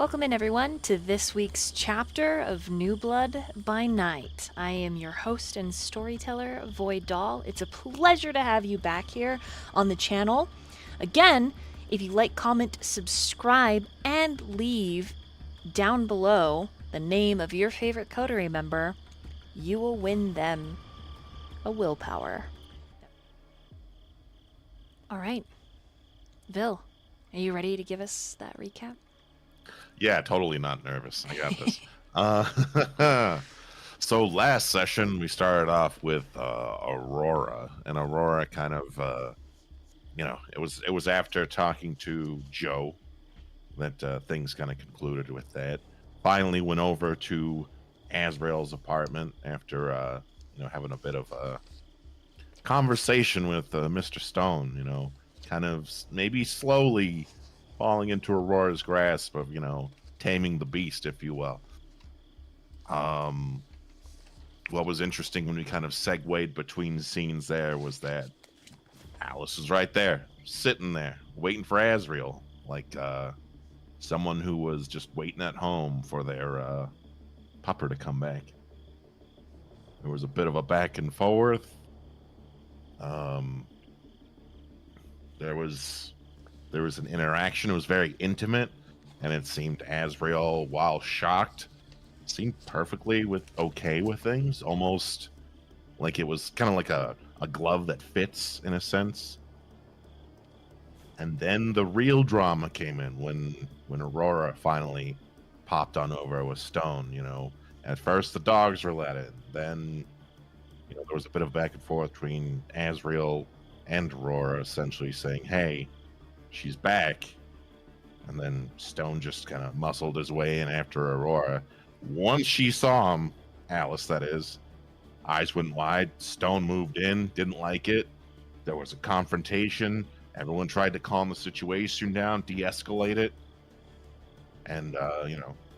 Welcome in, everyone, to this week's chapter of New Blood by Night. I am your host and storyteller, Void Doll. It's a pleasure to have you back here on the channel. Again, if you like, comment, subscribe, and leave down below the name of your favorite coterie member, you will win them a willpower. All right. Vil, are you ready to give us that recap? Yeah, totally not nervous. I got this. So last session we started off with Aurora, and Aurora kind of, it was after talking to Joe that things kind of concluded with that. Finally went over to Azriel's apartment after having a bit of a conversation with Mr. Stone. Kind of maybe slowly falling into Aurora's grasp of taming the beast, if you will. What was interesting when we kind of segued between scenes there was that Alice was right there, sitting there, waiting for Azriel, like someone who was just waiting at home for their pupper to come back. There was a bit of a back and forth. There was an interaction. It was very intimate, and it seemed Azriel, while shocked, seemed perfectly okay with things, almost like it was kind of like a glove that fits in a sense. And then the real drama came in when Aurora finally popped on over with Stone. At first the dogs were let in, then there was a bit of back and forth between Azriel and Aurora, essentially saying, hey, she's back. And then Stone just kind of muscled his way in after Aurora. Once she saw him, Alice that is, eyes went wide. Stone moved in, didn't like it. There was a confrontation. Everyone tried to calm the situation down, de-escalate it. And,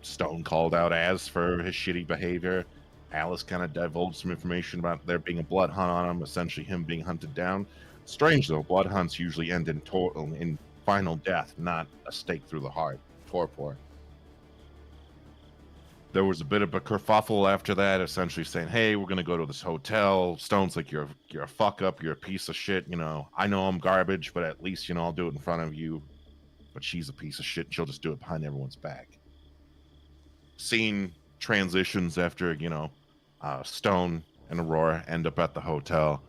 Stone called out Az for his shitty behavior. Alice kind of divulged some information about there being a blood hunt on him, essentially him being hunted down. Strange though, blood hunts usually end in final death, not a stake through the heart, torpor. There was a bit of a kerfuffle after that, essentially saying, hey, we're gonna go to this hotel. Stone's like, you're a fuck up, you're a piece of shit. I know I'm garbage, but at least I'll do it in front of you. But she's a piece of shit, and she'll just do it behind everyone's back. Scene transitions after Stone and Aurora end up at the hotel,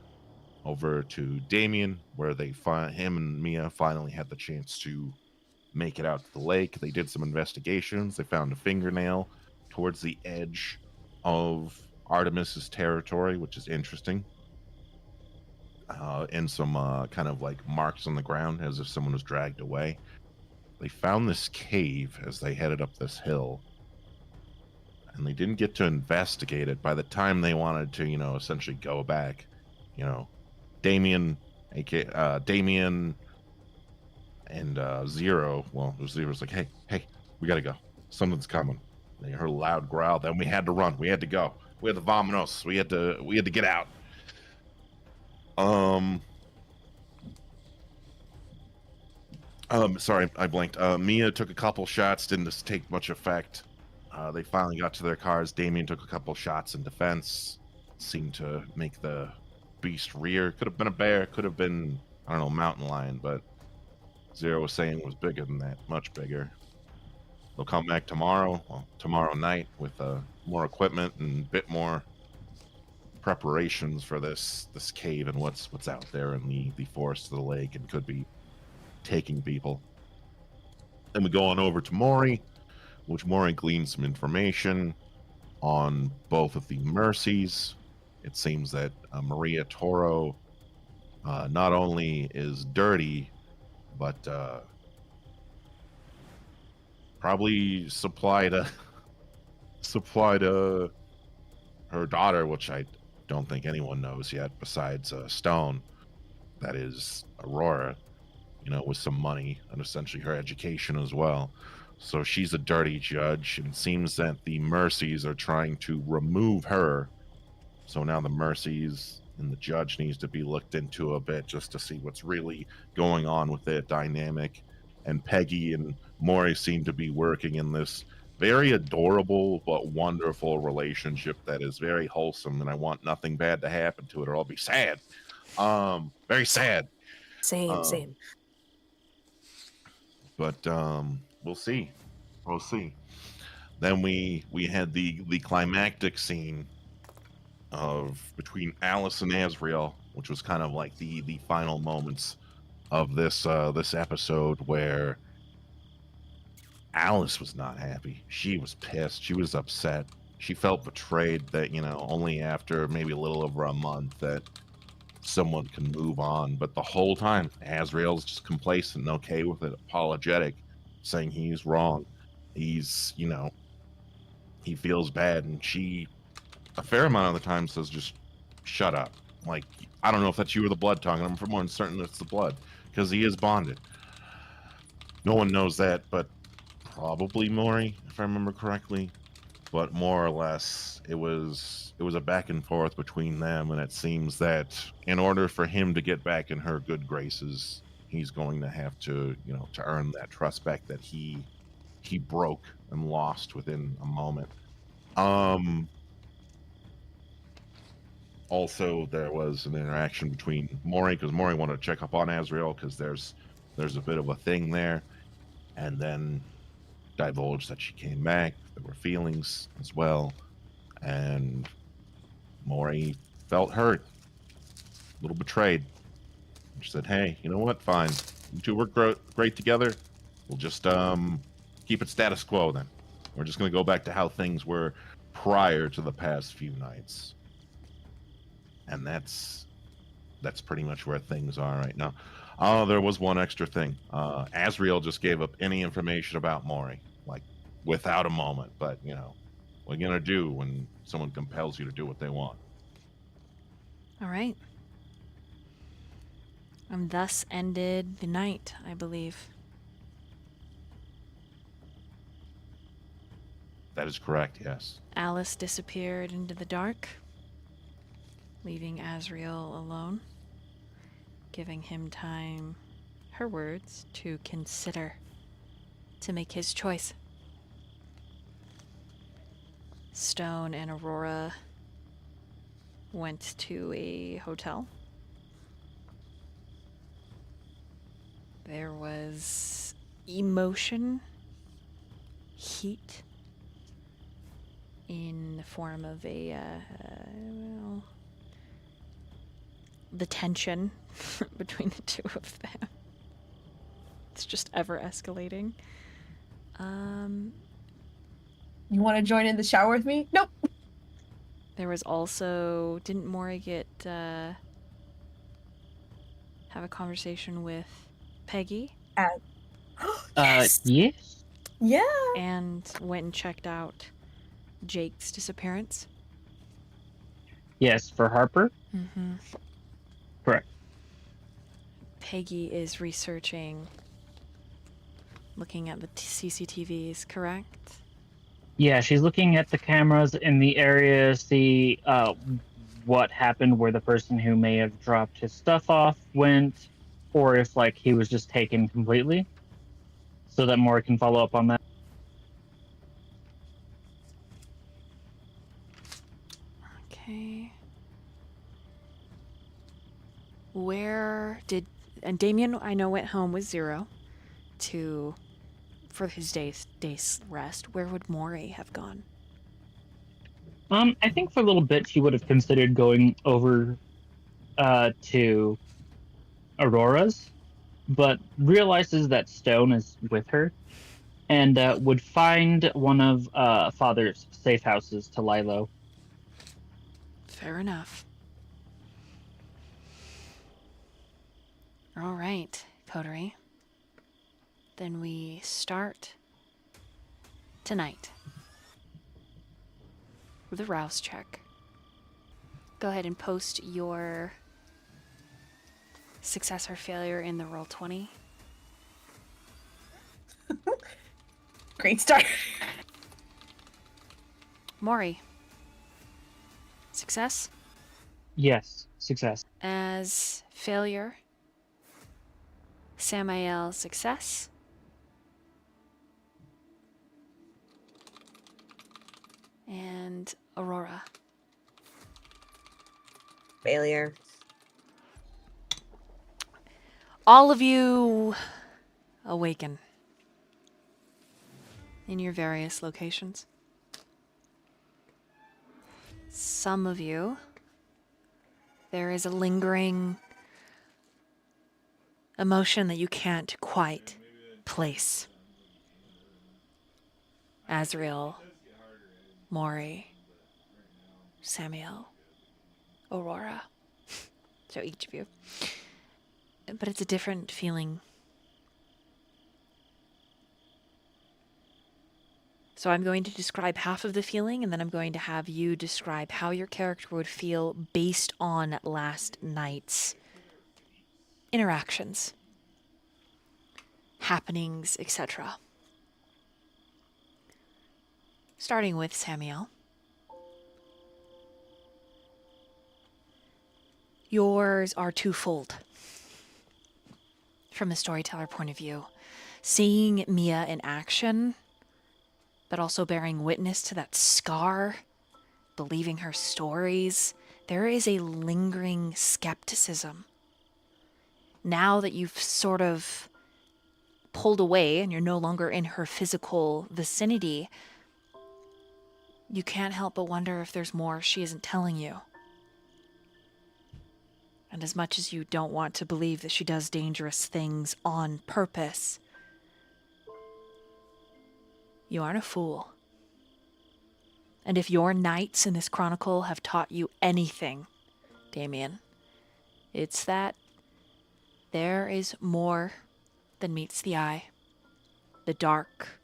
over to Damien, where him and Mia finally had the chance to make it out to the lake. They did some investigations. They found a fingernail towards the edge of Artemis's territory, which is interesting. And some kind of like marks on the ground as if someone was dragged away. They found this cave as they headed up this hill, and they didn't get to investigate it. By the time they wanted to, essentially go back, Damien, Damien and Zero. Well, Zero's like, hey, we gotta go. Something's coming. They heard a loud growl. Then we had to run. We had to go. We had to vamonos. We had to get out. Sorry, I blinked. Mia took a couple shots, didn't take much effect. They finally got to their cars. Damien took a couple shots in defense. Seemed to make the beast rear. Could have been a bear, could have been, I don't know, mountain lion, but Zero was saying it was bigger than that, much bigger. They'll come back tomorrow night with more equipment and a bit more preparations for this cave and what's out there in the forest of the lake and could be taking people. Then we go on over to Mori, which Mori gleaned some information on both of the mercies. It seems that Maria Toro not only is dirty, but probably supplied her daughter, which I don't think anyone knows yet besides Stone, that is Aurora, with some money and essentially her education as well. So she's a dirty judge, and it seems that the mercies are trying to remove her. So now the mercies and the judge needs to be looked into a bit just to see what's really going on with that dynamic. And Peggy and Mori seem to be working in this very adorable but wonderful relationship that is very wholesome, and I want nothing bad to happen to it, or I'll be sad. Very sad. Same, Um, same. But we'll see. We'll see. Then we had the climactic scene of between Alice and Azriel, which was kind of like the final moments of this episode, where Alice was not happy. She was pissed. She was upset. She felt betrayed that, only after maybe a little over a month that someone can move on. But the whole time, Azriel's just complacent and okay with it, apologetic, saying he's wrong. He's, he feels bad. And she, a fair amount of the time, says, just shut up. Like, I don't know if that's you or the blood tongue. I'm for more certain it's the blood, because he is bonded. No one knows that, but probably Mori, if I remember correctly. But more or less, it was a back and forth between them, and it seems that in order for him to get back in her good graces, he's going to have to, to earn that trust back that he broke and lost within a moment. Also, there was an interaction between Mori, because Mori wanted to check up on Azriel because there's a bit of a thing there, and then divulged that she came back. There were feelings as well, and Mori felt hurt, a little betrayed. She said, "Hey, you know what? Fine. You two work great together. We'll just keep it status quo then. We're just going to go back to how things were prior to the past few nights." And that's pretty much where things are right now. Oh, there was one extra thing. Azriel just gave up any information about Mori, like without a moment. But what are you gonna do when someone compels you to do what they want? All right. And thus ended the night, I believe. That is correct, yes. Alice disappeared into the dark, leaving Azriel alone, giving him time, her words, to consider, to make his choice. Stone and Aurora went to a hotel. There was emotion, heat, in the form of the tension between the two of them. It's just ever escalating. You want to join in the shower with me? Nope. There was also, didn't Mori get have a conversation with Peggy? Yes. Yes. Yeah. And went and checked out Jake's disappearance? Yes, for Harper? Mm-hmm. Correct. Peggy is researching, looking at the CCTVs, correct? Yeah, she's looking at the cameras in the area, see what happened, where the person who may have dropped his stuff off went, or if he was just taken completely, so that Mori can follow up on that. Okay. And Damien, I know, went home with Zero for his day's rest. Where would Mori have gone? I think for a little bit she would have considered going over to Aurora's, but realizes that Stone is with her, and would find one of Father's safe houses to lie low. Fair enough. All right, Coterie. Then we start tonight with a rouse check. Go ahead and post your success or failure in the Roll20. Great start. Mori. Success? Yes, success. As failure. Samiel, success. And Aurora. Failure. All of you awaken in your various locations. Some of you, there is a lingering emotion that you can't quite place. Azriel, Mori, Samiel, Aurora. So each of you. But it's a different feeling. So I'm going to describe half of the feeling, and then I'm going to have you describe how your character would feel based on last night's interactions, happenings, etc. Starting with Samiel. Yours are twofold. From a storyteller point of view, seeing Mia in action, but also bearing witness to that scar, believing her stories, there is a lingering skepticism. Now that you've sort of pulled away and you're no longer in her physical vicinity, you can't help but wonder if there's more she isn't telling you. And as much as you don't want to believe that she does dangerous things on purpose, you aren't a fool. And if your nights in this chronicle have taught you anything, Damien, it's that there is more than meets the eye. The dark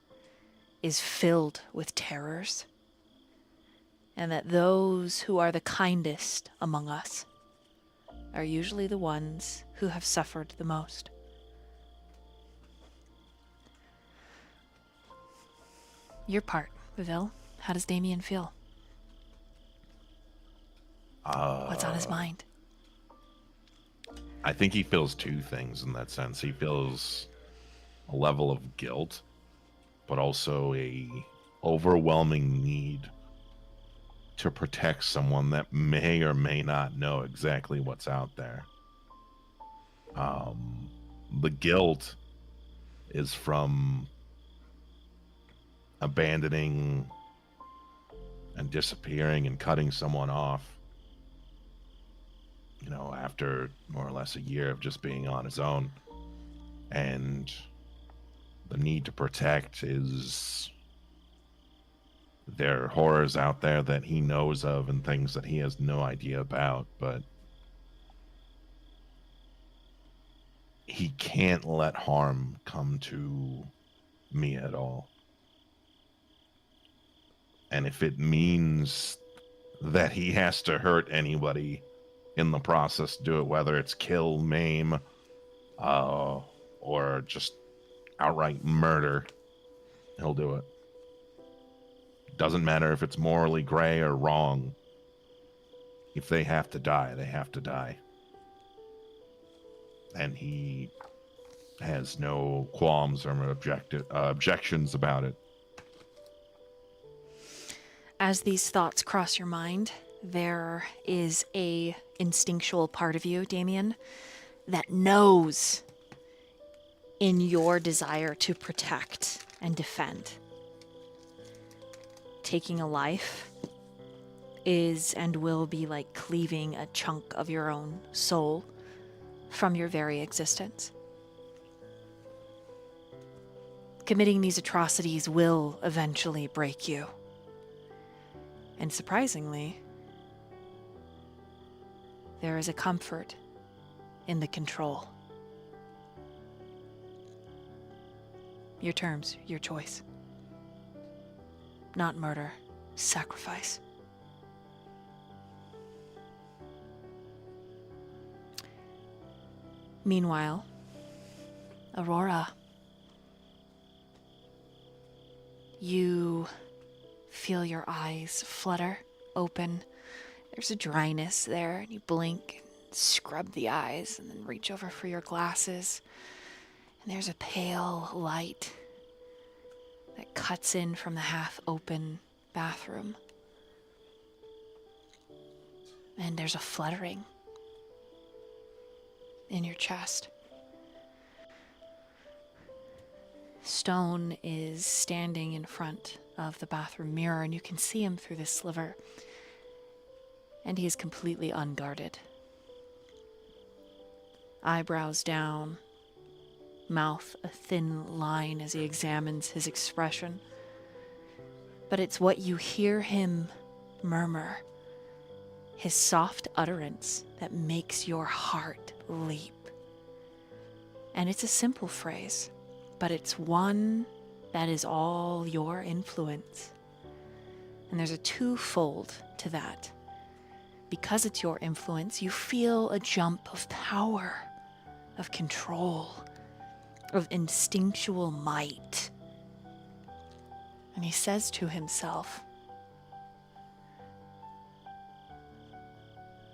is filled with terrors, and that those who are the kindest among us are usually the ones who have suffered the most. Your part, Vil. How does Damien feel? What's on his mind? I think he feels two things in that sense. He feels a level of guilt, but also a overwhelming need to protect someone that may or may not know exactly what's out there. The guilt is from abandoning and disappearing and cutting someone off, you know, after more or less a year of just being on his own. And the need to protect is there are horrors out there that he knows of and things that he has no idea about, but he can't let harm come to me at all. And if it means that he has to hurt anybody in the process, do it, whether it's kill, maim, or just outright murder, he'll do it. Doesn't matter if it's morally gray or wrong. If they have to die, they have to die. And he has no qualms or objections about it. As these thoughts cross your mind, there is a instinctual part of you, Damien, that knows in your desire to protect and defend. Taking a life is and will be like cleaving a chunk of your own soul from your very existence. Committing these atrocities will eventually break you. And surprisingly, there is a comfort in the control. Your terms, your choice. Not murder, sacrifice. Meanwhile, Aurora, you feel your eyes flutter open. There's a dryness there, and you blink and scrub the eyes and then reach over for your glasses. And there's a pale light that cuts in from the half-open bathroom and there's a fluttering in your chest. Stone is standing in front of the bathroom mirror, and you can see him through this sliver, and he is completely unguarded. Eyebrows down, mouth a thin line as he examines his expression. But it's what you hear him murmur, his soft utterance, that makes your heart leap. And it's a simple phrase, but it's one that is all your influence. And there's a twofold to that. Because it's your influence, you feel a jump of power, of control, of instinctual might. And he says to himself,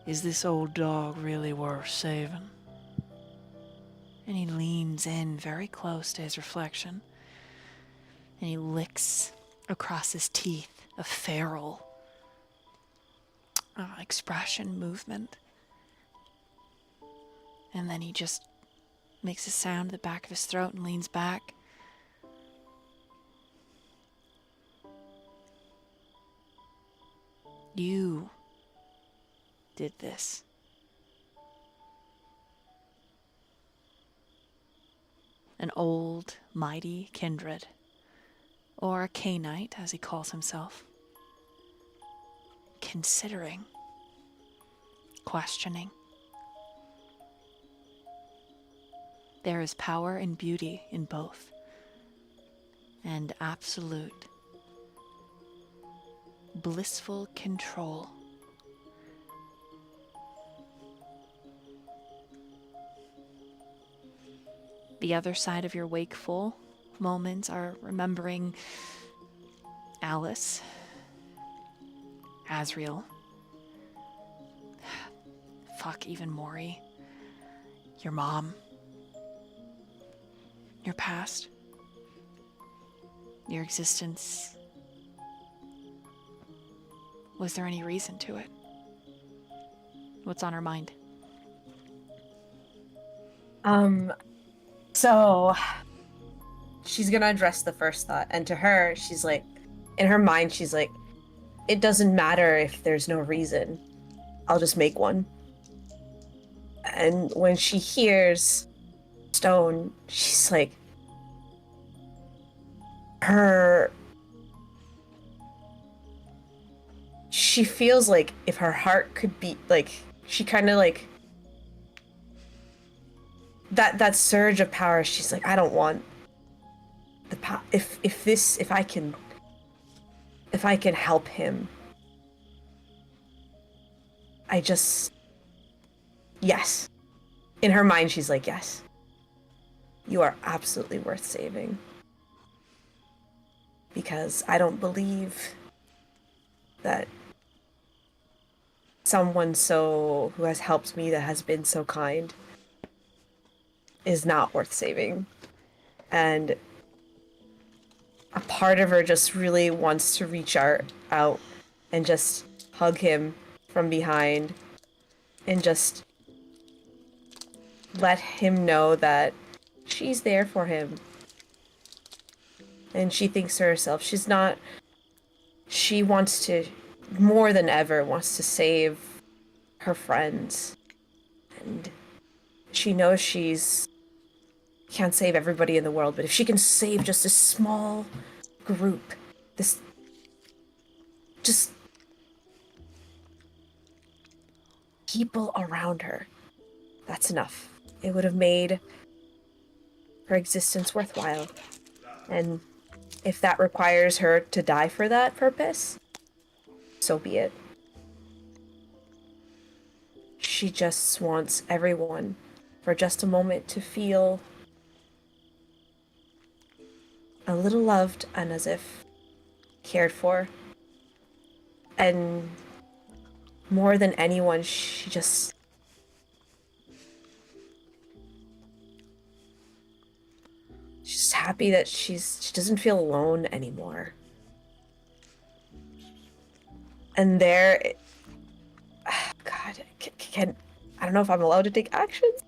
"Is this old dog really worth saving?" And he leans in very close to his reflection, and he licks across his teeth a feral expression, movement. And then he just makes a sound at the back of his throat and leans back. You did this. An old, mighty Kindred, or a K-Knight, as he calls himself, considering, questioning. There is power and beauty in both, and absolute, blissful control. The other side of your wakeful moments are remembering Alice, Azriel, even Mori, your mom, your past, your existence. Was there any reason to it? What's on her mind? So she's gonna address the first thought, and to her, she's like, in her mind, she's like, it doesn't matter if there's no reason. I'll just make one. And when she hears Stone, she's like, she feels like if her heart could beat, like, she kind of like, that surge of power, she's like, I don't want the power. If I can help him, yes. In her mind, she's like, yes, you are absolutely worth saving. Because I don't believe that someone who has helped me, that has been so kind, is not worth saving. And a part of her just really wants to reach out and just hug him from behind and just let him know that she's there for him. And she thinks to herself, she wants to, more than ever, wants to save her friends. And she knows can't save everybody in the world, but if she can save just a small group, just people around her, that's enough. It would have made her existence worthwhile. And if that requires her to die for that purpose, so be it. She just wants everyone, for just a moment, to feel a little loved and as if cared for. And more than anyone, she's just happy that she doesn't feel alone anymore. And God, don't know if I'm allowed to take actions.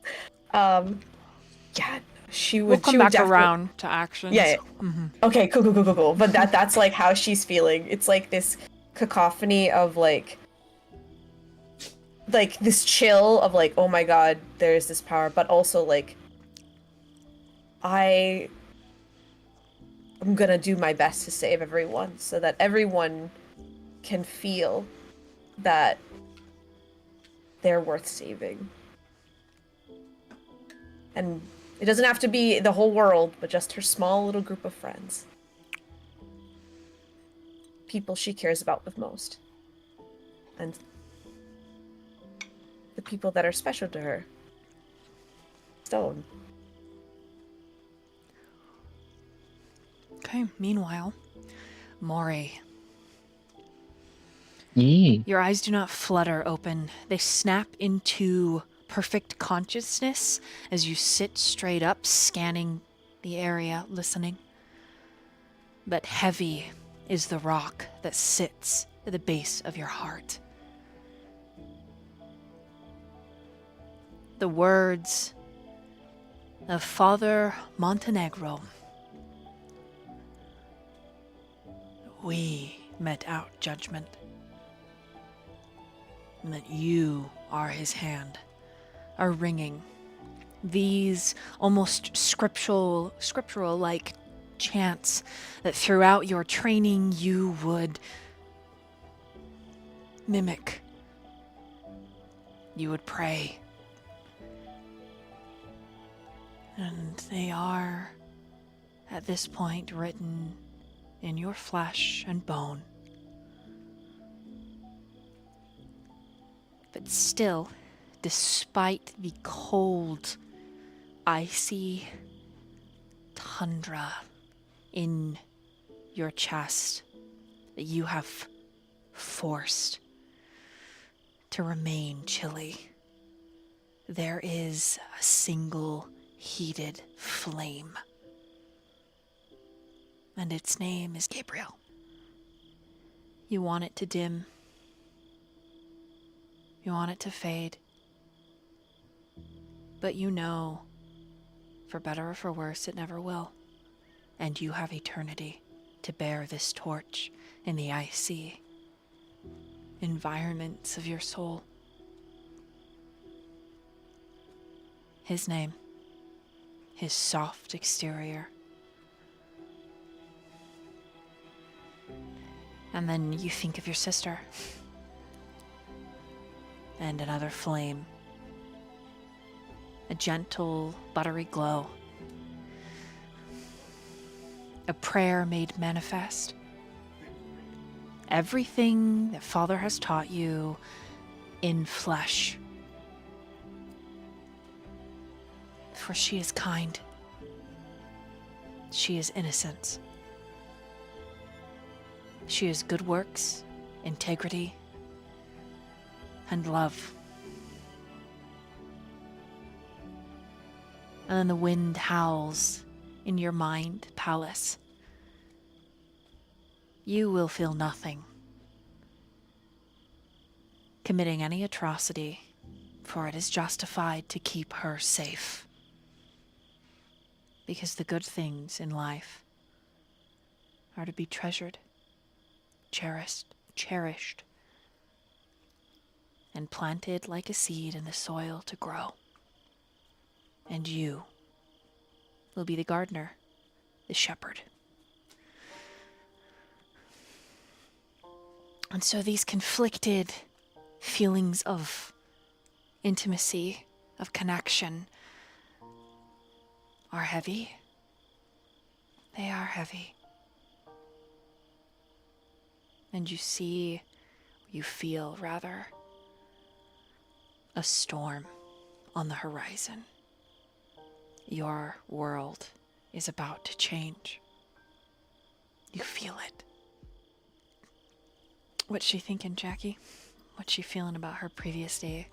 Yeah, she would. We'll come she would back definitely, around to actions. Yeah. Mhm. Okay, cool. But that's like how she's feeling. It's like this cacophony of like this chill of like, oh my god, there's this power, but also like I'm gonna do my best to save everyone so that everyone can feel that they're worth saving. And it doesn't have to be the whole world, but just her small little group of friends. People she cares about the most. And the people that are special to her. Stone. Okay, meanwhile, Mori. Yee. Your eyes do not flutter open. They snap into perfect consciousness as you sit straight up, scanning the area, listening. But heavy is the rock that sits at the base of your heart. The words of Father Montenegro. We met out judgment, and that you are his hand, are ringing. These almost scriptural-like chants that throughout your training you would mimic. You would pray. And they are, at this point, written in your flesh and bone. But still, despite the cold, icy tundra in your chest that you have forced to remain chilly, there is a single heated flame. And its name is Gabriel. You want it to dim. You want it to fade. But you know, for better or for worse, it never will. And you have eternity to bear this torch in the icy environments of your soul. His name, his soft exterior. And then you think of your sister. And another flame. A gentle, buttery glow. A prayer made manifest. Everything that Father has taught you in flesh. For she is kind. She is innocence. She is good works, integrity, and love. And then the wind howls in your mind palace. You will feel nothing. Committing any atrocity, for it is justified to keep her safe. Because the good things in life are to be treasured, cherished, and planted like a seed in the soil to grow. And you will be the gardener, the shepherd. And so these conflicted feelings of intimacy, of connection, are heavy. They are heavy. And you feel rather, a storm on the horizon. Your world is about to change. You feel it. What's she thinking, Jaqi? What's she feeling about her previous day?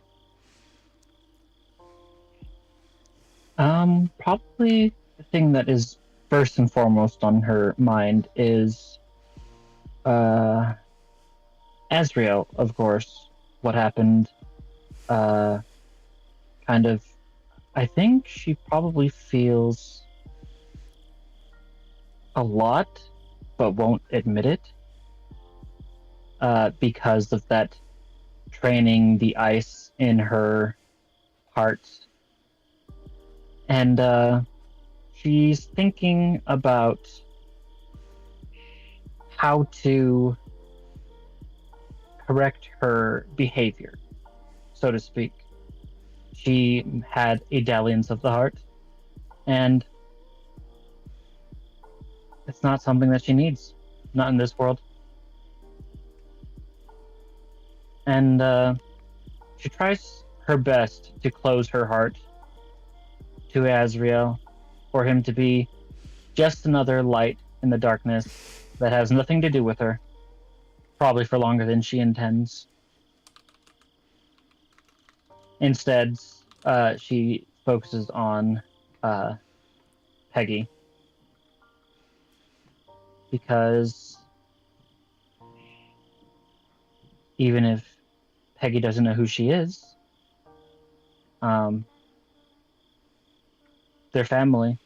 Probably the thing that is first and foremost on her mind is Azriel, of course. What happened kind of, I think she probably feels a lot, but won't admit it, because of that training the ice in her heart. And she's thinking about how to correct her behavior, so to speak. She had a dalliance of the heart, and it's not something that she needs. Not in this world. And she tries her best to close her heart to Azriel, for him to be just another light in the darkness that has nothing to do with her, probably for longer than she intends. Instead, she focuses on Peggy, because even if Peggy doesn't know who she is, their family,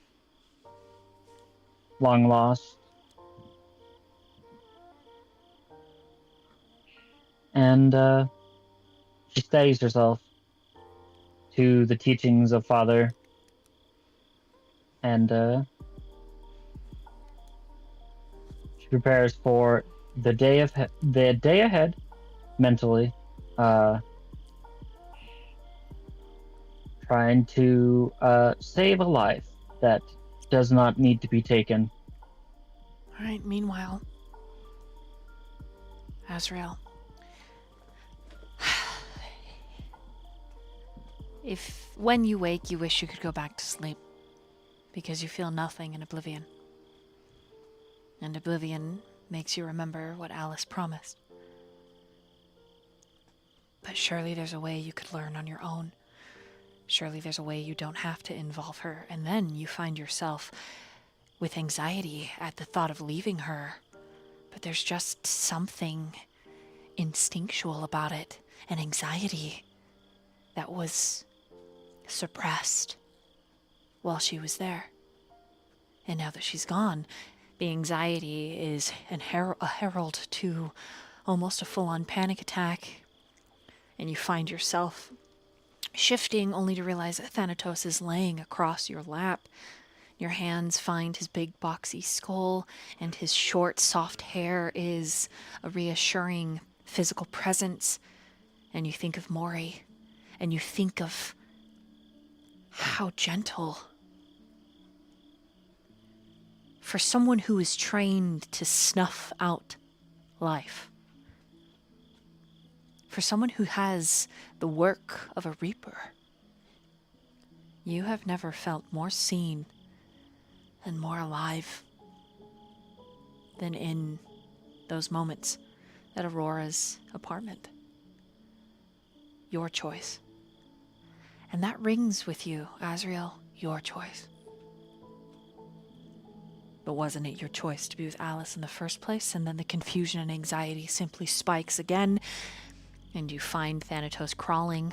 long lost, and she steadies herself to the teachings of Father, and she prepares for the day ahead mentally, trying to save a life that does not need to be taken. All right, meanwhile, Azriel. If when you wake, you wish you could go back to sleep, because you feel nothing in oblivion. And oblivion makes you remember what Alice promised. But surely there's a way you could learn on your own. Surely there's a way you don't have to involve her, and then you find yourself with anxiety at the thought of leaving her. But there's just something instinctual about it, an anxiety that was suppressed while she was there. And now that she's gone, the anxiety is a herald to almost a full-on panic attack, and you find yourself shifting only to realize that Thanatos is laying across your lap. Your hands find his big boxy skull, and his short, soft hair is a reassuring physical presence. And you think of Mori, and you think of how gentle. For someone who is trained to snuff out life. For someone who has the work of a reaper. You have never felt more seen and more alive than in those moments at Aurora's apartment. Your choice. And that rings with you, Azriel, your choice. But wasn't it your choice to be with Alice in the first place? And then the confusion and anxiety simply spikes again, and you find Thanatos crawling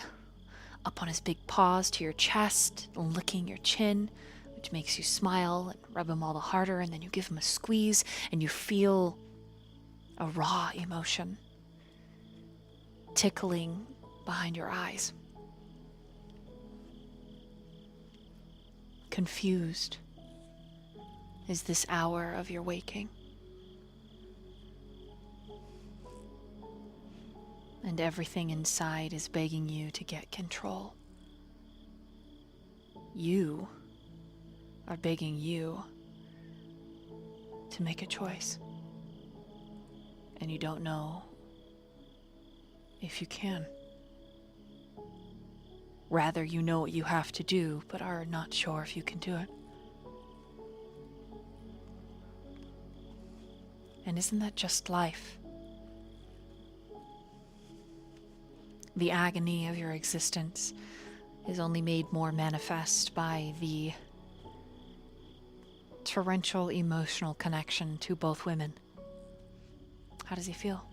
up on his big paws to your chest, licking your chin, which makes you smile and rub him all the harder, and then you give him a squeeze, and you feel a raw emotion tickling behind your eyes. Confused is this hour of your waking. And everything inside is begging you to get control. You are begging you to make a choice. And you don't know if you can. Rather, you know what you have to do, but are not sure if you can do it. And isn't that just life? The agony of your existence is only made more manifest by the torrential emotional connection to both women. How does he feel?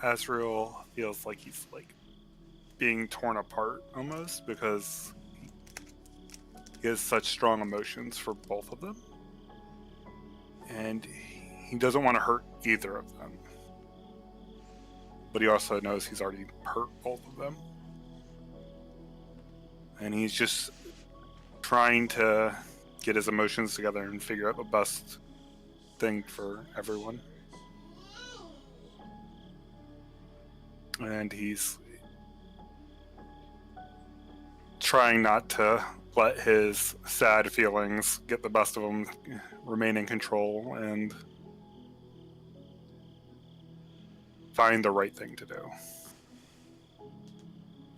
Azriel feels like he's being torn apart almost, because he has such strong emotions for both of them. And he doesn't want to hurt either of them. But he also knows he's already hurt both of them. And he's just trying to get his emotions together and figure out the best thing for everyone. And he's trying not to let his sad feelings get the best of him, remain in control, and find the right thing to do.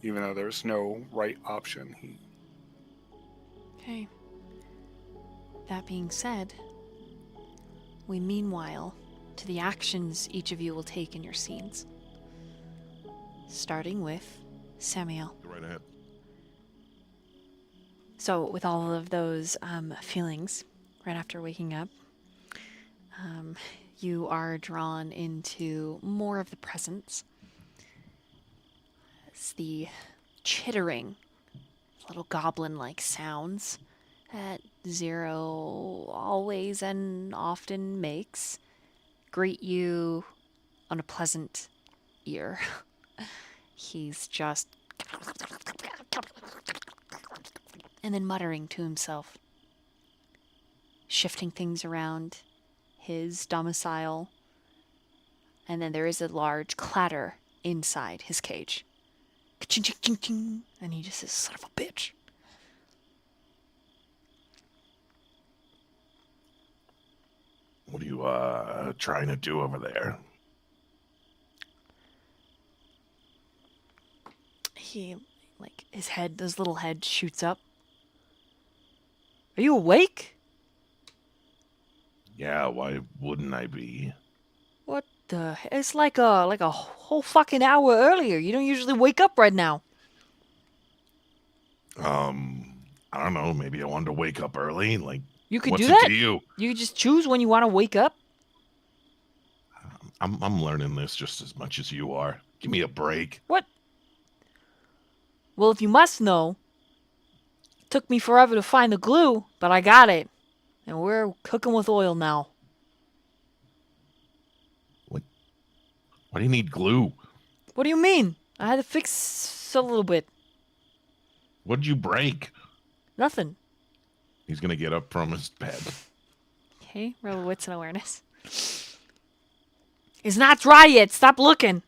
Even though there's no right option. Okay. That being said, we meanwhile to the actions each of you will take in your scenes. Starting with Samiel. Go right ahead. So, with all of those feelings, right after waking up, you are drawn into more of the presence. It's the chittering, little goblin-like sounds that Zero always and often makes greet you on a pleasant ear. He's just and then muttering to himself, shifting things around his domicile, and then there is a large clatter inside his cage. Ka-ching-ching-ching-ching, and he just says, son of a bitch. What are you trying to do over there? He, like, his little head shoots up. Are you awake? Yeah, why wouldn't I be? What the? It's like a whole fucking hour earlier. You don't usually wake up right now. I don't know, maybe I wanted to wake up early, like, You could what's do it that. to you? You just choose when you want to wake up. I'm learning this just as much as you are. Give me a break. What? Well, if you must know, it took me forever to find the glue, but I got it. And we're cooking with oil now. Why do you need glue? What do you mean? I had to fix a little bit. What'd you break? Nothing. He's gonna get up from his bed. Okay, roll wits and awareness. It's not dry yet. Stop looking.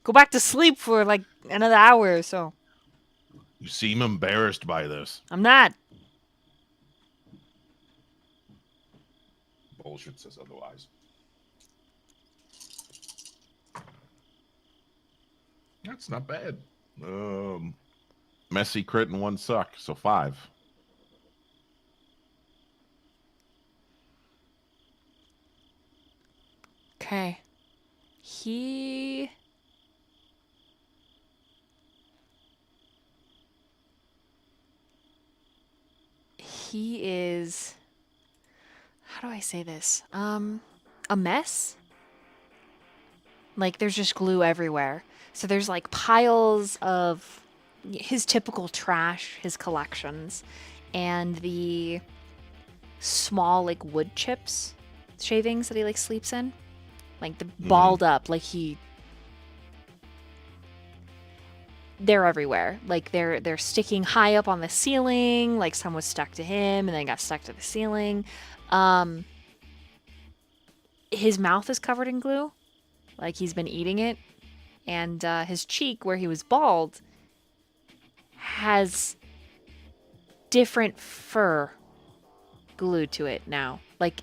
Go back to sleep for like another hour or so. You seem embarrassed by this. I'm not. Bullshit says otherwise. That's not bad. Messy crit and one suck, so 5. Okay. He is, how do I say this? A mess? Like, there's just glue everywhere. So there's like piles of his typical trash, his collections, and the small like wood chips shavings that he like sleeps in. Like the balled up, like they're everywhere. Like they're sticking high up on the ceiling, like some was stuck to him and then got stuck to the ceiling. His mouth is covered in glue, like he's been eating it, and his cheek, where he was bald, has different fur glued to it now. Like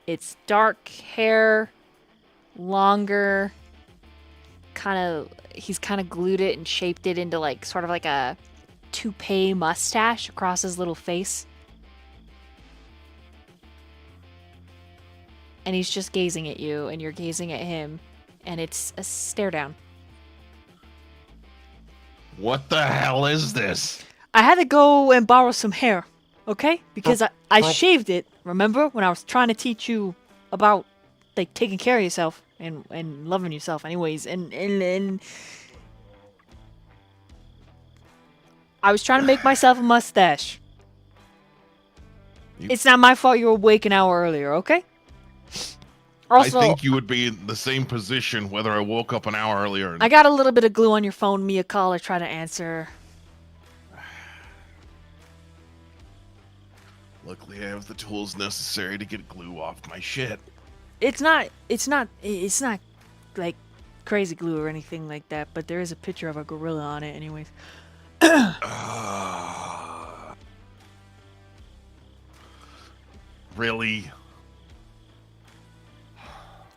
it's dark hair, longer, he's kind of glued it and shaped it into like sort of like a toupee mustache across his little face. And he's just gazing at you, and you're gazing at him, and it's a stare down. What the hell is this? I had to go and borrow some hair, okay? Because I shaved it, remember? When I was trying to teach you about, like, taking care of yourself and loving yourself anyways. And I was trying to make myself a mustache. You- It's not my fault you were awake an hour earlier, okay? Also, I think you would be in the same position whether I woke up an hour earlier. I got a little bit of glue on your phone. Mia call. I try to answer. Luckily, I have the tools necessary to get glue off my shit. It's not like crazy glue or anything like that, but there is a picture of a gorilla on it anyways. Really?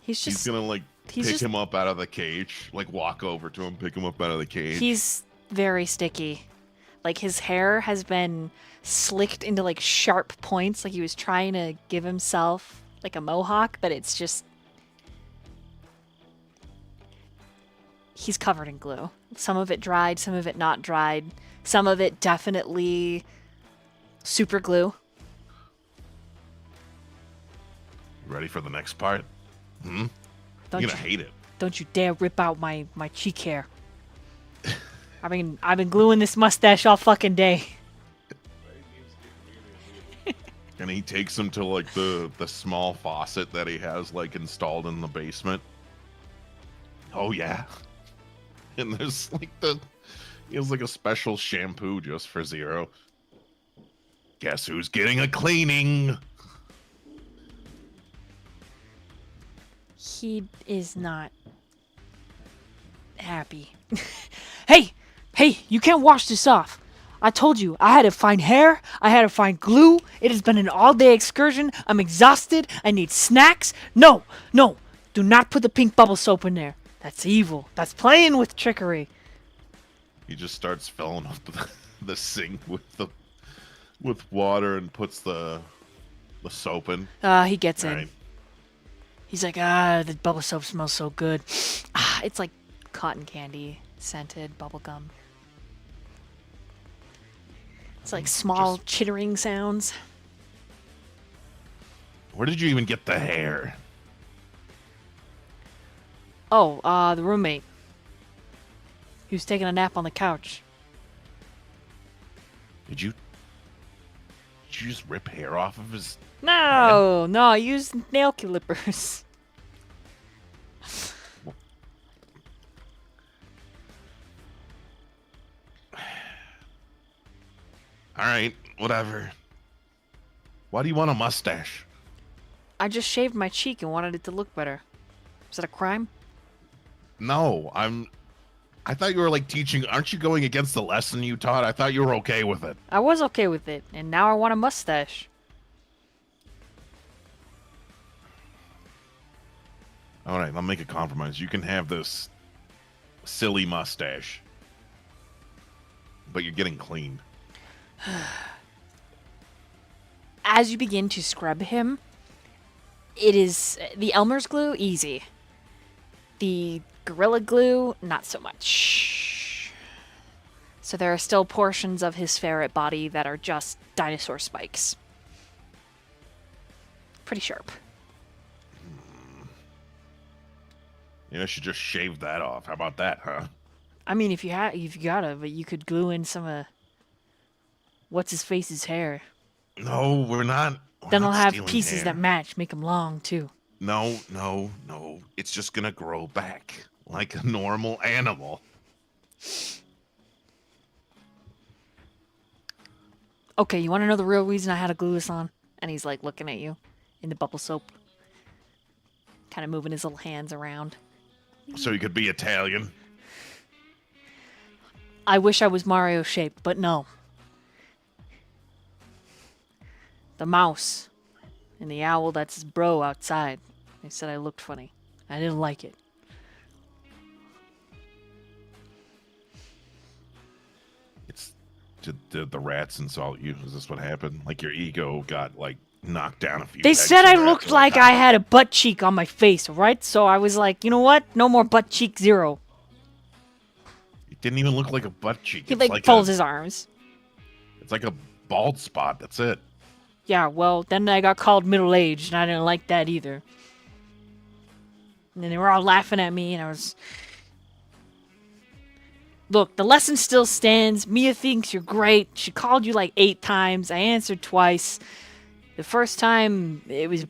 He's He's just gonna like he's pick just- him up out of the cage, like walk over to him, pick him up out of the cage. he's very sticky. Like his hair has been slicked into like sharp points, like he was trying to give himself like a mohawk, but it's just he's covered in glue. Some of it dried, some of it not dried, some of it definitely super glue. Ready for the next part? Hmm? Don't You're you, gonna hate it. don't you dare rip out my cheek hair. I've been gluing this mustache all fucking day. And he takes him to like the small faucet that he has like installed in the basement. Oh yeah. And there's like he has like a special shampoo just for Zero. Guess who's getting a cleaning? He is not happy. Hey, you can't wash this off. I told you, I had to find hair, I had to find glue. It has been an all-day excursion. I'm exhausted. I need snacks. No, do not put the pink bubble soap in there. That's evil. That's playing with trickery. He just starts filling up the sink with water and puts the soap in. He gets in. Right. He's like, the bubble soap smells so good. It's like cotton candy scented bubble gum. It's like small chittering sounds. Where did you even get the hair? Oh, the roommate. He was taking a nap on the couch. Did you just rip hair off of his? No, I used nail clippers. All right, whatever. Why do you want a mustache? I just shaved my cheek and wanted it to look better. Is that a crime? No, I thought you were like teaching. Aren't you going against the lesson you taught? I thought you were okay with it. I was okay with it, and now I want a mustache. All right, I'll make a compromise. You can have this silly mustache, but you're getting clean. As you begin to scrub him, it is the Elmer's glue, easy. The Gorilla Glue, not so much. So there are still portions of his ferret body that are just dinosaur spikes. Pretty sharp. You know, I should just shave that off. How about that, huh? I mean, if you gotta, but you could glue in some what's his face's hair. No, we're not. Then I'll have stealing pieces hair. that match, make them long too. No. It's just gonna grow back like a normal animal. Okay, you want to know the real reason I had to glue this on? And he's like looking at you in the bubble soap, kind of moving his little hands around. So you could be Italian. I wish I was Mario shaped, but no. The mouse and the owl that's his bro outside. They said I looked funny. I didn't like it. It's did the rats insult you? Is this what happened? Like your ego got like knocked down a few. They pegs said I and looked rats were like I had a butt cheek on my face, alright? So I was like, you know what? No more butt cheek 0. It didn't even look like a butt cheek. He It's like folds his arms. It's like a bald spot. That's it. Yeah, well, then I got called middle-aged, and I didn't like that either. And then they were all laughing at me, and I was... Look, the lesson still stands. Mia thinks you're great. She called you like 8 times. I answered twice. The first time, it was...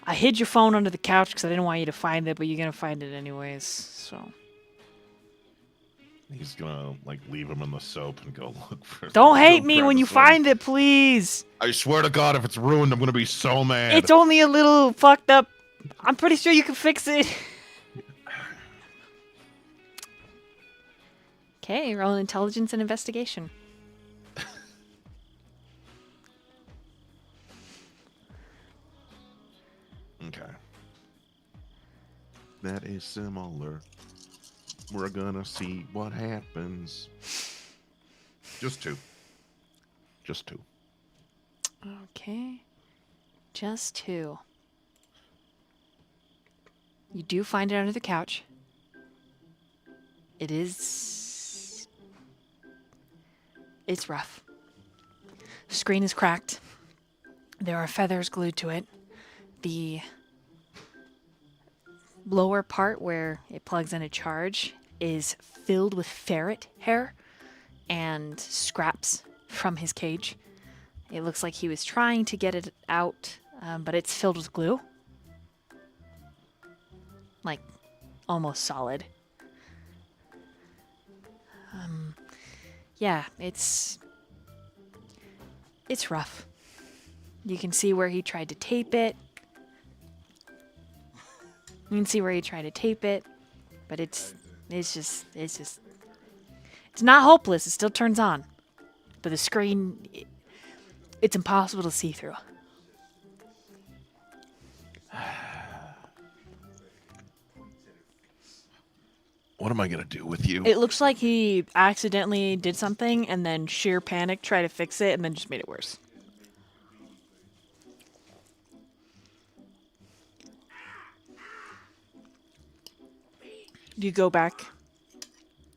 I hid your phone under the couch because I didn't want you to find it, but you're going to find it anyways, so... He's gonna, like, leave him in the soap and go look for... Don't go hate me grab when his you phone. find it, please! I swear to God, if it's ruined, I'm gonna be so mad. It's only a little fucked up. I'm pretty sure you can fix it. Okay, roll intelligence and investigation. Okay. That is similar. We're gonna see what happens. Just 2. Just 2. Okay. Just 2. You do find it under the couch. It is... It's rough. Screen is cracked. There are feathers glued to it. The lower part where it plugs in a charge is filled with ferret hair and scraps from his cage. It looks like he was trying to get it out, but it's filled with glue. Like, almost solid. Yeah, it's rough. You can see where he tried to tape it. You can see where he tried to tape it, but it's not hopeless. It still turns on, but the screen, it's impossible to see through. What am I gonna do with you? It looks like he accidentally did something and then sheer panic tried to fix it and then just made it worse. Do you go back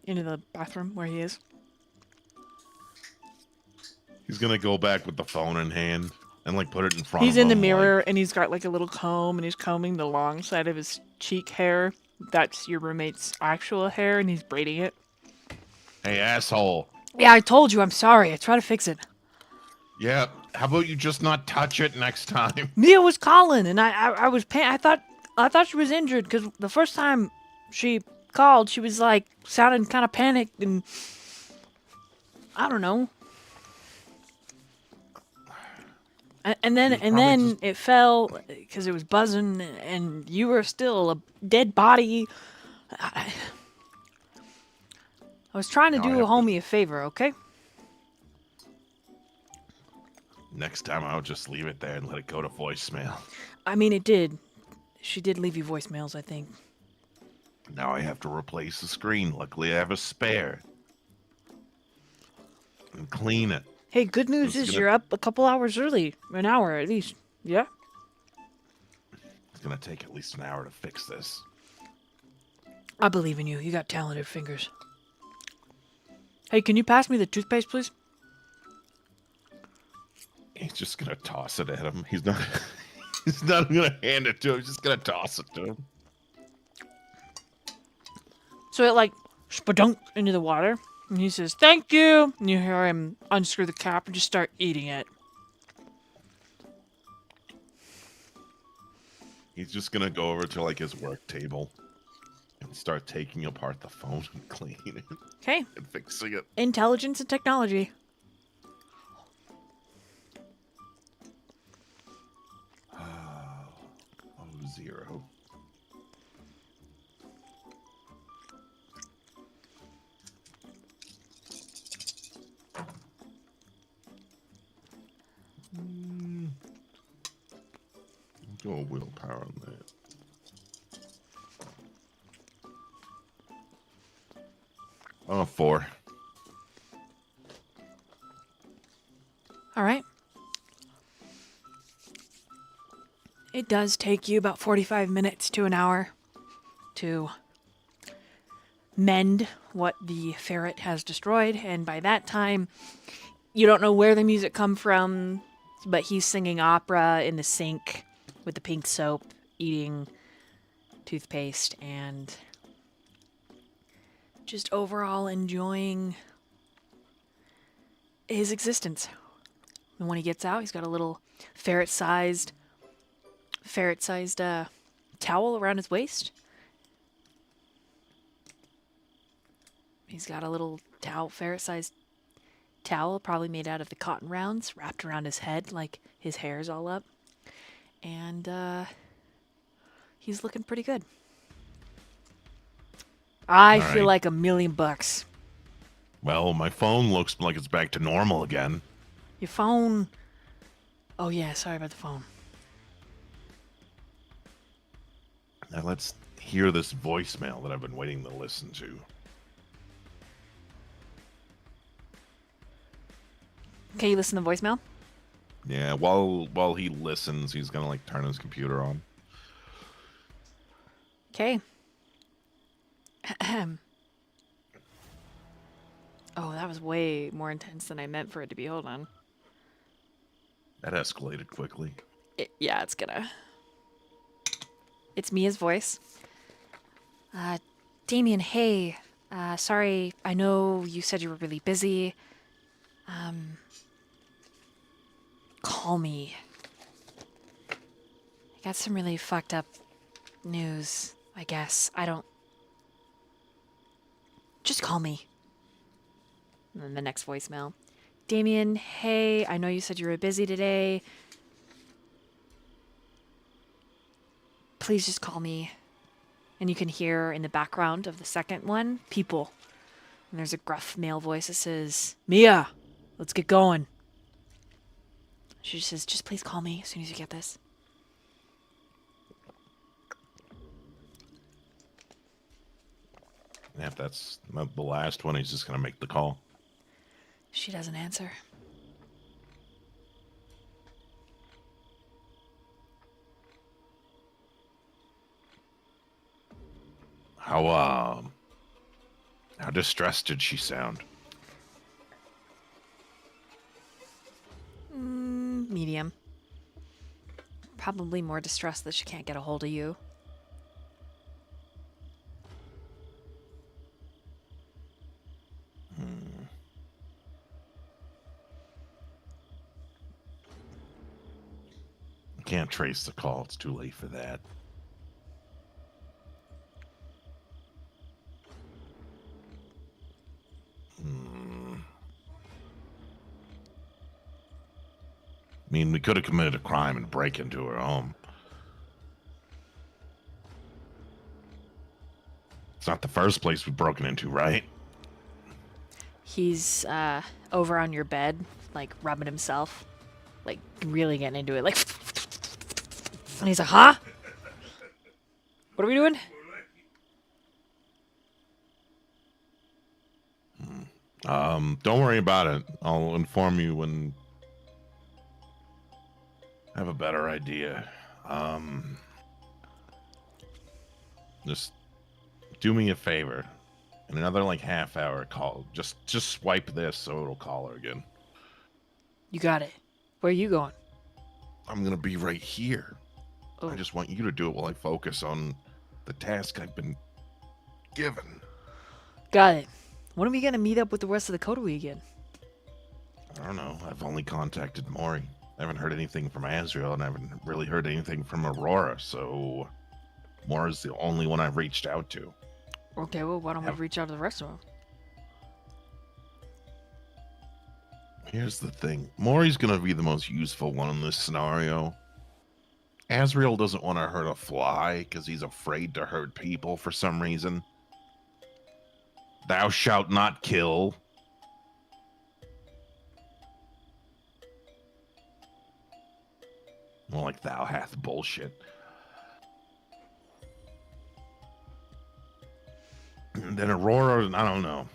into the bathroom where he is? He's gonna go back with the phone in hand and, like, put it in front He's of in the him, mirror like, and he's got like a little comb and he's combing the long side of his cheek hair. That's your roommate's actual hair and he's braiding it. hey, asshole. Yeah, I told you. I'm sorry. I tried to fix it. Yeah, how about you just not touch it next time? Mia was calling and I was I thought she was injured because the first time she called, she was like sounding kind of panicked and I don't know. And then it fell because it was buzzing and you were still a dead body. I was trying to Now I do a have to- homie a favor, okay? Next time I'll just leave it there and let it go to voicemail. I mean, it did. She did leave you voicemails, I think. Now I have to replace the screen. Luckily I have a spare. And clean it. Hey, good news It's is gonna- you're up a couple hours early. An hour at least. Yeah? It's gonna take at least an hour to fix this. I believe in you. You got talented fingers. Hey, can you pass me the toothpaste, please? He's just gonna toss it at him. He's not he's not gonna hand it to him, he's just gonna toss it to him. So it like spadunk into the water. And he says, thank you. And you hear him unscrew the cap and just start eating it. He's just gonna go over to, like, his work table and start taking apart the phone and cleaning it Okay. and fixing it. Intelligence and technology. Oh, 0. Go willpower on that. Oh, 4. All right. It does take you about 45 minutes to an hour to mend what the ferret has destroyed. And by that time, you don't know where the music come from, but he's singing opera in the sink with the pink soap, eating toothpaste, and just overall enjoying his existence. And when he gets out, he's got a little ferret-sized towel around his waist. He's got a little ferret-sized towel, probably made out of the cotton rounds, wrapped around his head, like his hair's all up. And he's looking pretty good. I All feel right. like $1,000,000. Well, my phone looks like it's back to normal again. Your phone. Oh yeah, sorry about the phone. Now let's hear this voicemail that I've been waiting to listen to. Can you listen to voicemail? Yeah, while he listens, he's gonna like turn his computer on. Okay. Oh, that was way more intense than I meant for it to be. Hold on. That escalated quickly. Yeah, it's gonna. It's Mia's voice. Damien, hey. Sorry, I know you said you were really busy. Call me. I got some really fucked up news, I guess. Just call me. And then the next voicemail. Damien, hey, I know you said you were busy today. Please just call me. And you can hear in the background of the second one, people. And there's a gruff male voice that says, Mia, let's get going. She just says, just please call me as soon as you get this. And if that's not the last one, he's just gonna make the call. She doesn't answer. How distressed did she sound? Medium. Probably more distressed that she can't get a hold of you. Can't trace the call. It's too late for that. I mean, we could have committed a crime and break into her home. It's not the first place we've broken into, right? He's over on your bed, like rubbing himself, like really getting into it, like. And he's like, huh? What are we doing? Don't worry about it. I'll inform you when I have a better idea. Just do me a favor. In another like half hour, call. Just swipe this so it'll call her again. You got it. Where are you going? I'm gonna be right here. Oh. I just want you to do it while I focus on the task I've been given. Got it. When are we gonna meet up with the rest of the Coterie again? I don't know. I've only contacted Mori. I haven't heard anything from Azriel, and I haven't really heard anything from Aurora, so Mora's the only one I've reached out to. Okay, well, why don't we reach out to the rest of them? Here's the thing. Mori's gonna be the most useful one in this scenario. Azriel doesn't want to hurt a fly because he's afraid to hurt people for some reason. Thou shalt not kill. More like thou hath bullshit. And then Aurora, I don't know.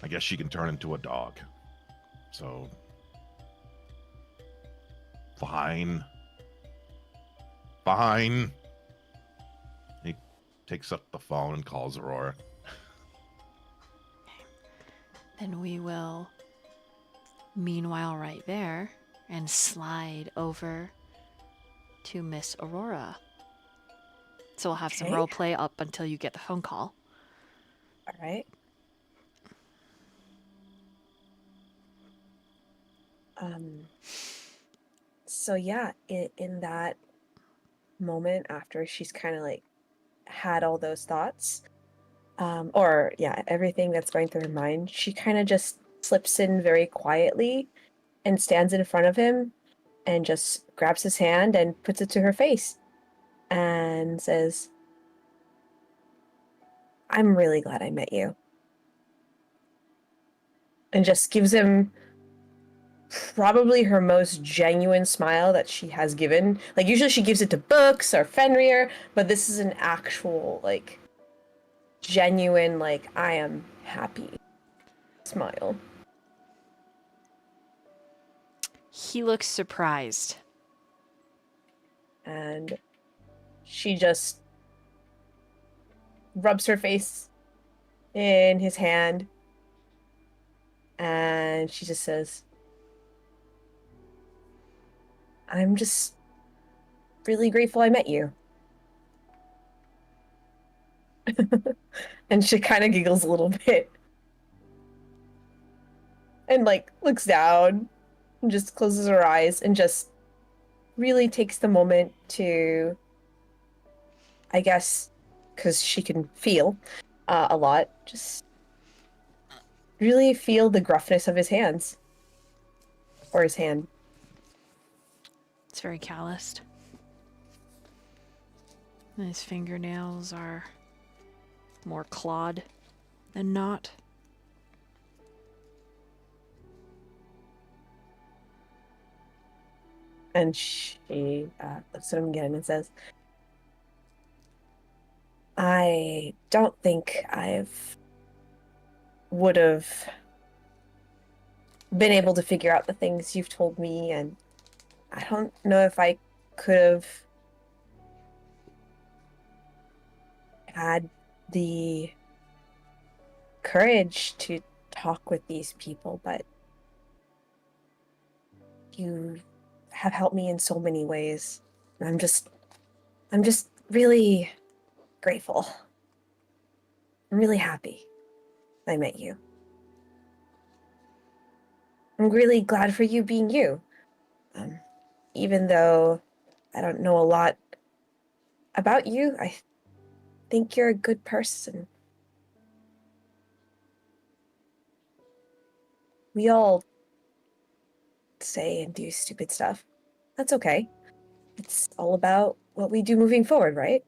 I guess she can turn into a dog. So, fine. Fine. He takes up the phone and calls Aurora. Then we will, meanwhile, right there, and slide over to Miss Aurora. So we'll have some Okay. role play up until you get the phone call. All right. So yeah, in that moment after she's kind of like had all those thoughts, or yeah, everything that's going through her mind, she kind of just slips in very quietly and stands in front of him and just grabs his hand and puts it to her face and says, "I'm really glad I met you." And just gives him probably her most genuine smile that she has given. Like, usually she gives it to Books or Fenrir, but this is an actual, like, genuine, like, I am happy smile. He looks surprised. And she just rubs her face in his hand, and she just says, "I'm just really grateful I met you." And she kind of giggles a little bit and like looks down and just closes her eyes and just really takes the moment to, I guess, because she can feel a lot, just really feel the gruffness of his hands or his hand. It's very calloused. And his fingernails are more clawed than not. And she looks at him again and says, "I don't think would have been able to figure out the things you've told me, and I don't know if I could have had the courage to talk with these people, but you have helped me in so many ways. And I'm just really grateful. I'm really happy I met you. I'm really glad for you being you. Even though I don't know a lot about you, I think you're a good person. We all say and do stupid stuff. That's okay. It's all about what we do moving forward, right?"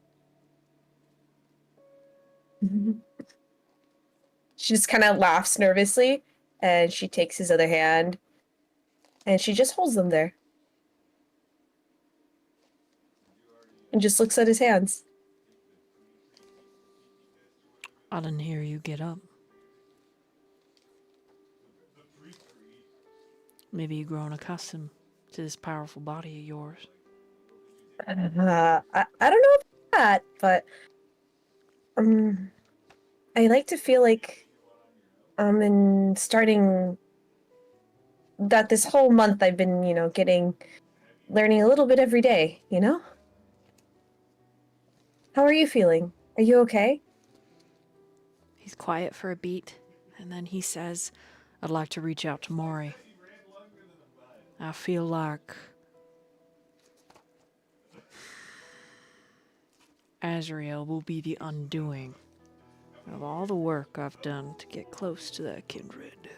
She just kind of laughs nervously, and she takes his other hand, and she just holds them there. And just looks at his hands. I didn't hear you get up. Maybe you've grown accustomed to this powerful body of yours. I don't know about that, but I like to feel like in starting that this whole month I've been, learning a little bit every day, you know? How are you feeling? Are you okay? He's quiet for a beat, and then he says, "I'd like to reach out to Mori. I feel like Azriel will be the undoing of all the work I've done to get close to that kindred."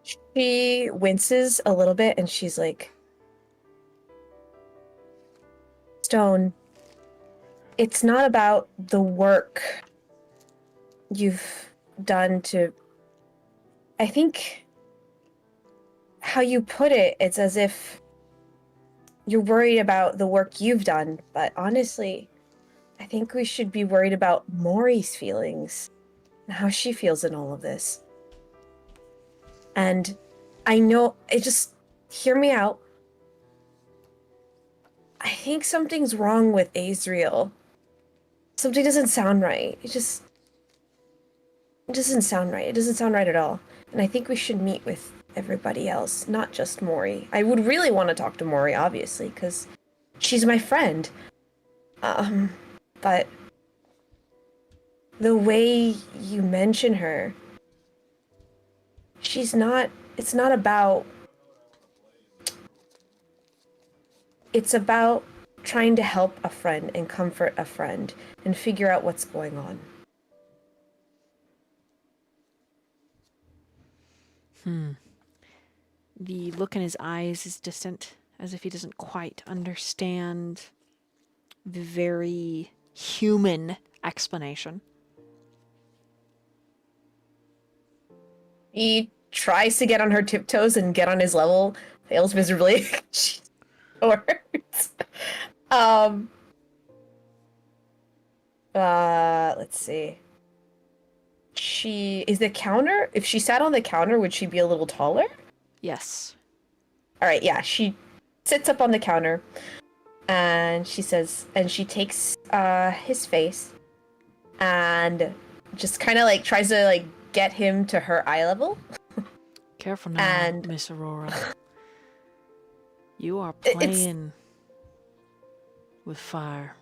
She winces a little bit and she's like, "Stone, it's not about the work you've done to... I think how you put it, it's as if you're worried about the work you've done, but honestly, I think we should be worried about Mori's feelings and how she feels in all of this. And I know, hear me out. I think something's wrong with Azriel. Something doesn't sound right. It doesn't sound right. It doesn't sound right at all. And I think we should meet with everybody else, not just Mori. I would really want to talk to Mori, obviously, because she's my friend. But the way you mention her, it's not about, it's about trying to help a friend and comfort a friend and figure out what's going on. The look in his eyes is distant, as if he doesn't quite understand the very human explanation. He tries to get on her tiptoes and get on his level, fails miserably. Words. Let's see. If she sat on the counter, would she be a little taller? Yes. All right, yeah, she sits up on the counter and she takes his face and just kind of like tries to like get him to her eye level. Careful now, And- Miss Aurora. You are It's- playing with fire.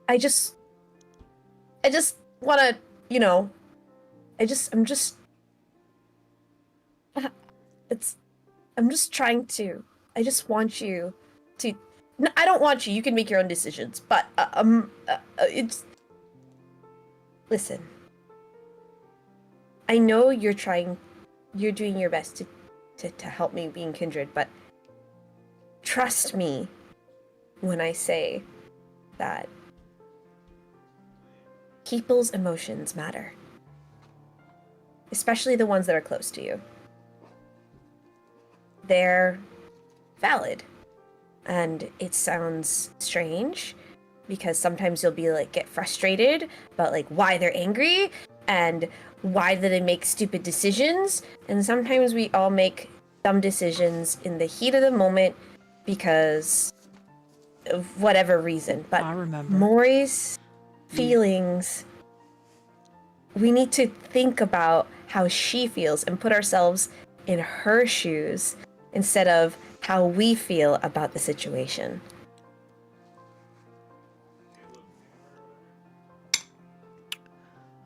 I just want to, I just want you to, no, I don't want you can make your own decisions, but listen, I know you're doing your best to help me being Kindred, but trust me when I say that people's emotions matter, especially the ones that are close to you. They're valid, and it sounds strange because sometimes you'll be like get frustrated about like why they're angry and why do they make stupid decisions, and sometimes we all make dumb decisions in the heat of the moment because of whatever reason. But I remember. Mori's feelings, we need to think about how she feels and put ourselves in her shoes instead of how we feel about the situation.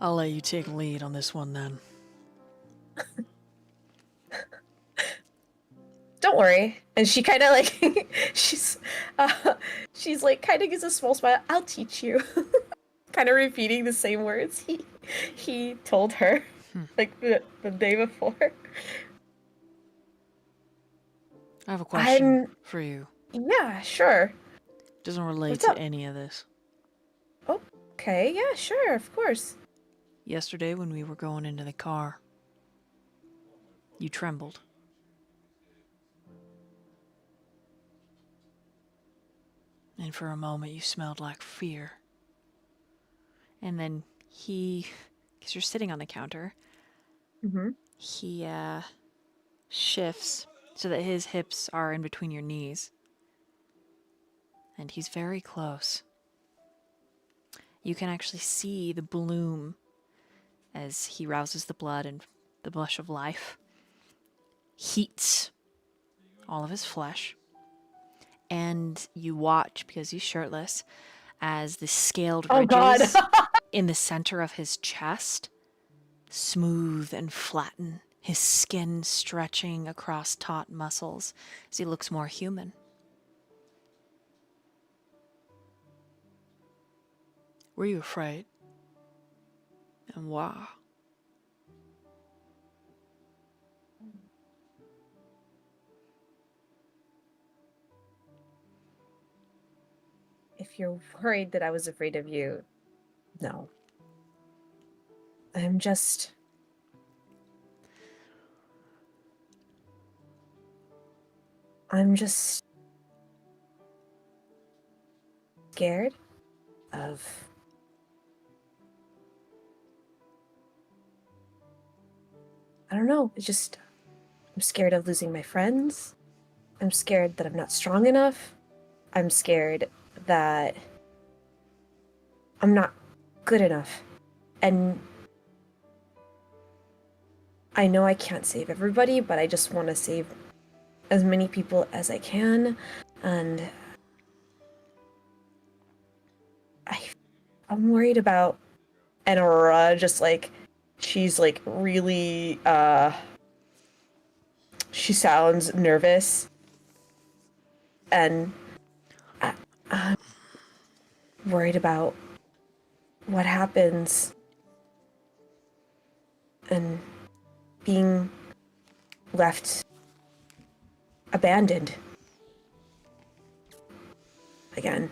I'll let you take lead on this one then. Don't worry. And she kind of like she's like kind of gives a small smile. I'll teach you. Kind of repeating the same words he told her like the day before. I have a question I'm- for you. Yeah, sure. Doesn't relate What's to up? any of this. Okay, yeah, sure, of course. Yesterday when we were going into the car, you trembled. And for a moment you smelled like fear. And then because you're sitting on the counter, Mm-hmm. he shifts so that his hips are in between your knees. And he's very close. You can actually see the bloom as he rouses the blood, and the blush of life heats all of his flesh. And you watch, because he's shirtless, as the scaled Oh, God. ridges in the center of his chest smooth and flatten, his skin stretching across taut muscles as he looks more human. Were you afraid? And why? If you're worried that I was afraid of you, no. I'm just scared of I don't know, it's just I'm scared of losing my friends. I'm scared that I'm not strong enough. I'm scared that I'm not good enough. And I know I can't save everybody, but I just want to save as many people as I can. And I'm worried about And Aurora just like, she's like really, she sounds nervous. And I'm worried about what happens and being left abandoned again.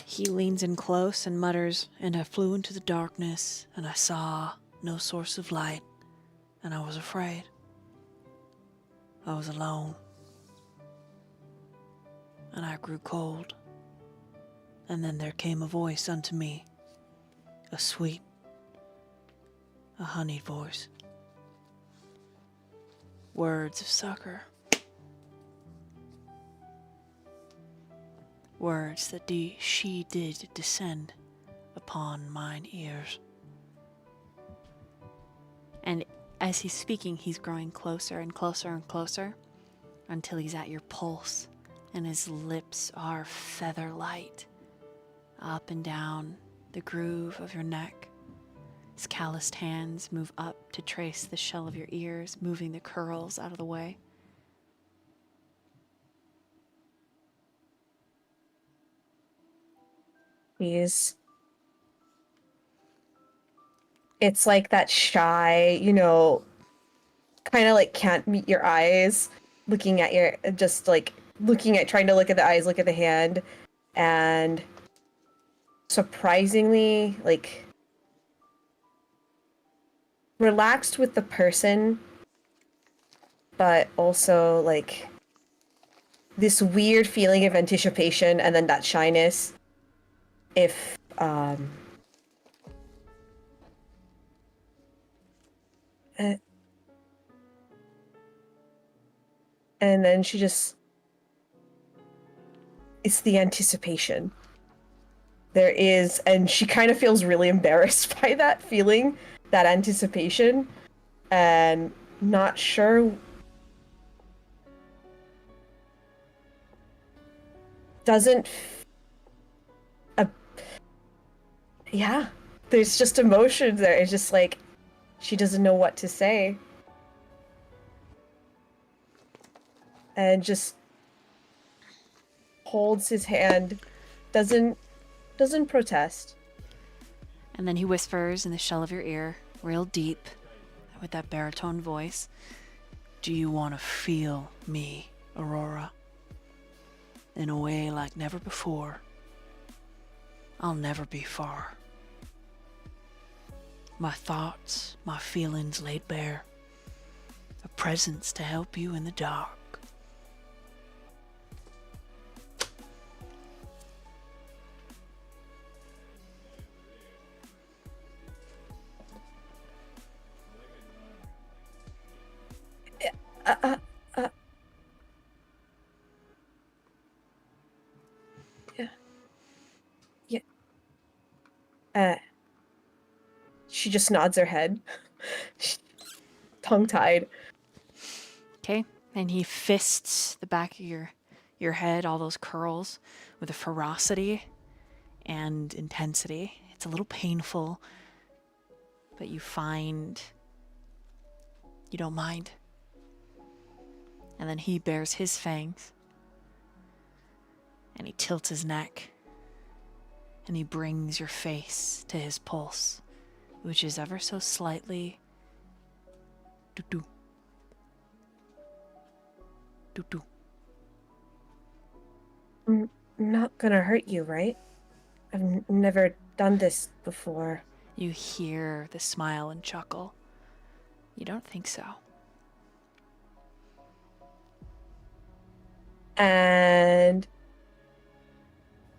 He leans in close and mutters, "And I flew into the darkness, and I saw no source of light, and I was afraid. I was alone. And I grew cold. And then there came a voice unto me, a sweet, a honeyed voice. Words of succor. Words that she did descend upon mine ears." And as he's speaking, he's growing closer and closer and closer until he's at your pulse, and his lips are feather light up and down the groove of your neck. His calloused hands move up to trace the shell of your ears, moving the curls out of the way. It's like that shy, kind of like can't meet your eyes, looking at trying to look at the eyes, look at the hand, and surprisingly, like, relaxed with the person, but also, like, this weird feeling of anticipation and then that shyness. If, and then it's the anticipation. And she kind of feels really embarrassed by that feeling, that anticipation, and not sure. Yeah, there's just emotions there. It's just like, she doesn't know what to say. And just holds his hand, doesn't protest. And then he whispers in the shell of your ear, real deep, with that baritone voice, "Do you want to feel me, Aurora? In a way like never before. I'll never be far. My thoughts, my feelings laid bare. A presence to help you in the dark." She just nods her head, tongue-tied. Okay, and he fists the back of your head, all those curls, with a ferocity and intensity. It's a little painful, but you find you don't mind. And then he bares his fangs, and he tilts his neck, and he brings your face to his pulse, which is ever so slightly doo-doo. Doo-doo. I'm not gonna hurt you, right? I've never done this before. You hear the smile and chuckle. You don't think so. And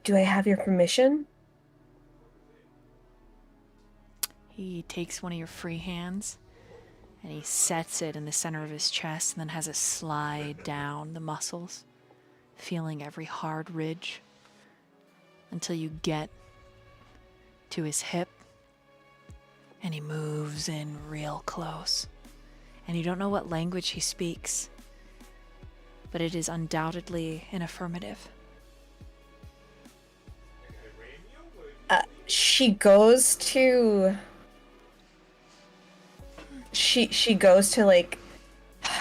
do I have your permission? He takes one of your free hands and he sets it in the center of his chest and then has it slide down the muscles, feeling every hard ridge until you get to his hip, and he moves in real close. And you don't know what language he speaks, but it is undoubtedly an affirmative. she goes to she goes to like,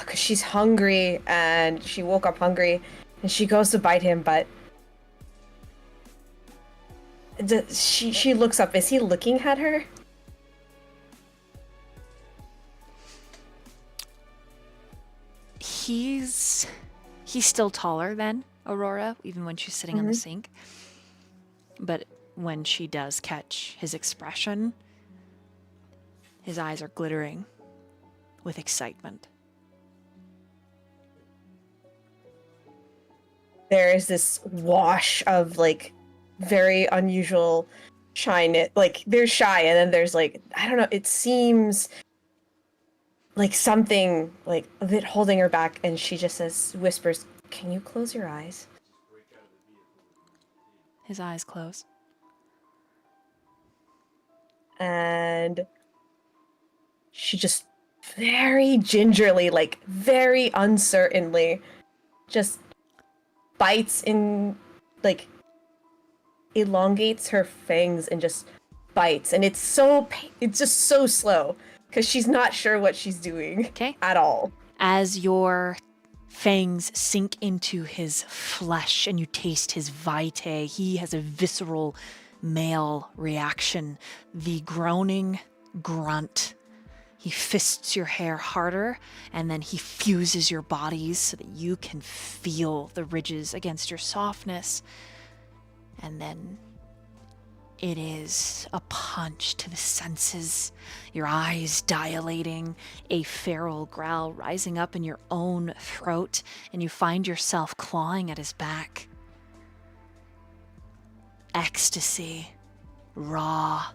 because she's hungry and she woke up hungry, and she goes to bite him, but she looks up. Is he looking at her? He's still taller than Aurora, even when she's sitting on the sink. But when she does catch his expression, his eyes are glittering with excitement. There is this wash of like very unusual shine. Like there's shy, and then there's like, I don't know, it seems like something like a bit holding her back, and she just whispers, "Can you close your eyes?" His eyes close. And she just very gingerly, like very uncertainly, just bites in, like elongates her fangs and just bites, and it's just so slow because she's not sure what she's doing. Okay. At all. As your fangs sink into his flesh and you taste his vitae, he has a visceral male reaction. The groaning grunt. He fists your hair harder, and then he fuses your bodies so that you can feel the ridges against your softness. And then it is a punch to the senses, your eyes dilating, a feral growl rising up in your own throat, and you find yourself clawing at his back. Ecstasy, raw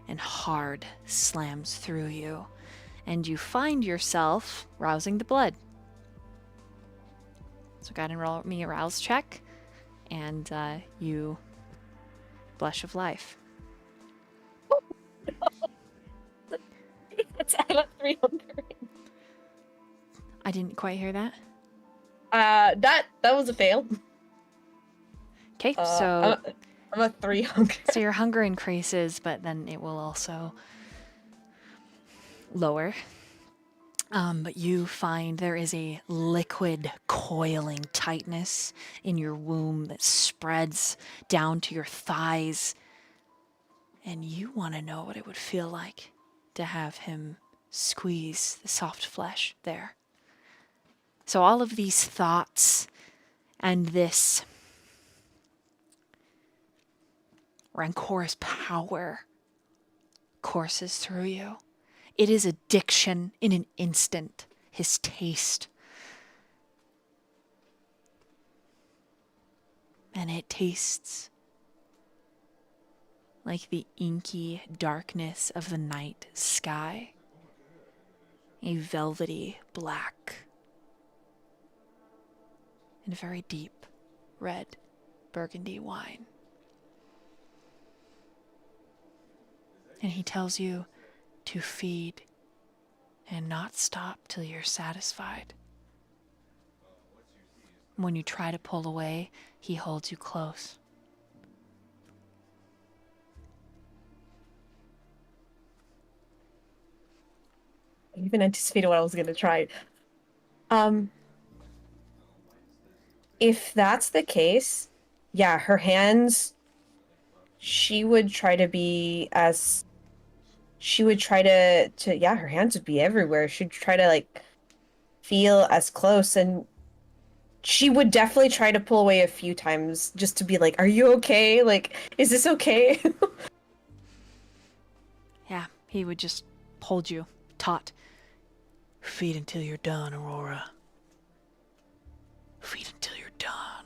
and hard, slams through you, and you find yourself rousing the blood. So go ahead and roll me a rouse check, and you blush of life. I'm at 300. I didn't quite hear that. That was a fail. Okay, so I'm at 300. so your hunger increases, but then it will also lower. But you find there is a liquid coiling tightness in your womb that spreads down to your thighs. And you want to know what it would feel like to have him squeeze the soft flesh there. So all of these thoughts and this rancorous power courses through you. It is addiction in an instant, his taste. And it tastes like the inky darkness of the night sky, a velvety black and very deep red burgundy wine. And he tells you to feed and not stop till you're satisfied. When you try to pull away, he holds you close. I even anticipated what I was gonna try. If that's the case, yeah, her hands, she would try to be as she would try to yeah, her hands would be everywhere. She'd try to like feel as close, and she would definitely try to pull away a few times just to be like, "Are you okay? Like, is this okay?" Yeah, he would just hold you taut. Feed until you're done, Aurora. Feed until you're done.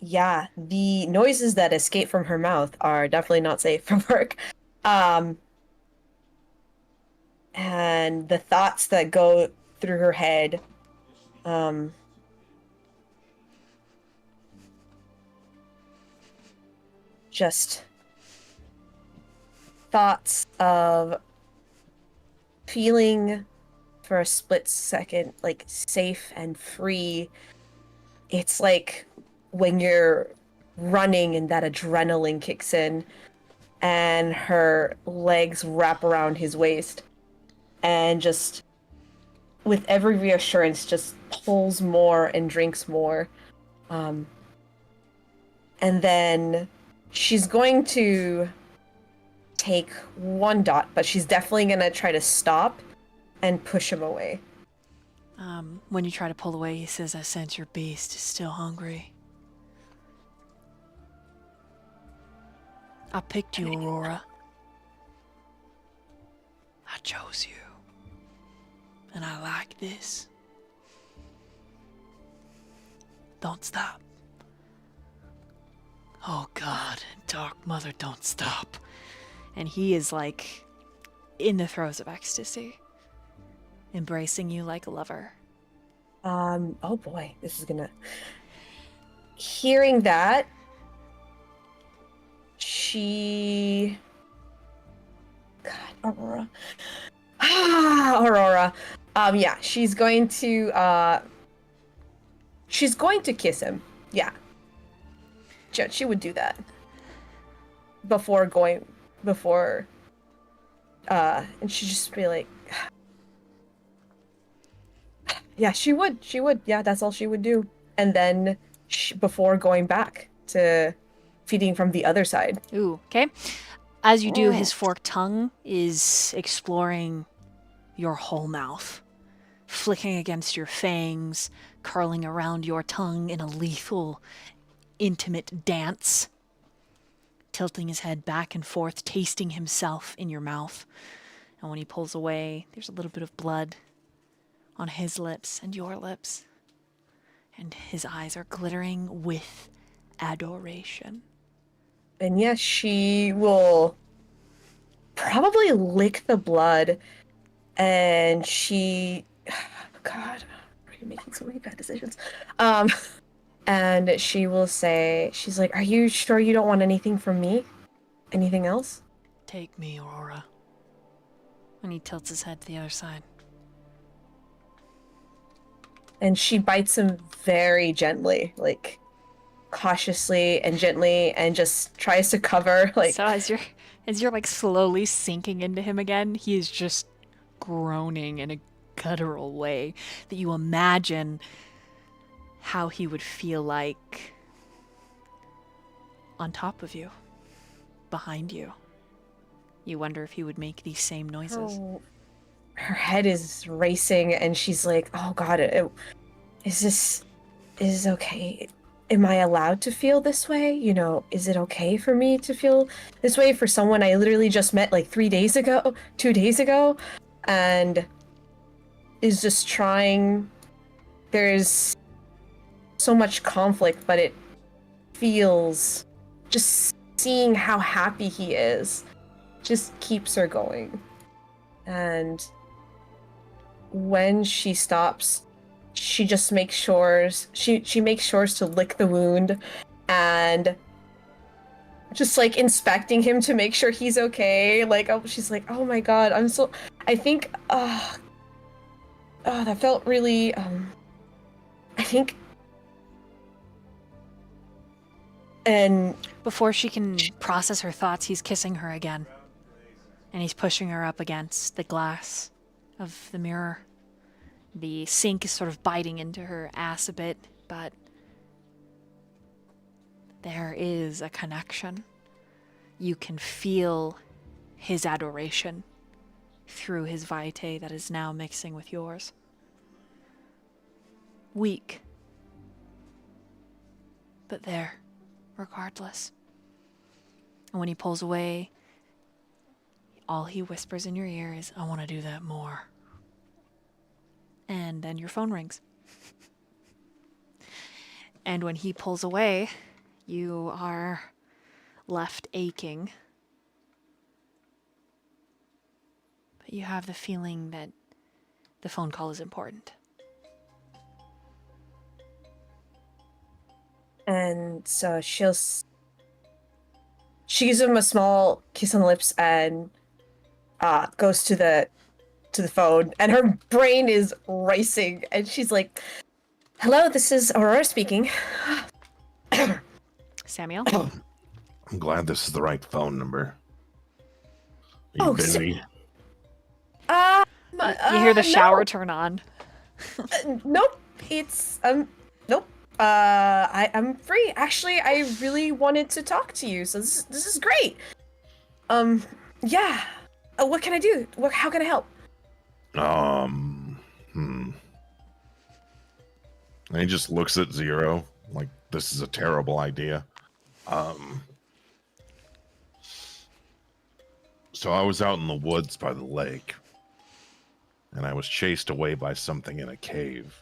Yeah, the noises that escape from her mouth are definitely not safe for work. And the thoughts that go through her head, just thoughts of feeling for a split second like safe and free, it's like when you're running and that adrenaline kicks in, and her legs wrap around his waist, and just with every reassurance just pulls more and drinks more. And then she's going to take one dot, but she's definitely going to try to stop and push him away. When you try to pull away, he says, I sense your beast is still hungry. I picked you, Aurora. I chose you. And I like this. Don't stop. Oh God, Dark Mother, don't stop. And he is like in the throes of ecstasy, embracing you like a lover. Oh boy, this is gonna... Hearing that, she... God, Aurora. Aurora. Yeah, she's going to kiss him. Yeah. She would do that. And she'd just be like, yeah, she would. Yeah, that's all she would do. And then before going back to feeding from the other side. Ooh, okay. As you do, his forked tongue is exploring your whole mouth, flicking against your fangs, curling around your tongue in a lethal, intimate dance, tilting his head back and forth, tasting himself in your mouth. And when he pulls away, there's a little bit of blood on his lips and your lips. And his eyes are glittering with adoration. And yes, she will probably lick the blood, and she... God, are you making so many bad decisions? And she will say, she's like, are you sure you don't want anything from me? Anything else? Take me, Aurora. And he tilts his head to the other side. And she bites him very gently, like cautiously and gently, and just tries to cover, like... So as you're like slowly sinking into him again, he is just groaning in a guttural way that you imagine how he would feel like on top of you, behind you. You wonder if he would make these same noises. Her head is racing, and she's like, oh God, is this okay? Am I allowed to feel this way? You know, is it okay for me to feel this way for someone I literally just met like 2 days ago, and is just trying... There's so much conflict, but it feels... Just seeing how happy he is just keeps her going. And when she stops, she just makes sure she makes sure to lick the wound, and just like inspecting him to make sure he's okay. Like, oh, she's like, oh my God, I think that felt really I think... And before she can process her thoughts, he's kissing her again. And he's pushing her up against the glass of the mirror. The sink is sort of biting into her ass a bit, but there is a connection. You can feel his adoration through his vitae that is now mixing with yours. Weak, but there, regardless. And when he pulls away, all he whispers in your ear is, I want to do that more. And then your phone rings. And when he pulls away, you are left aching. But you have the feeling that the phone call is important. And so she gives him a small kiss on the lips and goes to the phone, and her brain is racing, and she's like, Hello, this is Aurora speaking. Samiel? I'm glad this is the right phone number. Are you Oh, busy? You hear the shower no. turn on. Nope. It's nope. I'm free. Actually, I really wanted to talk to you, so this is great. Yeah. What can I do? How can I help? And he just looks at Zero like this is a terrible idea. So I was out in the woods by the lake, and I was chased away by something in a cave.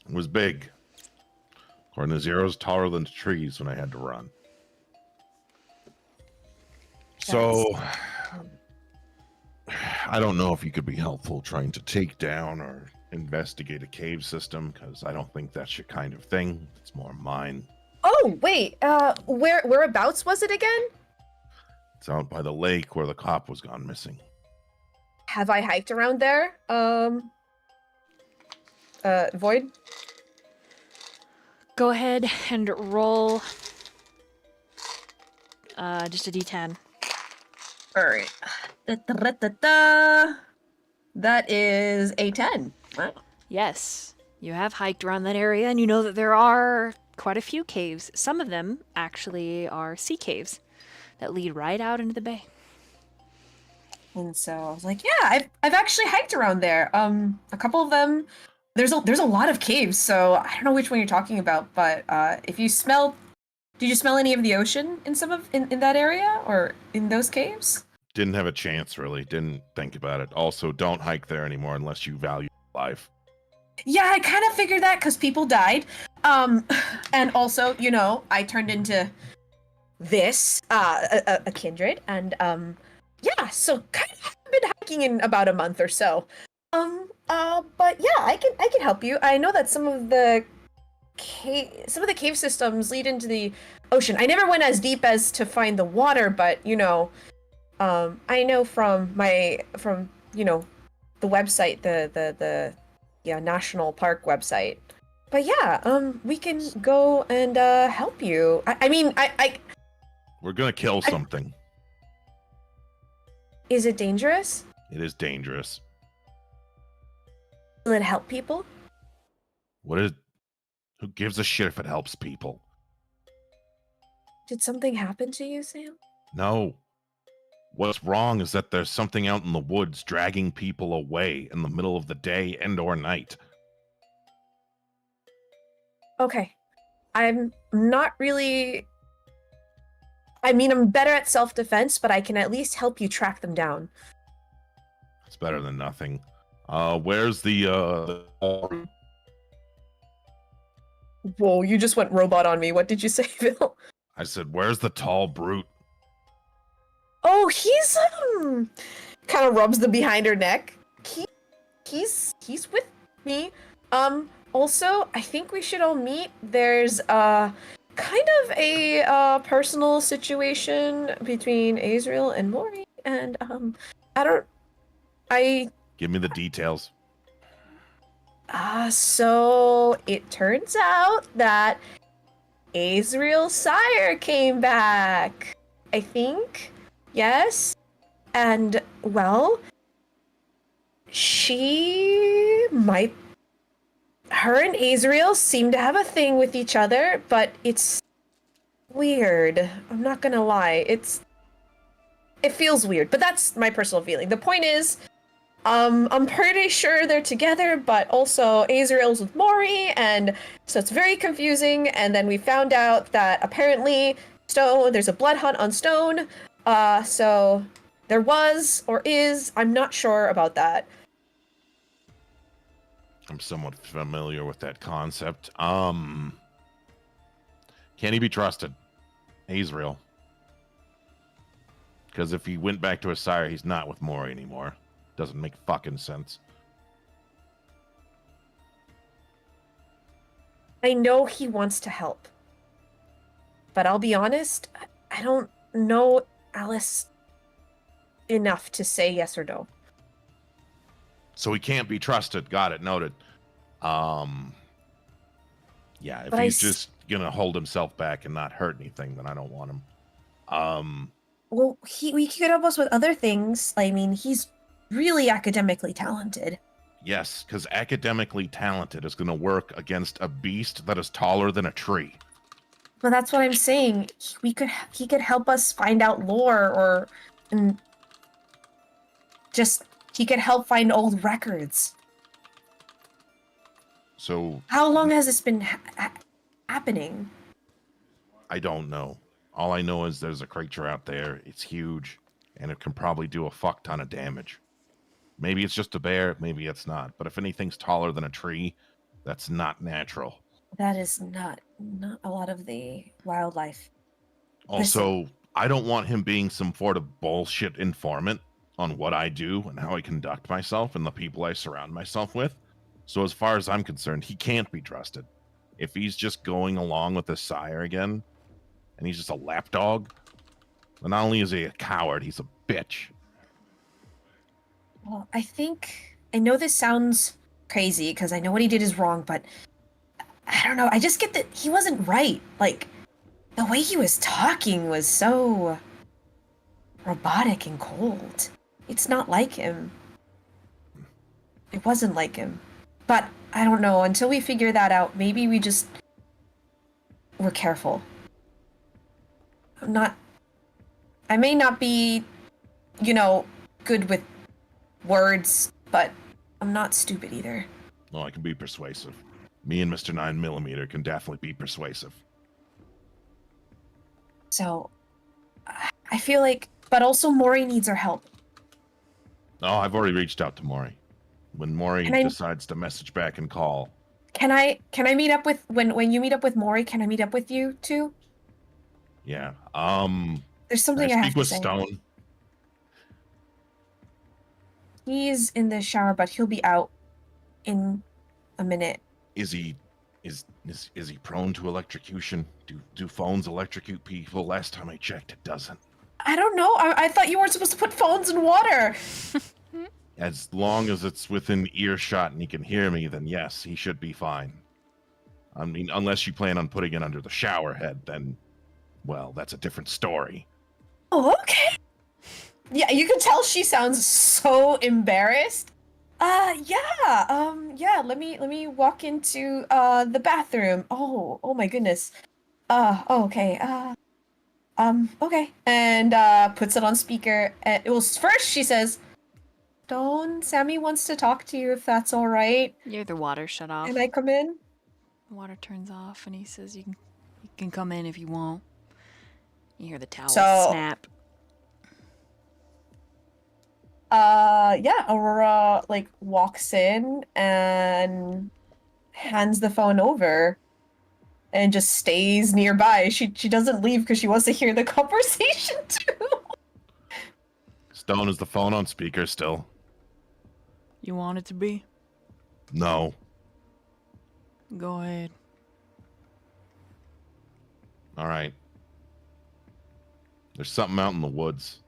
It was big. According to Zero's, taller than the trees when I had to run. So, I don't know if you could be helpful trying to take down or investigate a cave system, because I don't think that's your kind of thing. It's more mine. Oh, wait. Whereabouts was it again? It's out by the lake where the cop was gone missing. Have I hiked around there? Void? Go ahead and roll just a d10. Alright. That is a 10. Wow. Yes, you have hiked around that area and you know that there are quite a few caves. Some of them actually are sea caves that lead right out into the bay. And so I was like, yeah, I've actually hiked around there. A couple of them. There's a lot of caves, so I don't know which one you're talking about, but if you smell, did you smell any of the ocean in in that area or in those caves? Didn't have a chance, really. Didn't think about it. Also, don't hike there anymore unless you value life. Yeah, I kind of figured that because people died. And also, you know, I turned into this, a kindred, and yeah, so kind of haven't been hiking in about a month or so. But yeah, I can help you. I know that some of the cave systems lead into the ocean. I never went as deep as to find the water, but you know, I know from you know, the website, the national park website. But yeah, we can go and help you. I mean, I We're gonna kill something. is it dangerous? It is dangerous. Will it help people? What is? Who gives a shit if it helps people? Did something happen to you, Sam? No. What's wrong is that there's something out in the woods dragging people away in the middle of the day and or night. Okay. I'm not really. I mean, I'm better at self-defense, but I can at least help you track them down. It's better than nothing. Where's the Whoa, you just went robot on me. What did you say, Phil? I said, where's the tall brute? Oh, he's kind of rubs the behind her neck. He's with me. Also, I think we should all meet. There's kind of a personal situation between Azriel and Mori, and I Give me the details. so it turns out that Azriel's sire came back. I think. Yes. And, well, her and Azriel seem to have a thing with each other, but it's weird. I'm not gonna lie. It feels weird, but that's my personal feeling. The point is, I'm pretty sure they're together, but also Azriel's with Mori, and so it's very confusing, and then we found out that apparently there's a blood hunt on Stone. So there was or is, I'm not sure about that. I'm somewhat familiar with that concept. Can he be trusted? Azriel. Because if he went back to his sire, he's not with Mori anymore. Doesn't make fucking sense. I know he wants to help. But I'll be honest, I don't know Alice enough to say yes or no. So he can't be trusted. Got it. Noted. Yeah, if But he's just gonna hold himself back and not hurt anything, then I don't want him. Well, he could help us with other things. I mean, he's really academically talented. Yes, because academically talented is gonna work against a beast that is taller than a tree. But that's what I'm saying. He could help us find out lore, or and just he could help find old records. So How long has this been happening? I don't know. All I know is there's a creature out there. It's huge, and it can probably do a fuck ton of damage. Maybe it's just a bear, maybe it's not. But if anything's taller than a tree, that's not natural. That is not a lot of the wildlife. Also, I don't want him being some sort of bullshit informant on what I do and how I conduct myself and the people I surround myself with. So as far as I'm concerned, he can't be trusted. If he's just going along with the sire again, and he's just a lapdog, then not only is he a coward, he's a bitch. Well, I know this sounds crazy because I know what he did is wrong, but I don't know. I just get that he wasn't right. Like, the way he was talking was so robotic and cold. It's not like him. It wasn't like him. But I don't know. Until we figure that out, maybe we're careful. I may not be, good with words, but I'm not stupid either. Well, I can be persuasive. Me and Mr. 9mm can definitely be persuasive. So, I feel like, but also Mori needs our help. Oh, I've already reached out to Mori. When Mori decides to message back and call. Can I meet up with, when you meet up with Mori, can I meet up with you too? Yeah. There's something I have speak to with say. Stone. He's in the shower, but he'll be out in a minute. Is he prone to electrocution? Do phones electrocute people? Last time I checked, it doesn't. I don't know. I thought you weren't supposed to put phones in water. As long as it's within earshot and he can hear me, then yes, he should be fine. I mean, unless you plan on putting it under the shower head, then, well, that's a different story. Oh, okay. Yeah, you can tell she sounds so embarrassed. Yeah, let me walk into the bathroom. Oh my goodness. Okay. Okay. And puts it on speaker. And it was first she says, "Don't, Sammy wants to talk to you if that's all right." You hear the water shut off. Can I come in? The water turns off, and he says, "You can come in if you want." You hear the towel snap. Yeah, Aurora walks in and hands the phone over and just stays nearby. She doesn't leave because she wants to hear the conversation too. Stone, is the phone on speaker still? You want it to be? No. Go ahead. All right. There's something out in the woods.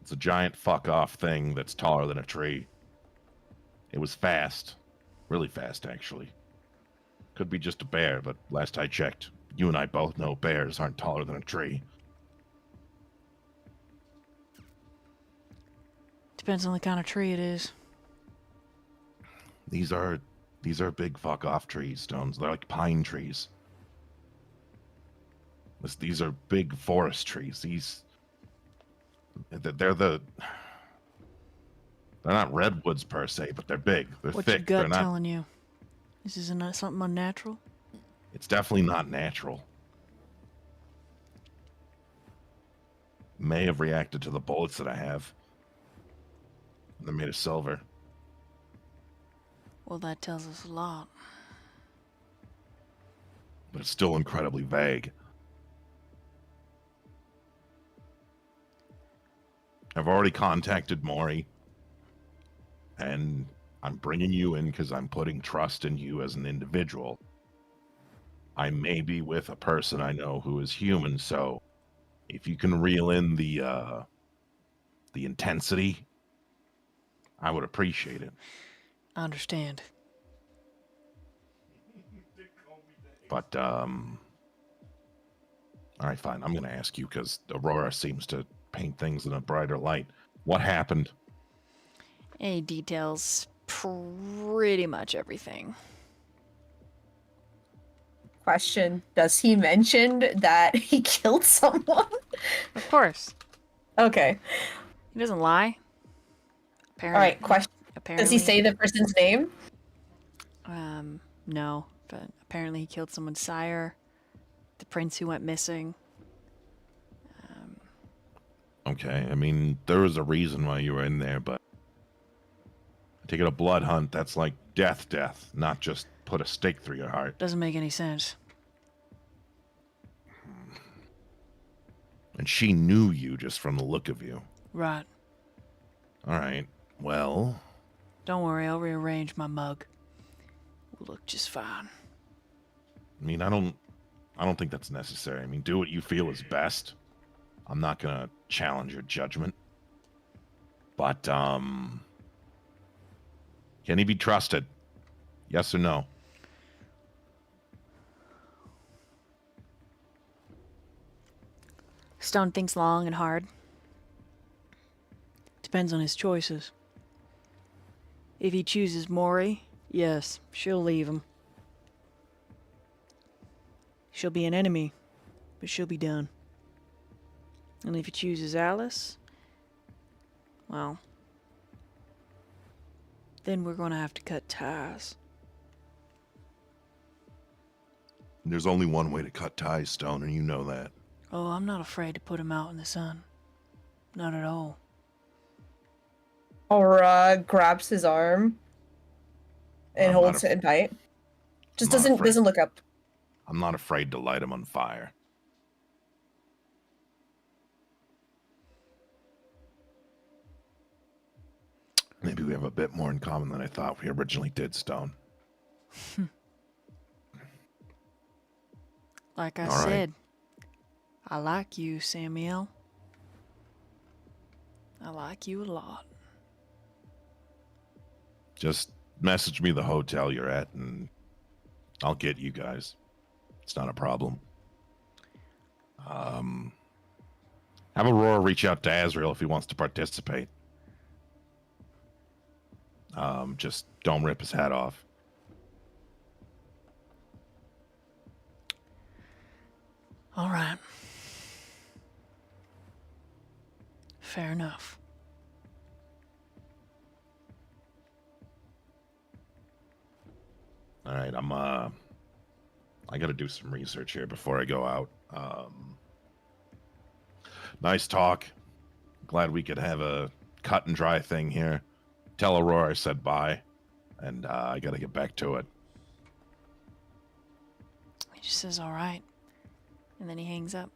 It's a giant fuck-off thing that's taller than a tree. It was fast. Really fast, actually. Could be just a bear, but last I checked, you and I both know bears aren't taller than a tree. Depends on the kind of tree it is. These are big fuck-off trees, Stones. They're like pine trees. These are big forest trees. They're not redwoods per se, but they're big. They're What's thick. your They're gut not. telling you? This is something unnatural? It's definitely not natural. May have reacted to the bullets that I have. They're made of silver. Well, that tells us a lot. But it's still incredibly vague. I've already contacted Mori. And I'm bringing you in because I'm putting trust in you as an individual. I may be with a person I know who is human, so if you can reel in the intensity, I would appreciate it. I understand. But all right, fine. I'm going to ask you because Aurora seems to paint things in a brighter light. What happened? He details pretty much everything. Question: does he mention that he killed someone? Of course. Okay. He doesn't lie. All Apparently. right. Question: Apparently. does he say the person's name? No, but apparently he killed someone's sire, the prince who went missing. Okay, I mean, there was a reason why you were in there, but taking a blood hunt, that's like death, not just put a stake through your heart. Doesn't make any sense. And she knew you just from the look of you. Right. All right, well, Don't worry, I'll rearrange my mug. We'll look just fine. I mean, I don't think that's necessary. I mean, do what you feel is best. I'm not gonna challenge your judgment. But, can he be trusted? Yes or no? Stone thinks long and hard. Depends on his choices. If he chooses Mori, yes, she'll leave him. She'll be an enemy, but she'll be done. And if he chooses Alice, well, then we're gonna have to cut ties. There's only one way to cut ties, Stone, and you know that. Oh, I'm not afraid to put him out in the sun. Not at all. Aurora grabs his arm and I'm not holds it tight. Just I'm not afraid. doesn't look up. I'm not afraid to light him on fire. Maybe we have a bit more in common than I thought we originally did, Stone. Like I All right. said, I like you, Samiel. I like you a lot. Just message me the hotel you're at, and I'll get you guys. It's not a problem. Have Aurora reach out to Azriel if he wants to participate. Just don't rip his hat off. All right. Fair enough. All right, I gotta do some research here before I go out. Nice talk. Glad we could have a cut and dry thing here. Tell Aurora I said bye, and I gotta get back to it. He just says, all right. And then he hangs up.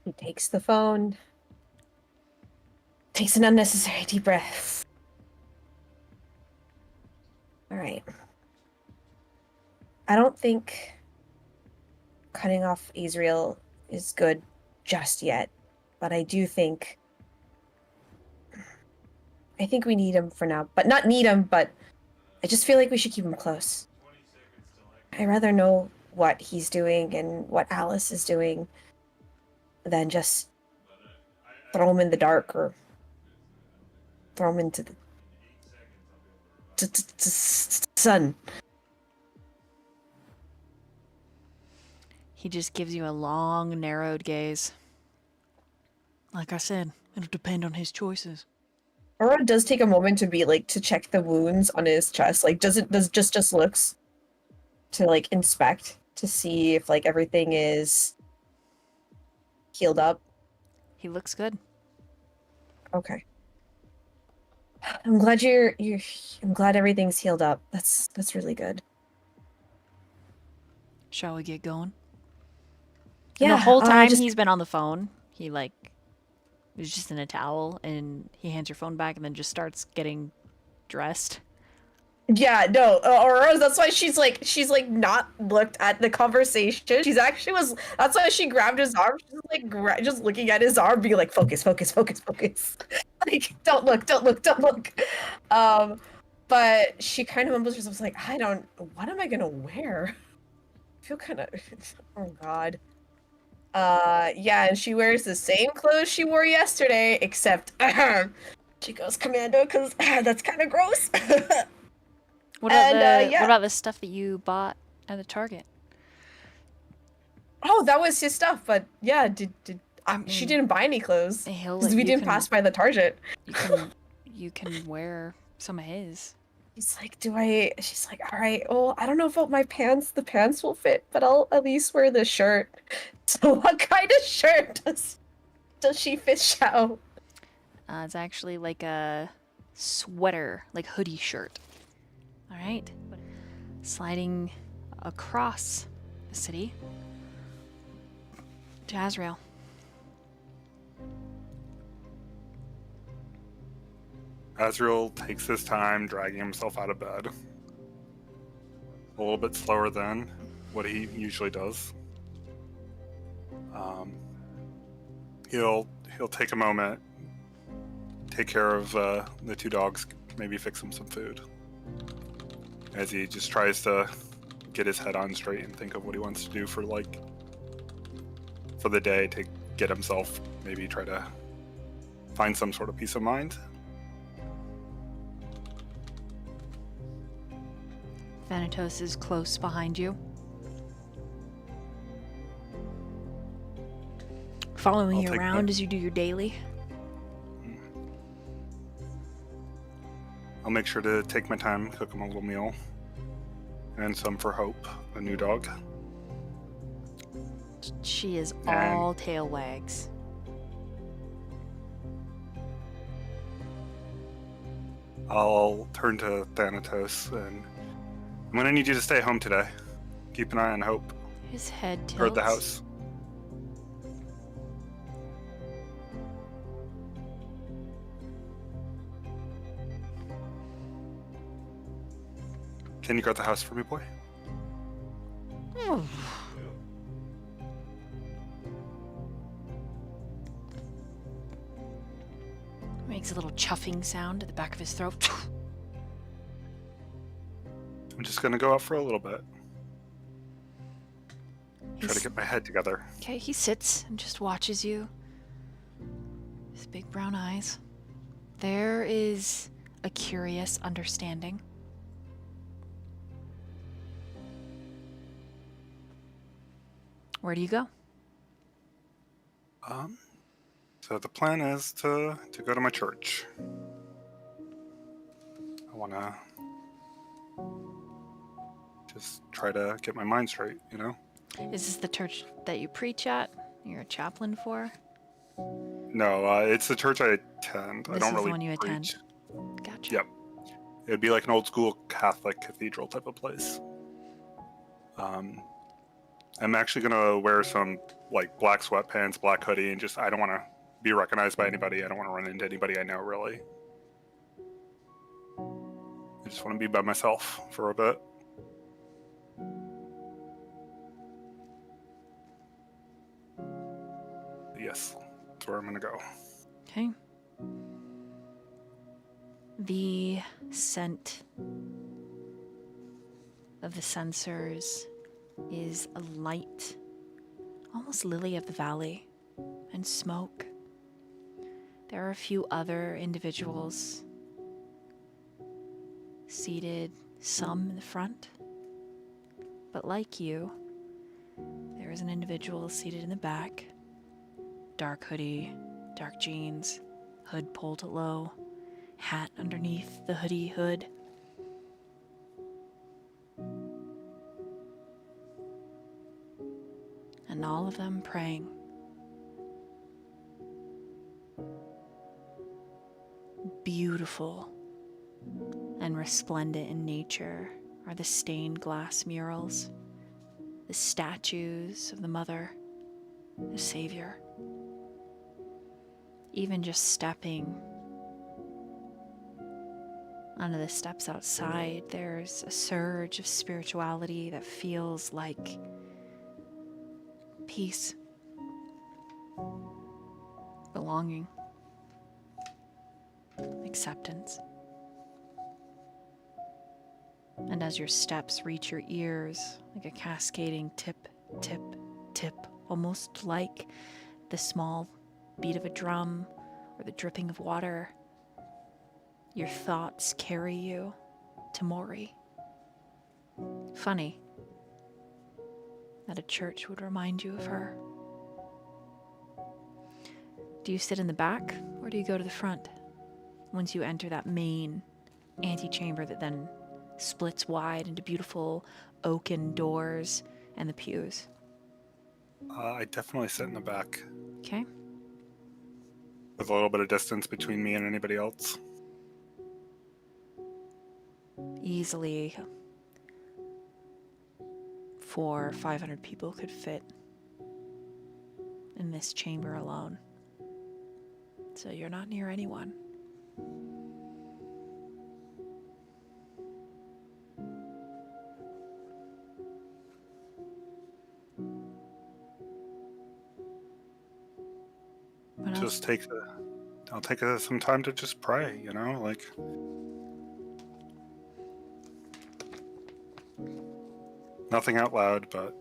He takes the phone. Takes an unnecessary deep breath. All right. I don't think cutting off Azriel is good just yet, but I think we need him for now. But not need him, but I just feel like we should keep him close. I'd rather know what he's doing and what Alice is doing than just throw him in the dark or throw him into the sun. He just gives you a long, narrowed gaze. Like I said, it'll depend on his choices. Aurora does take a moment to be like to check the wounds on his chest. Like does just looks to like inspect to see if like everything is healed up. He looks good. Okay. I'm glad I'm glad everything's healed up. That's really good. Shall we get going? Yeah. And the whole time just- he's been on the phone, he like was just in a towel, and he hands your phone back and then just starts getting dressed. Yeah, no, Aurora, that's why she's like not looked at the conversation. She's actually that's why she grabbed his arm. She's like just looking at his arm, being like, focus. Like, don't look. But she kind of mumbles herself, like, what am I gonna wear? I feel kind of, oh God. Yeah, and she wears the same clothes she wore yesterday, except she goes commando because that's kind of gross. What about And, the yeah. what about the stuff that you bought at the Target? Oh, that was his stuff, but yeah, I she mean, didn't buy any clothes he'll because let we you didn't can pass by the Target. you can wear some of his. He's like, she's like, all right, well, I don't know about the pants will fit, but I'll at least wear the shirt. So what kind of shirt does she fish out? It's actually like a sweater, like hoodie shirt. All right. Sliding across the city to Azriel. Azriel takes his time dragging himself out of bed. A little bit slower than what he usually does. He'll take a moment, take care of the two dogs, maybe fix them some food. As he just tries to get his head on straight and think of what he wants to do for the day to get himself, maybe try to find some sort of peace of mind. Thanatos is close behind you. Following you around as you do your daily. I'll make sure to take my time, cook him a little meal. And some for Hope, the new dog. She is all tail wags. I'll turn to Thanatos and I'm gonna need you to stay home today. Keep an eye on Hope. His head tilts. Or at the house. Can you guard the house for me, boy? Makes a little chuffing sound at the back of his throat. I'm just gonna go out for a little bit. Try to get my head together. Okay, he sits and just watches you. His big brown eyes. There is a curious understanding. Where do you go? So the plan is to go to my church. I wanna just try to get my mind straight, you know? Is this the church that you preach at? You're a chaplain for? No, it's the church I attend. This I don't is the really one you preach. attend. Gotcha. Yep. It'd be like an old school Catholic cathedral type of place. I'm actually gonna wear some like black sweatpants, black hoodie, and I don't want to be recognized by anybody. I don't want to run into anybody I know, really. I just want to be by myself for a bit. Yes, that's where I'm gonna go. Okay. The scent of the censers is a light, almost lily of the valley, and smoke. There are a few other individuals seated, some in the front, but like you, there is an individual seated in the back. Dark hoodie, dark jeans, hood pulled low, hat underneath the hoodie hood. And all of them praying. Beautiful and resplendent in nature are the stained glass murals, the statues of the Mother, the Savior. Even just stepping onto the steps outside, there's a surge of spirituality that feels like peace, belonging, acceptance. And as your steps reach your ears, like a cascading tip, tip, tip, almost like the small beat of a drum or the dripping of water, your thoughts carry you to Mori. Funny that a church would remind you of her. Do you sit in the back or do you go to the front once you enter that main antechamber that then splits wide into beautiful oaken doors and the pews? I definitely sit in the back Okay. with a little bit of distance between me and anybody else. Easily 400 or 500 people could fit in this chamber alone. So you're not near anyone. What else? Just I'll take some time to just pray, you know, like nothing out loud, but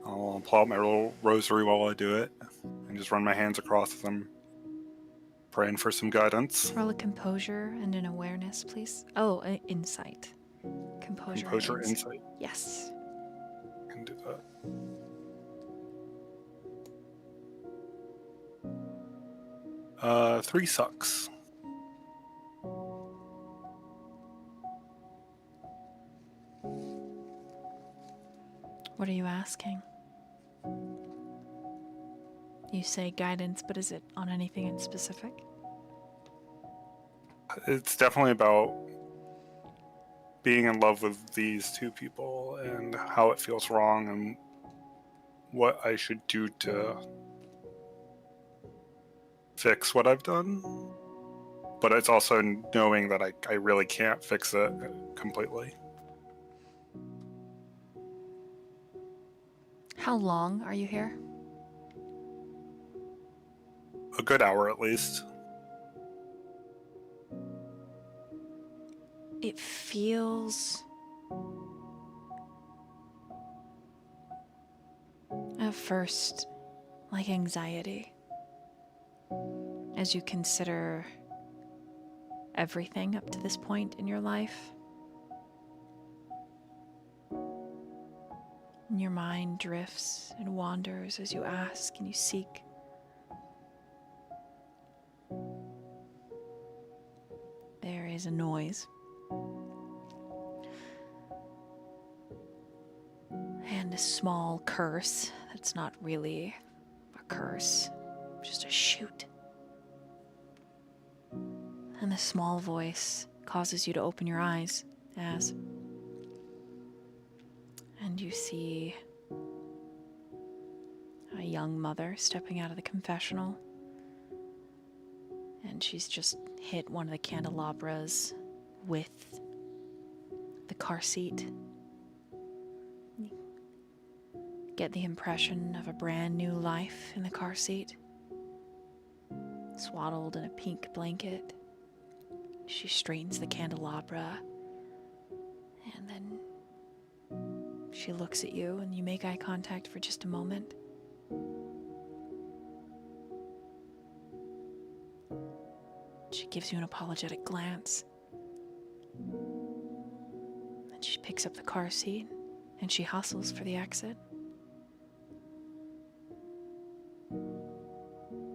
I'll pull out my little rosary while I do it and just run my hands across as I'm praying for some guidance. Roll a composure and an awareness, please. Oh, insight. Composure and Insight. Yes. I can do that. Three sucks. What are you asking? You say guidance, but is it on anything in specific? It's definitely about being in love with these two people and how it feels wrong and what I should do to fix what I've done. But it's also knowing that I really can't fix it completely. How long are you here? A good hour at least. It feels at first like anxiety as you consider everything up to this point in your life. And your mind drifts and wanders as you ask and you seek. There is a noise. And a small curse that's not really a curse, just a shoot. And the small voice causes you to open your eyes and you see a young mother stepping out of the confessional. And she's just hit one of the candelabras with the car seat. You get the impression of a brand new life in the car seat, swaddled in a pink blanket. She straightens the candelabra, and then she looks at you, and you make eye contact for just a moment. She gives you an apologetic glance. And she picks up the car seat, and she hustles for the exit.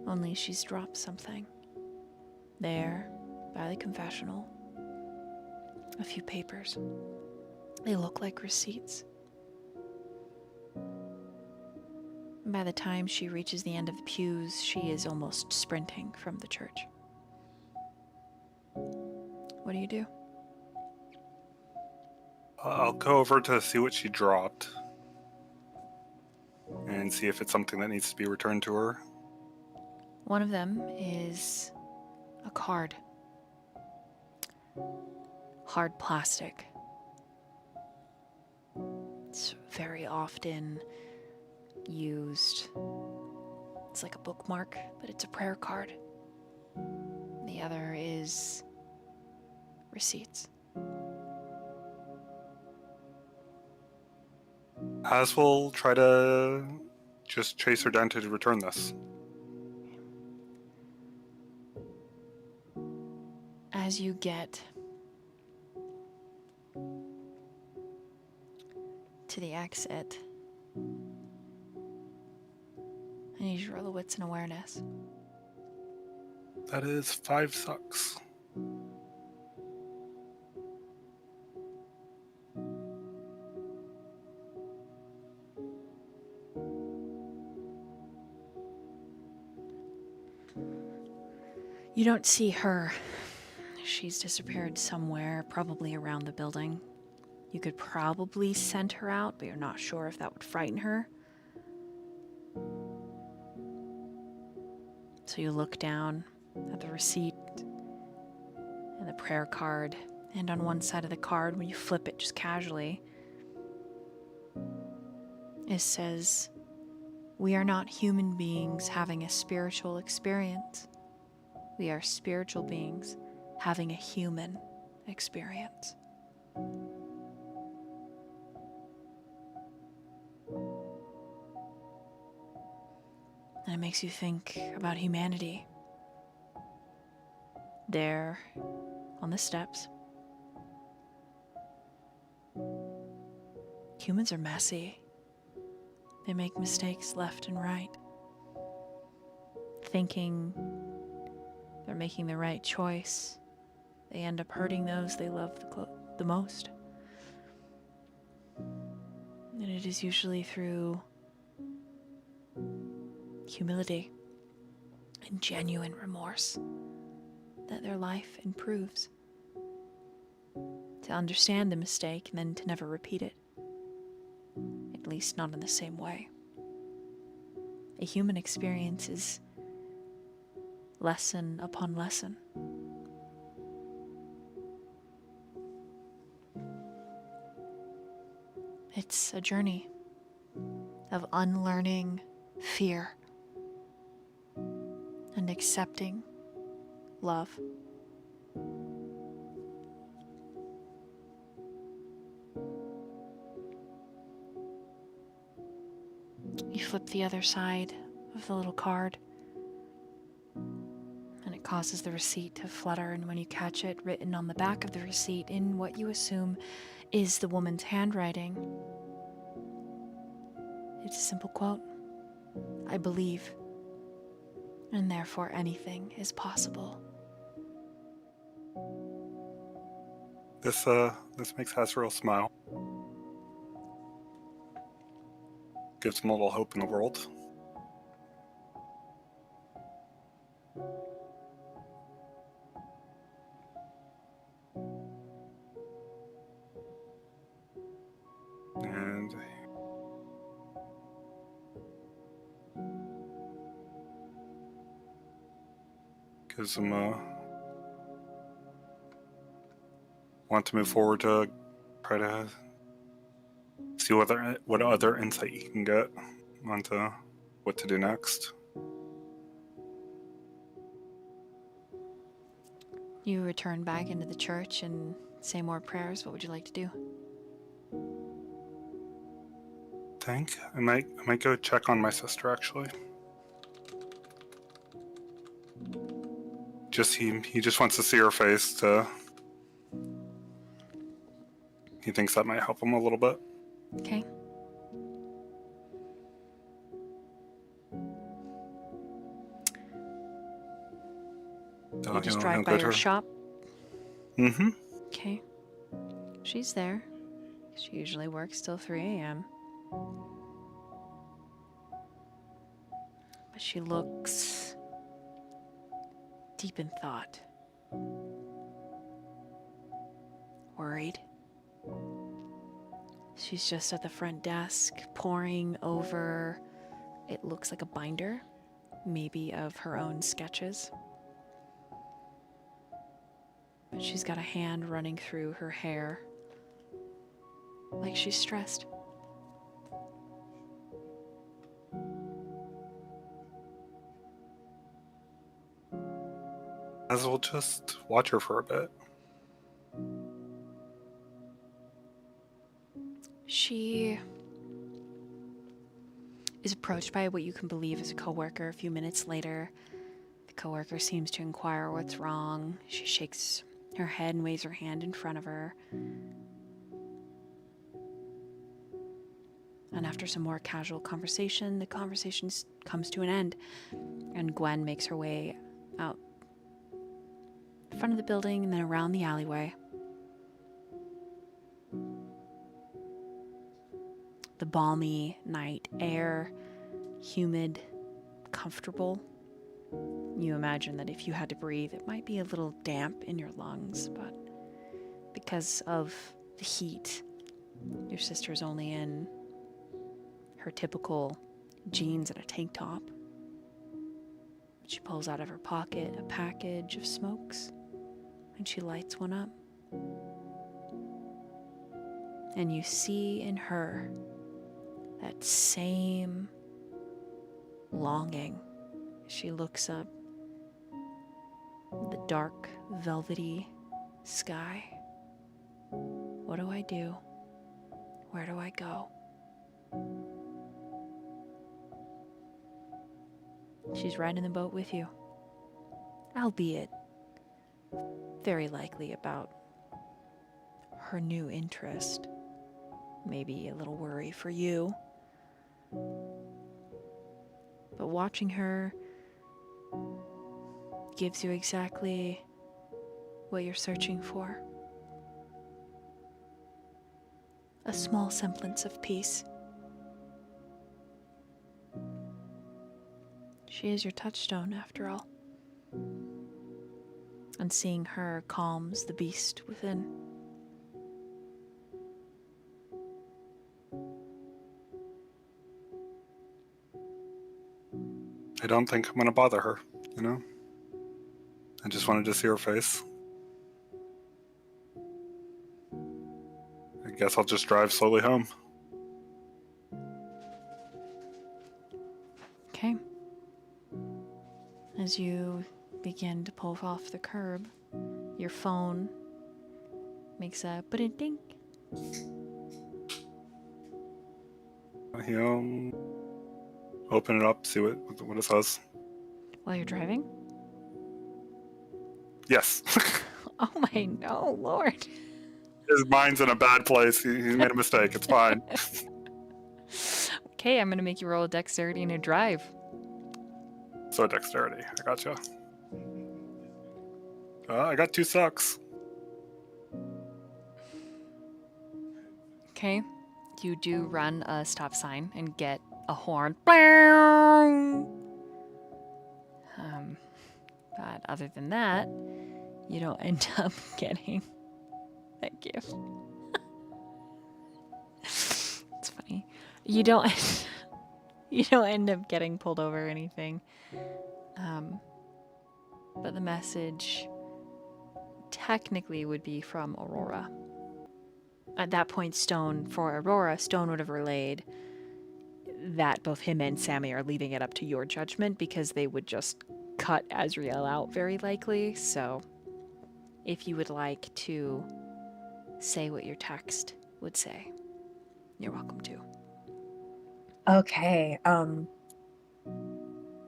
Only she's dropped something. There, by the confessional, a few papers. They look like receipts. By the time she reaches the end of the pews, she is almost sprinting from the church. What do you do? I'll go over to see what she dropped and see if it's something that needs to be returned to her. One of them is a card. Hard plastic. It's very often used. It's like a bookmark, but it's a prayer card. The other is receipts. As we'll try to just chase her down to return this. As you get to the exit, I need you to roll a wits and awareness. That is 5 sucks. You don't see her. She's disappeared somewhere, probably around the building. You could probably send her out, but you're not sure if that would frighten her. So you look down at the receipt and the prayer card, and on one side of the card, when you flip it just casually, it says, "We are not human beings having a spiritual experience. We are spiritual beings having a human experience." And it makes you think about humanity. There, on the steps, humans are messy. They make mistakes left and right. Thinking they're making the right choice, they end up hurting those they love the most. And it is usually through humility and genuine remorse that their life improves. To understand the mistake and then to never repeat it. At least not in the same way. A human experience is lesson upon lesson. It's a journey of unlearning fear and accepting love. You flip the other side of the little card, and it causes the receipt to flutter, and when you catch it, written on the back of the receipt in what you assume is the woman's handwriting, it's a simple quote. "I believe, and therefore anything is possible." This makes Azriel smile. Gives him a little hope in the world. And gives him want to move forward to try to see what other insight you can get onto what to do next. You return back into the church and say more prayers. What would you like to do? I might go check on my sister actually. He just wants to see her face he thinks that might help him a little bit. Okay. So You just he'll drive go by to her shop. Mm-hmm. Okay. She's there. She usually works till 3 a.m. But she looks deep in thought. Worried. She's just at the front desk, poring over, it looks like a binder, maybe of her own sketches. But she's got a hand running through her hair, like she's stressed. As we'll just watch her for a bit. She is approached by what you can believe is a coworker a few minutes later. The coworker seems to inquire what's wrong. She shakes her head and waves her hand in front of her. And after some more casual conversation, the conversation comes to an end, and Gwen makes her way out in front of the building and then around the alleyway. The balmy night air, humid, comfortable. You imagine that if you had to breathe, it might be a little damp in your lungs, but because of the heat, your sister's only in her typical jeans and a tank top. She pulls out of her pocket a package of smokes, and she lights one up. And you see in her that same longing. She looks up at the dark, velvety sky. What do I do? Where do I go? She's riding the boat with you, albeit very likely about her new interest. Maybe a little worry for you. But watching her gives you exactly what you're searching for. A small semblance of peace. She is your touchstone, after all. And seeing her calms the beast within. I don't think I'm gonna bother her, you know? I just wanted to see her face. I guess I'll just drive slowly home. Okay. As you begin to pull off the curb, your phone makes a ba-ding. He'll open it up, see what it says. While you're driving? Yes. Oh my no, Lord. His mind's in a bad place. He made a mistake. It's fine. Okay, I'm gonna make you roll a dexterity and a drive. So dexterity. I gotcha. I got 2 sucks. Okay. You do run a stop sign and get a horn. But other than that, you don't end up getting... Thank you. It's funny. You don't end up getting pulled over or anything. But the message technically would be from Aurora. At that point, Stone would have relayed that both him and Sammy are leaving it up to your judgment because they would just cut Azriel out very likely. So if you would like to say what your text would say, you're welcome to. Okay.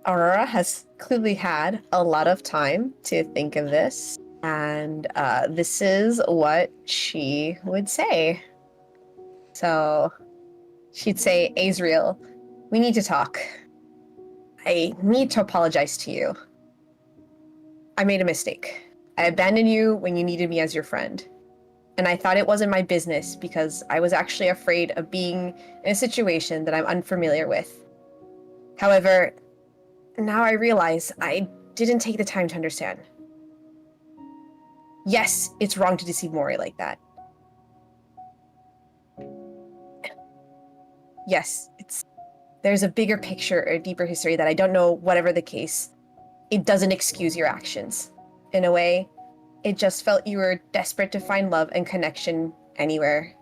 Aurora has clearly had a lot of time to think of this, and this is what she would say. So she'd say, Azriel, we need to talk. I need to apologize to you. I made a mistake. I abandoned you when you needed me as your friend. And I thought it wasn't my business because I was actually afraid of being in a situation that I'm unfamiliar with. However, now I realize I didn't take the time to understand. Yes, it's wrong to deceive Mori like that. Yes, there's a bigger picture or a deeper history that I don't know. Whatever the case, it doesn't excuse your actions. In a way, it just felt you were desperate to find love and connection anywhere,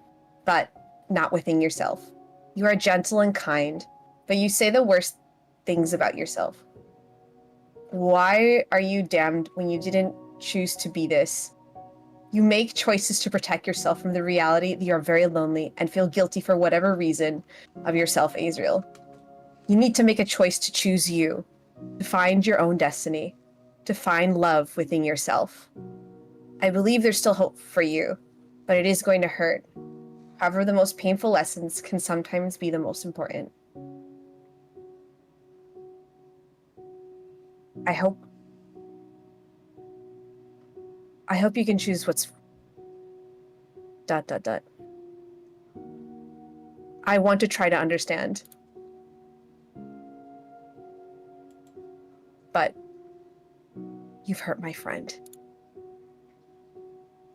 but not within yourself. You are gentle and kind, but you say the worst things about yourself. Why are you damned when you didn't choose to be this? You make choices to protect yourself from the reality that you're very lonely and feel guilty for whatever reason of yourself, Azriel. You need to make a choice to choose you, to find your own destiny, to find love within yourself. I believe there's still hope for you, but it is going to hurt. However, the most painful lessons can sometimes be the most important. I hope you can choose what's ... I want to try to understand. But you've hurt my friend.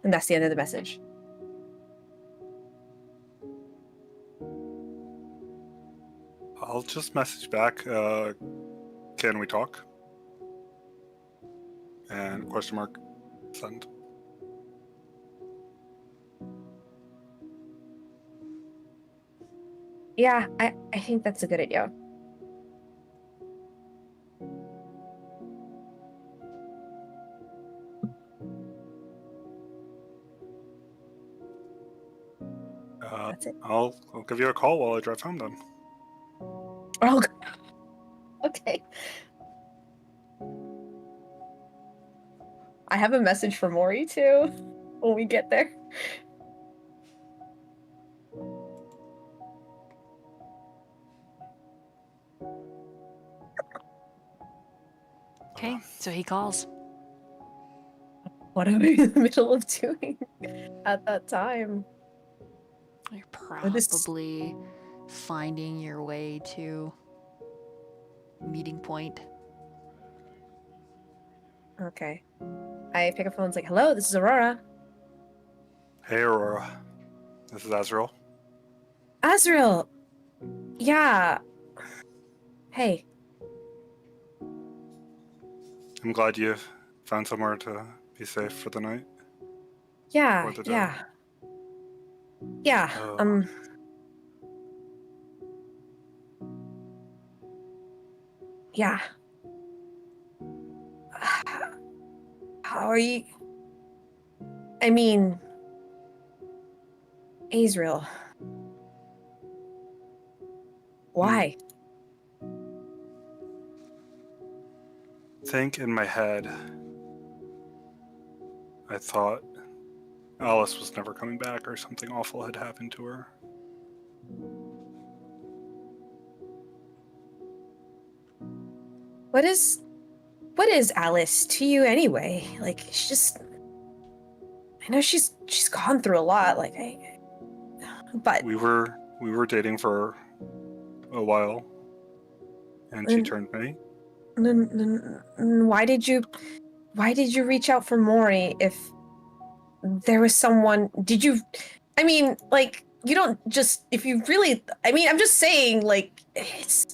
And that's the end of the message. I'll just message back. Can we talk? And question mark, send. Yeah, I think that's a good idea. That's it. I'll give you a call while I drive home then. Oh, okay. I have a message for Mori too when we get there. Okay, so he calls. What am I in the middle of doing at that time? You're this- probably finding your way to meeting point. Okay. I pick up the phone and like, hello, this is Aurora. Hey, Aurora. This is Azriel. Azriel! Yeah. Hey. I'm glad you found somewhere to be safe for the night. Yeah, Or the day. yeah. Yeah, Oh. Yeah. How are you? I mean, Azriel. Why? Think in my head, I thought Alice was never coming back or something awful had happened to her. What is Alice to you anyway? Like, she's just... I know she's gone through a lot, like, but... We were dating for a while, and she turned me. Why did you reach out for Mori if there was someone... Did you... I mean, like, you don't just... If you really... I mean, I'm just saying, like, it's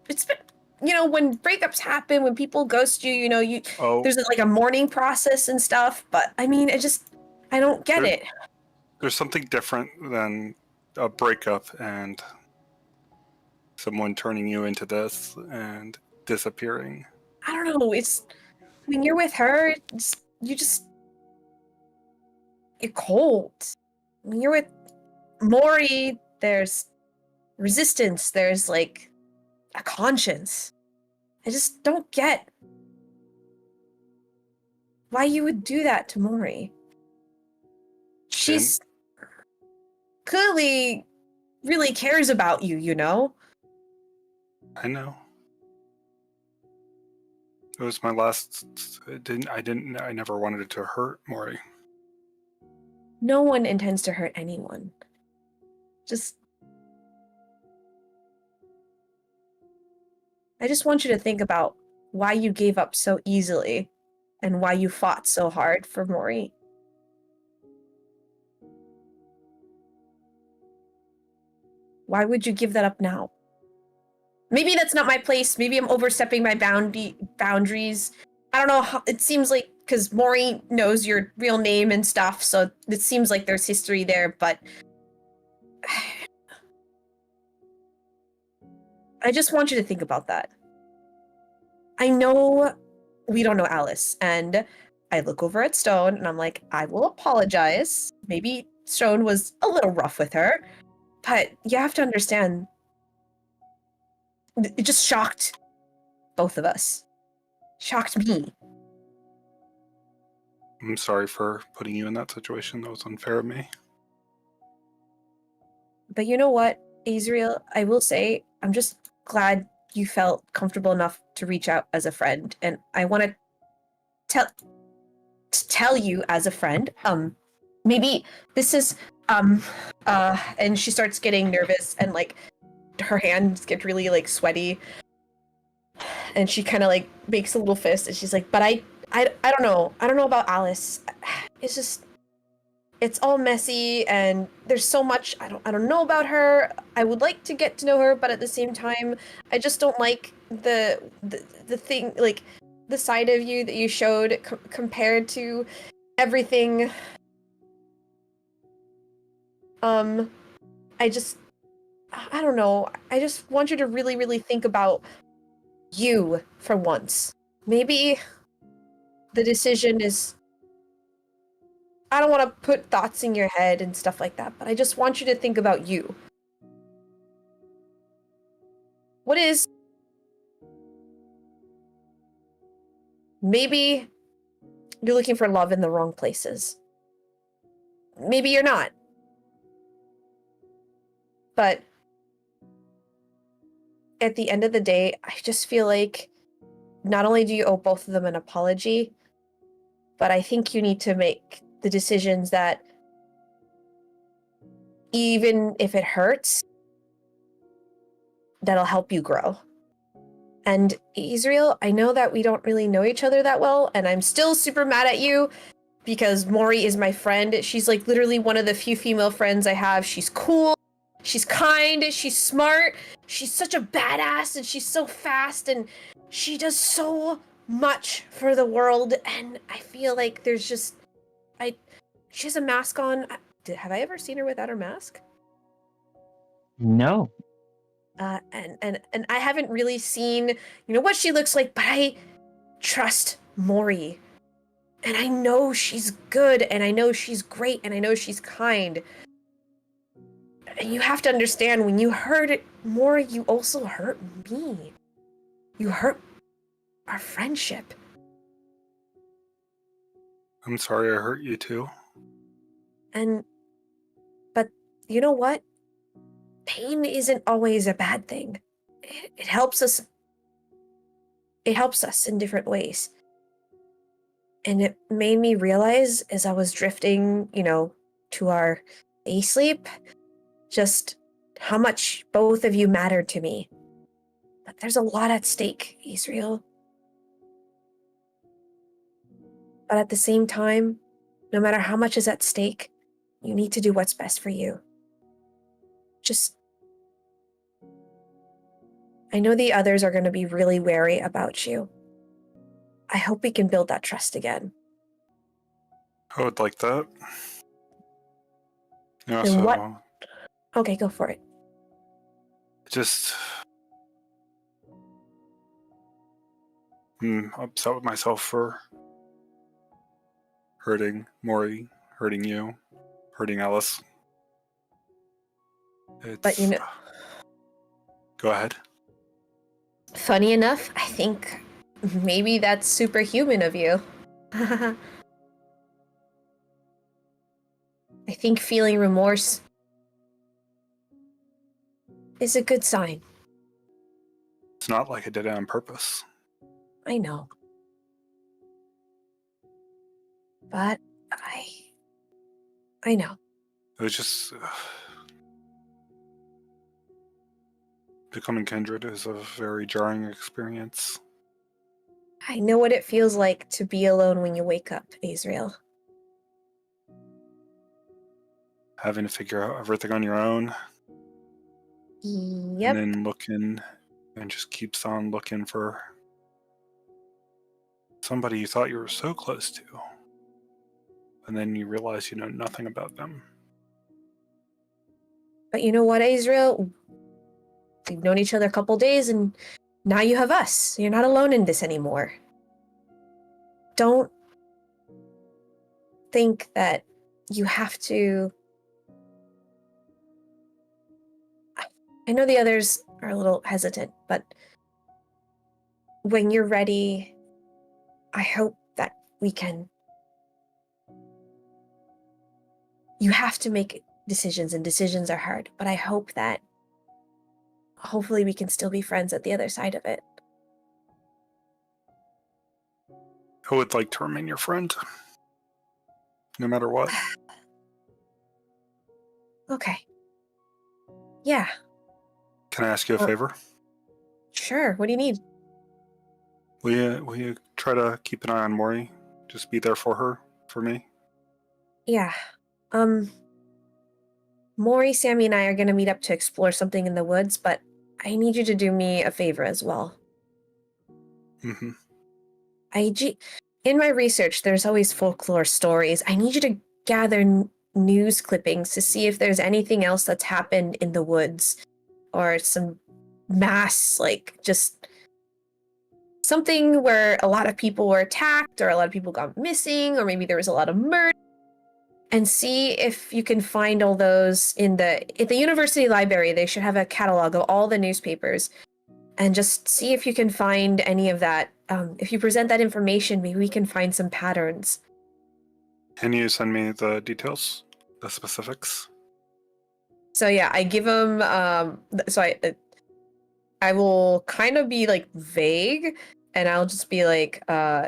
been... You know, when breakups happen, when people ghost you, you know, there's like a mourning process and stuff, but I mean, I don't get it. There's something different than a breakup and someone turning you into this and disappearing. I don't know, it's... When you're with her, you're cold. When you're with Mori, there's resistance, there's like a conscience. I just don't get why you would do that to Mori. She's clearly really cares about you, you know? I know. It was my last... I never wanted to hurt Mori. No one intends to hurt anyone. I just want you to think about why you gave up so easily and why you fought so hard for Mori. Why would you give that up now? Maybe that's not my place. Maybe I'm overstepping my boundaries. I don't know how... It seems like... Because Mori knows your real name and stuff, so it seems like there's history there, but... I just want you to think about that. I know we don't know Alice, and I look over at Stone and I'm like, I will apologize. Maybe Stone was a little rough with her, but you have to understand, it just shocked both of us. Shocked me. I'm sorry for putting you in that situation. That was unfair of me. But you know what, Azriel? I will say, I'm just glad you felt comfortable enough to reach out as a friend. And I want to tell you as a friend, maybe this is, and she starts getting nervous and like her hands get really like sweaty. And she kind of like makes a little fist and she's like, but I don't know. I don't know about Alice. It's just, it's all messy and there's so much I don't know about her. I would like to get to know her, but at the same time, I just don't like the thing, like the side of you that you showed compared to everything. I don't know. I just want you to really, really think about you for once. Maybe the decision is, I don't want to put thoughts in your head and stuff like that, but I just want you to think about you. What is... Maybe you're looking for love in the wrong places. Maybe you're not. But at the end of the day, I just feel like not only do you owe both of them an apology, but I think you need to make the decisions that, even if it hurts, that'll help you grow. And Azriel, I know that we don't really know each other that well, and I'm still super mad at you because Mori is my friend. She's like literally one of the few female friends I have. She's cool, she's kind, she's smart, she's such a badass, and she's so fast, and she does so much for the world. And I feel like there's just, she has a mask on. Have I ever seen her without her mask? No. And I haven't really seen, what she looks like, but I trust Mori. And I know she's good, and I know she's great, and I know she's kind. And you have to understand, when you hurt Mori, you also hurt me. You hurt our friendship. I'm sorry I hurt you too. But you know what? Pain isn't always a bad thing. It helps us. It helps us in different ways. And it made me realize as I was drifting, to our day sleep, just how much both of you mattered to me. But there's a lot at stake, Azriel. But at the same time, no matter how much is at stake, you need to do what's best for you. I know the others are going to be really wary about you. I hope we can build that trust again. I would like that. Yeah, And so what? Okay, go for it. just I'm upset with myself for hurting Mori, hurting you, hurting Alice. But Go ahead. Funny enough, I think maybe that's superhuman of you. I think feeling remorse is a good sign. It's not like I did it on purpose. I know. But I know. It was just becoming Kindred is a very jarring experience. I know what it feels like to be alone when you wake up, Azriel. Having to figure out everything on your own. Yep. And then looking and just keeps on looking for somebody you thought you were so close to. And then you realize you know nothing about them. But you know what, Azriel? We've known each other a couple days, and now you have us. You're not alone in this anymore. Don't think that you have to... I know the others are a little hesitant, but when you're ready, I hope that we can... You have to make decisions, and decisions are hard, but I hope that hopefully we can still be friends at the other side of it. I would like to remain your friend, no matter what. Okay. Yeah, Can I ask you a Well- favor? sure. What do you need? Will you try to keep an eye on Mori? Just be there for her, for me. Yeah. Mori, Sammy, and I are gonna meet up to explore something in the woods, but I need you to do me a favor as well. Mm-hmm. In my research, there's always folklore stories. I need you to gather news clippings to see if there's anything else that's happened in the woods, or some mass, like, just something where a lot of people were attacked, or a lot of people got missing, or maybe there was a lot of murder. And see if you can find all those at the university library. They should have a catalog of all the newspapers, and just see if you can find any of that. If you present that information, maybe we can find some patterns. Can you send me the details, the specifics? So yeah, I give him. I will kind of be like vague, and I'll just be like,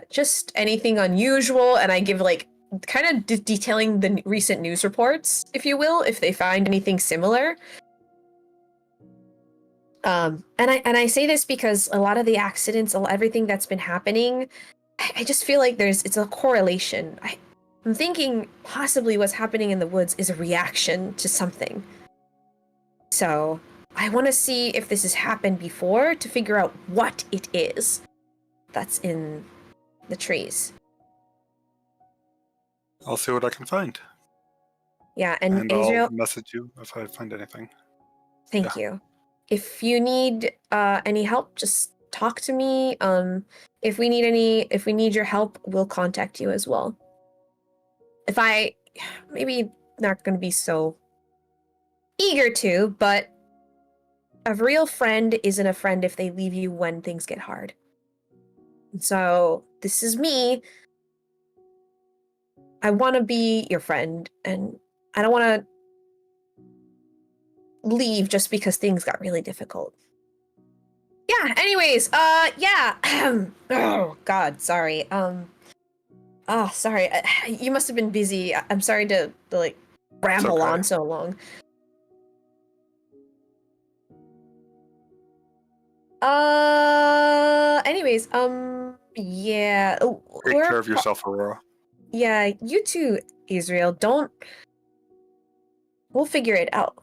just anything unusual, and I give like kind of detailing the recent news reports, if you will, if they find anything similar. And I say this because a lot of the accidents, everything that's been happening, I just feel like it's a correlation. I'm thinking possibly what's happening in the woods is a reaction to something. So I want to see if this has happened before to figure out what it is that's in the trees. I'll see what I can find. Yeah, and I'll Azriel, message you if I find anything. thank you. If you need any help, just talk to me. If we need your help, we'll contact you as well. If I maybe not going to be so eager to, but a real friend isn't a friend if they leave you when things get hard. So this is me. I want to be your friend, and I don't want to leave just because things got really difficult. Yeah, anyways, yeah. Oh, God, sorry. Sorry. You must have been busy. I'm sorry to like, ramble okay. on so long. Anyways, yeah. Take care of yourself, Aurora. Yeah, you too, Azriel. We'll figure it out.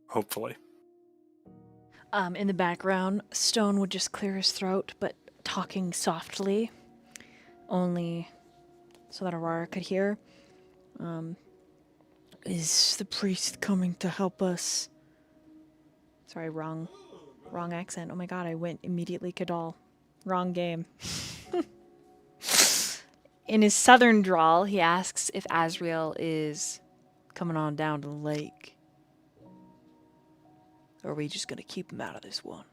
Hopefully. In the background, Stone would just clear his throat, but talking softly, only so that Aurora could hear. Is the priest coming to help us? Sorry, wrong accent. Oh my god, I went immediately Kadal. Wrong game. In his southern drawl, he asks if Azriel is coming on down to the lake. Or are we just gonna keep him out of this one?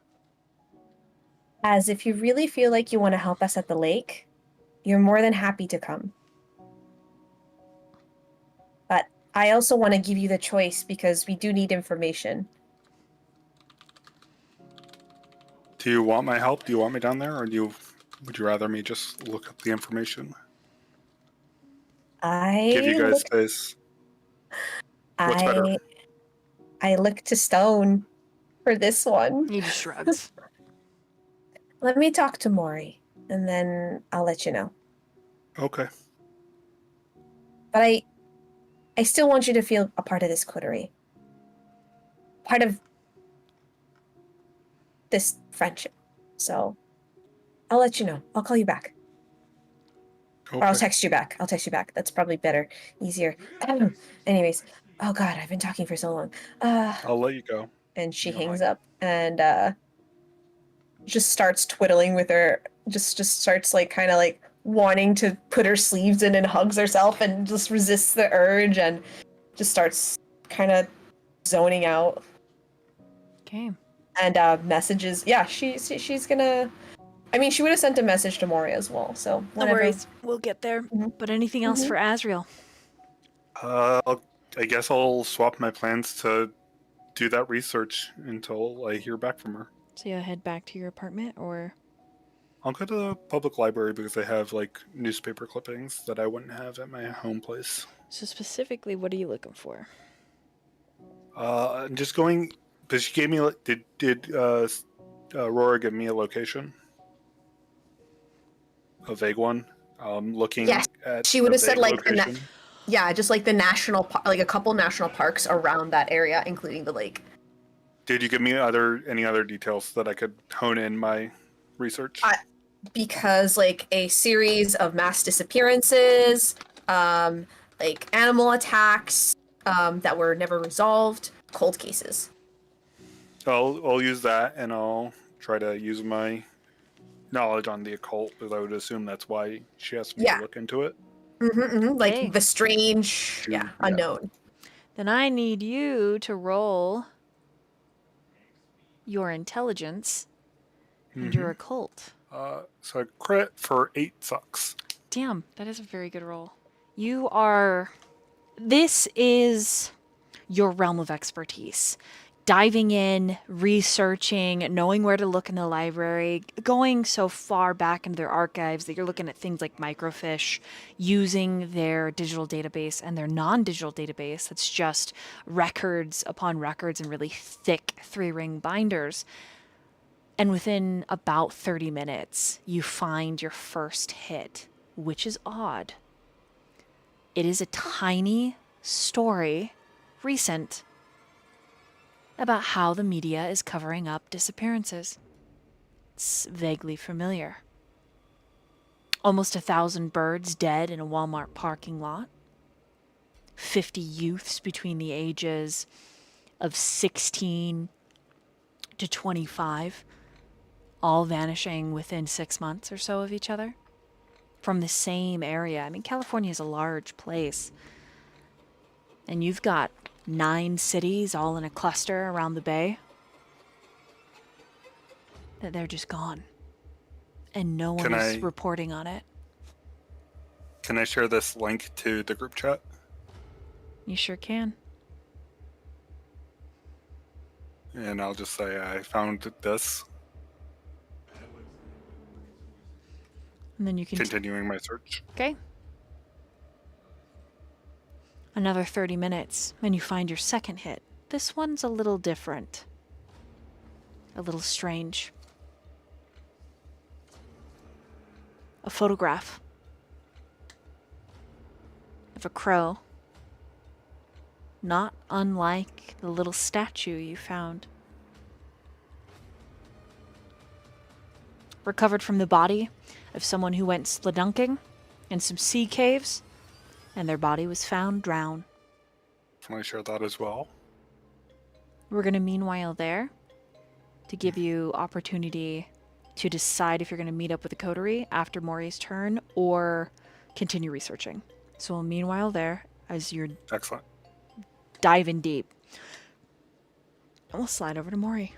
As if you really feel like you want to help us at the lake, you're more than happy to come. But I also want to give you the choice because we do need information. Do you want my help? Do you want me down there, or would you rather me just look up the information? Give you guys space. What's better? I look to Stone for this one. He just shrugs. Let me talk to Mori, and then I'll let you know. Okay. But I still want you to feel a part of this coterie. Part of this friendship. So I'll let you know. I'll call you back. Okay. Or I'll text you back. That's probably better. Easier. Anyways. Oh god, I've been talking for so long. I'll let you go. And she You're hangs fine. up and just starts twiddling with her, just starts like kind of like wanting to put her sleeves in and hugs herself and just resists the urge and just starts kind of zoning out. Okay. And messages. Yeah, she's gonna. I mean, she would have sent a message to Mori as well. So No whenever. worries. We'll get there. Mhm. But anything else Mhm. for Azriel? I guess I'll swap my plans to do that research until I hear back from her. So you'll head back to your apartment, or I'll go to the public library because they have like newspaper clippings that I wouldn't have at my home place. so specifically, what are you looking for? I'm just going. But she gave me. Did Aurora give me a location? A vague one. Looking Yes, at she would a have said vague like location. yeah, just like the like a couple national parks around that area, including the lake. Did you give me any other details that I could hone in my research? Because like a series of mass disappearances, like animal attacks, that were never resolved, cold cases. I'll use that, and I'll try to use my knowledge on the occult, because I would assume that's why she asked me Yeah. to look into it. Like Okay. the strange, Yeah. unknown. Then I need you to roll your intelligence and your occult. So I crit for 8 sucks. Damn, that is a very good roll. You are. This is your realm of expertise. Diving in, researching, knowing where to look in the library, going so far back into their archives that you're looking at things like microfiche, using their digital database and their non-digital database that's just records upon records and really thick 3-ring binders. And within about 30 minutes, you find your first hit, which is odd. It is a tiny story, recent, about how the media is covering up disappearances. It's vaguely familiar. Almost 1,000 birds dead in a Walmart parking lot. 50 youths between the ages of 16 to 25, all vanishing within 6 months or so of each other. From the same area. I mean, California is a large place. And you've got 9 cities all in a cluster around the bay. That they're just gone. And no one is reporting on it. Can I share this link to the group chat? You sure can. And I'll just say I found this, And then you can... continuing my search. Okay. Another 30 minutes, and you find your second hit. This one's a little different. A little strange. A photograph of a crow. Not unlike the little statue you found. Recovered from the body of someone who went spelunking in some sea caves, and their body was found drowned. Can I share that as well? We're going to meanwhile there to give you opportunity to decide if you're going to meet up with the coterie after Mori's turn or continue researching. So we'll meanwhile there as you're Excellent. diving deep. And we'll slide over to Mori.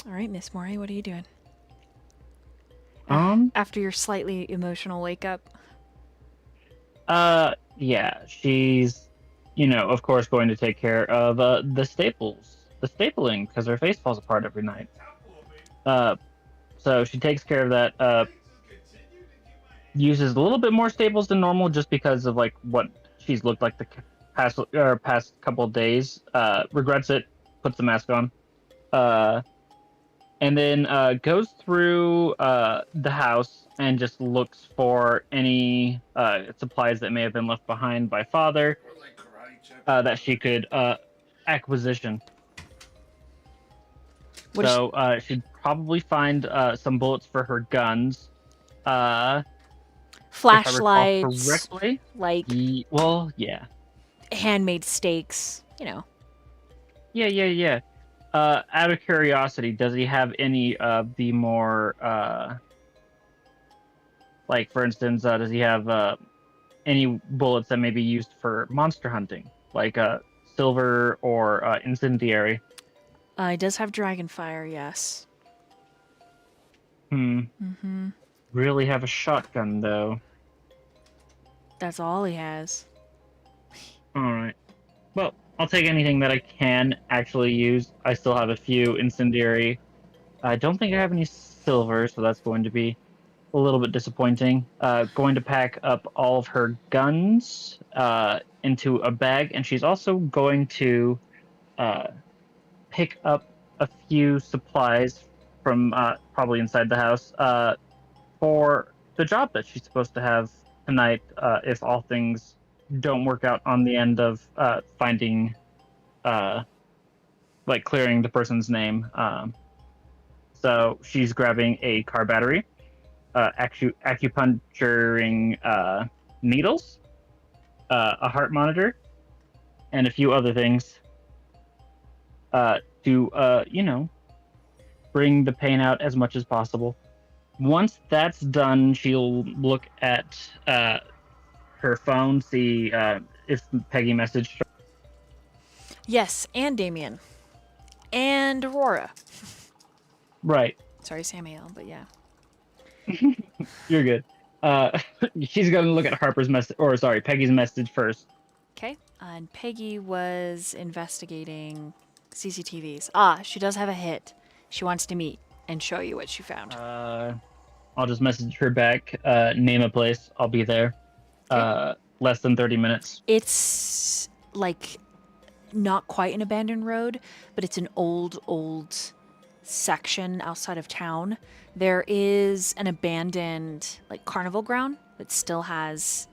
All right, Miss Mori, what are you doing? After your slightly emotional wake up. Yeah, she's, of course, going to take care of the stapling, because her face falls apart every night. So she takes care of that. Uses a little bit more staples than normal, just because of like what she's looked like the past couple of days. Regrets it. Puts the mask on. And then goes through the house and just looks for any supplies that may have been left behind by father that she could acquisition. She'd probably find some bullets for her guns. Flashlights. Correctly. Like, yeah. handmade stakes, Yeah. Out of curiosity, does he have any of the more Like, for instance, does he have any bullets that may be used for monster hunting, like silver or incendiary? He does have dragonfire, yes. Hmm. Really have a shotgun though. That's all he has. All right. Well, I'll take anything that I can actually use. I still have a few incendiary. I don't think I have any silver, so that's going to be a little bit disappointing. Going to pack up all of her guns into a bag, and she's also going to uh, pick up a few supplies from probably inside the house for the job that she's supposed to have tonight if all things don't work out on the end of finding, like clearing the person's name. So she's grabbing a car battery, acupuncturing needles, a heart monitor, and a few other things to bring the pain out as much as possible. Once that's done, she'll look at her phone, see if Peggy messaged her. Yes, and Damien. And Aurora. Right, Sorry, Samiel, but yeah. you're good. She's gonna look at Harper's message, or sorry, Peggy's message first. Okay. And Peggy was investigating CCTVs. Ah, she does have a hit. She wants to meet and show you what she found. I'll just message her back. Name a place. I'll be there. Okay. Less than 30 minutes. It's like not quite an abandoned road, but it's an old section outside of town. There is an abandoned like carnival ground that still has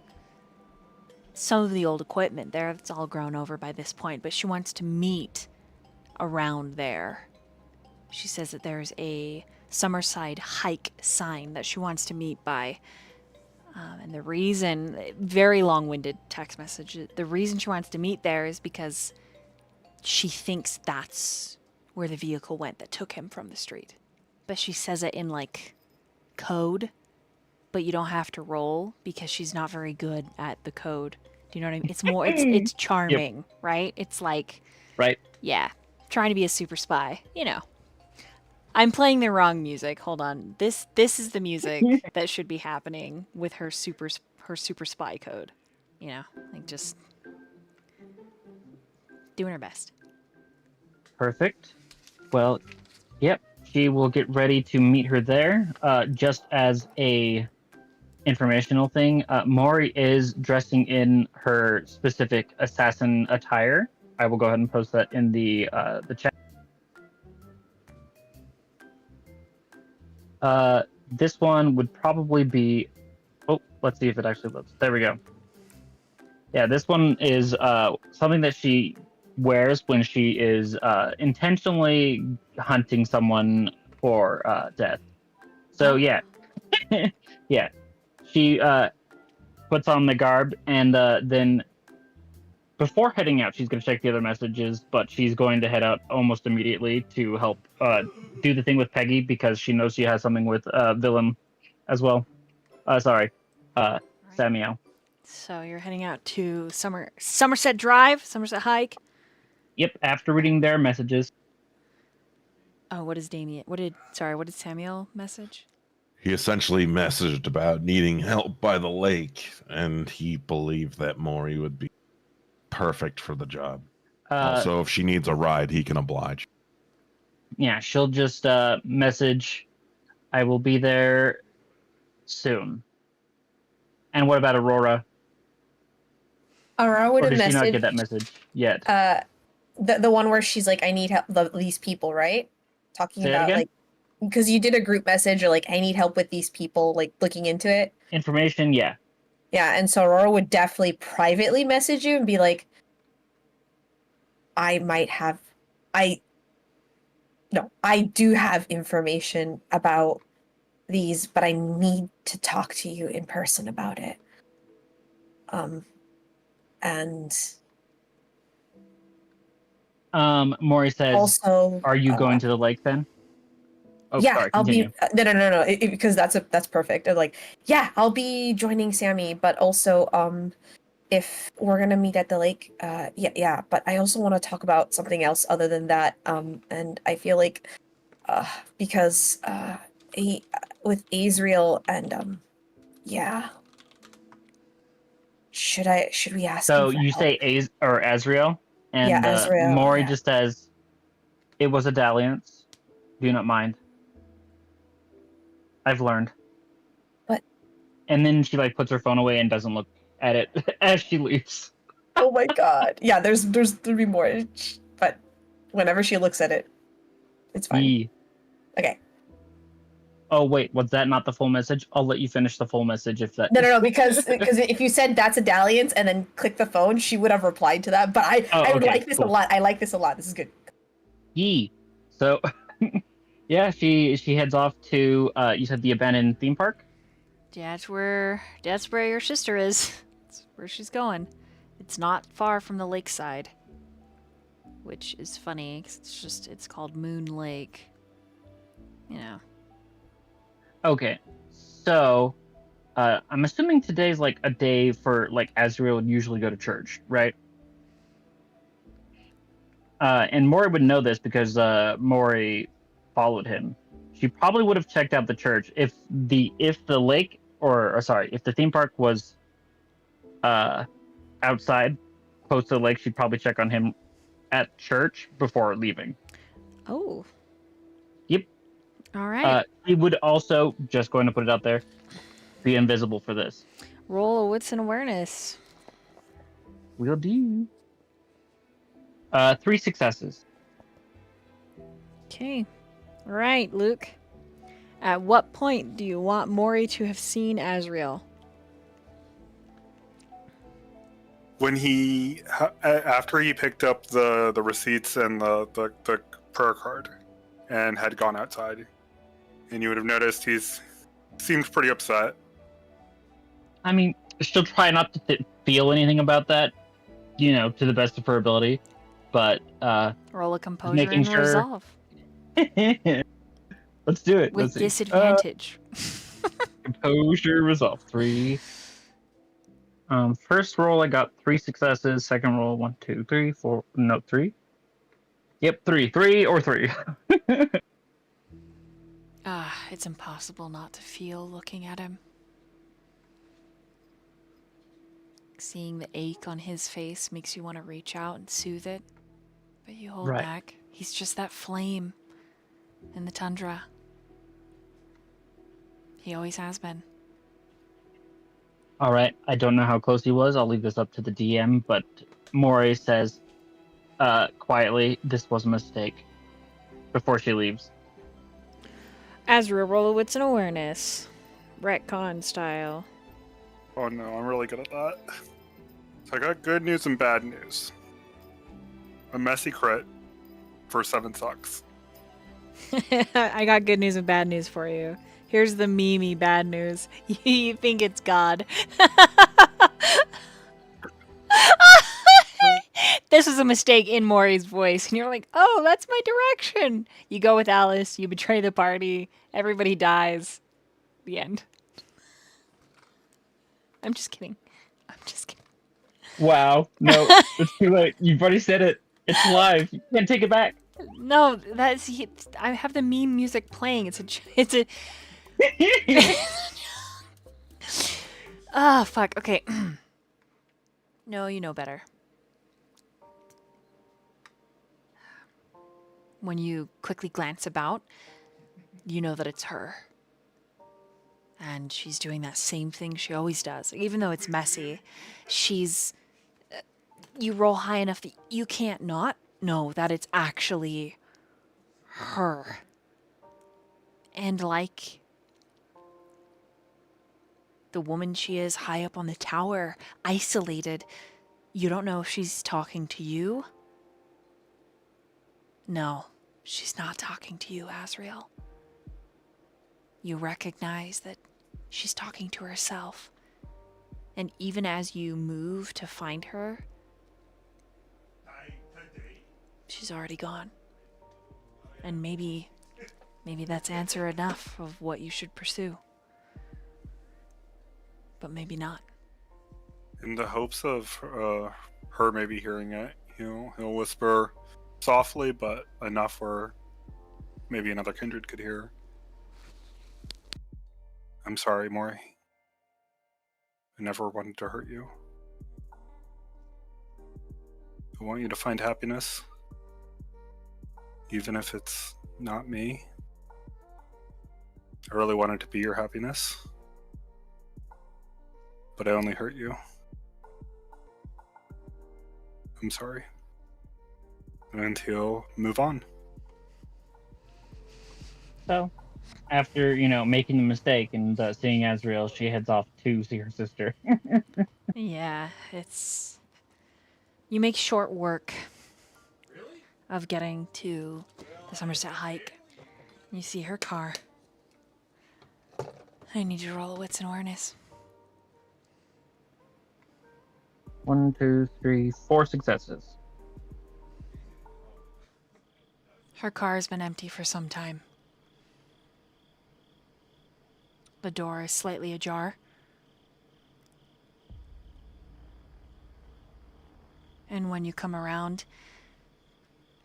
some of the old equipment there. It's all grown over by this point, but she wants to meet around there. She says that there's a Summerside hike sign that she wants to meet by. And the reason, very long-winded text message, the reason she wants to meet there is because she thinks that's where the vehicle went that took him from the street. But she says it in like code, but you don't have to roll because she's not very good at the code. Do you know what I mean? It's more, it's charming, right? It's like, Right. yeah, trying to be a super spy, you know. I'm playing the wrong music. Hold on. This is the music that should be happening with her super spy code. You know, like just doing her best. Perfect. Well, yep. She will get ready to meet her there. Just as a informational thing, Mori is dressing in her specific assassin attire. I will go ahead and post that in the chat. This one would probably be. Oh, let's see if it actually loads. There we go. Yeah, this one is something that she wears when she is intentionally hunting someone for death. So yeah, yeah, she puts on the garb and then before heading out, she's going to check the other messages, but she's going to head out almost immediately to help do the thing with Peggy because she knows she has something with Willem as well. Samiel. So you're heading out to Somerset Drive, Somerset Hike. Yep, after reading their messages. Oh, what is Damien? What did Samiel message? He essentially messaged about needing help by the lake, and he believed that Mori would be perfect for the job. Also, if she needs a ride, he can oblige. Yeah, she'll just message, I will be there soon. And what about Aurora? Aurora would Or have did she not messaged get that message yet? the one where she's like, I need help these people, right? Talking Say that about again? like, because you did a group message or like, I need help with these people, like looking into it. Information, yeah. Yeah, and so Aurora would definitely privately message you and be like, I do have information about these, but I need to talk to you in person about it. And Mori says, also, are you going to the lake then? Oh, yeah, sorry, I'll continue. be no, because that's perfect. Like, yeah, I'll be joining Sammy, but also if we're gonna meet at the lake, yeah, but I also want to talk about something else other than that. And I feel like because he with Azriel and yeah, should we ask him So for you help? say Azriel, Yeah, and Azriel. Mori Yeah. just says, "It was a dalliance. Do not mind. I've learned." But And then she like puts her phone away and doesn't look at it as she leaves. oh my god, yeah. There's three more, but whenever she looks at it, it's fine. Yee. Okay. Oh wait, was that not the full message? I'll let you finish the full message if that. No, because if you said that's a dalliance and then click the phone, she would have replied to that. But I would okay, like this a cool. lot. I like this a lot. This is good. Yee. So, yeah, she heads off to you said the abandoned theme park. That's where your sister is. That's where she's going. It's not far from the lakeside, which is funny 'cause it's called Moon Lake. You know. Okay, so I'm assuming today's like a day for like Azriel would usually go to church, right? And Mori would know this because Mori followed him. She probably would have checked out the church if the lake or sorry, if the theme park was outside close to the lake, she'd probably check on him at church before leaving. Oh. Yep. All right. He would also, just going to put it out there, be invisible for this. Roll a wits and awareness. Will do. 3 successes. Okay. All right, Luke. At what point do you want Mori to have seen Azriel? When after he picked up the receipts and the prayer card and had gone outside, and you would have noticed he's seemed pretty upset. I mean, she'll try not to feel anything about that, you know, to the best of her ability. But Roll a composure making and sure- resolve. let's do it. With Let's see. disadvantage. Composure resolve 3. First roll I got 3 successes. Second roll 1, 2, 3, 4. No, 3. Yep, 3. 3 or 3. It's impossible not to feel looking at him. Seeing the ache on his face makes you want to reach out and soothe it, but you hold Right. back. He's just that flame in the tundra. He always has been. All right. I don't know how close he was. I'll leave this up to the DM, but Mori says quietly, "This was a mistake," before she leaves. Azriel, roll a wits and awareness. Retcon style. Oh no, I'm really good at that. So I got good news and bad news. A messy crit for 7 sucks. I got good news and bad news for you. Here's the meme bad news. You think it's God. This was a mistake in Mori's voice. And you're like, oh, that's my direction. You go with Alice. You betray the party. Everybody dies. The end. I'm just kidding. I'm just kidding. Wow. No, it's too late. You've already said it. It's live. You can't take it back. No, I have the meme music playing. It's a. Ah, fuck. Okay. No, you know better. When you quickly glance about, you know that it's her. And she's doing that same thing she always does. Even though it's messy, she's... You roll high enough that you can't not know that it's actually her. And like the woman she is high up on the tower, isolated, you don't know if she's talking to you. No, she's not talking to you, Azriel. You recognize that she's talking to herself. And even as you move to find her, she's already gone. And maybe Maybe that's answer enough of what you should pursue. But maybe not. In the hopes of her maybe hearing it, he'll whisper softly, but enough where maybe another kindred could hear. I'm sorry, Mori. I never wanted to hurt you. I want you to find happiness, even if it's not me. I really wanted to be your happiness, but I only hurt you. I'm sorry. And he'll move on. So, after, making the mistake and seeing Azriel, she heads off to see her sister. Yeah, it's... You make short work of getting to the Somerset hike. You see her car. I need you to roll a wits and awareness. 1, 2, 3, 4 successes. Her car has been empty for some time. The door is slightly ajar. And when you come around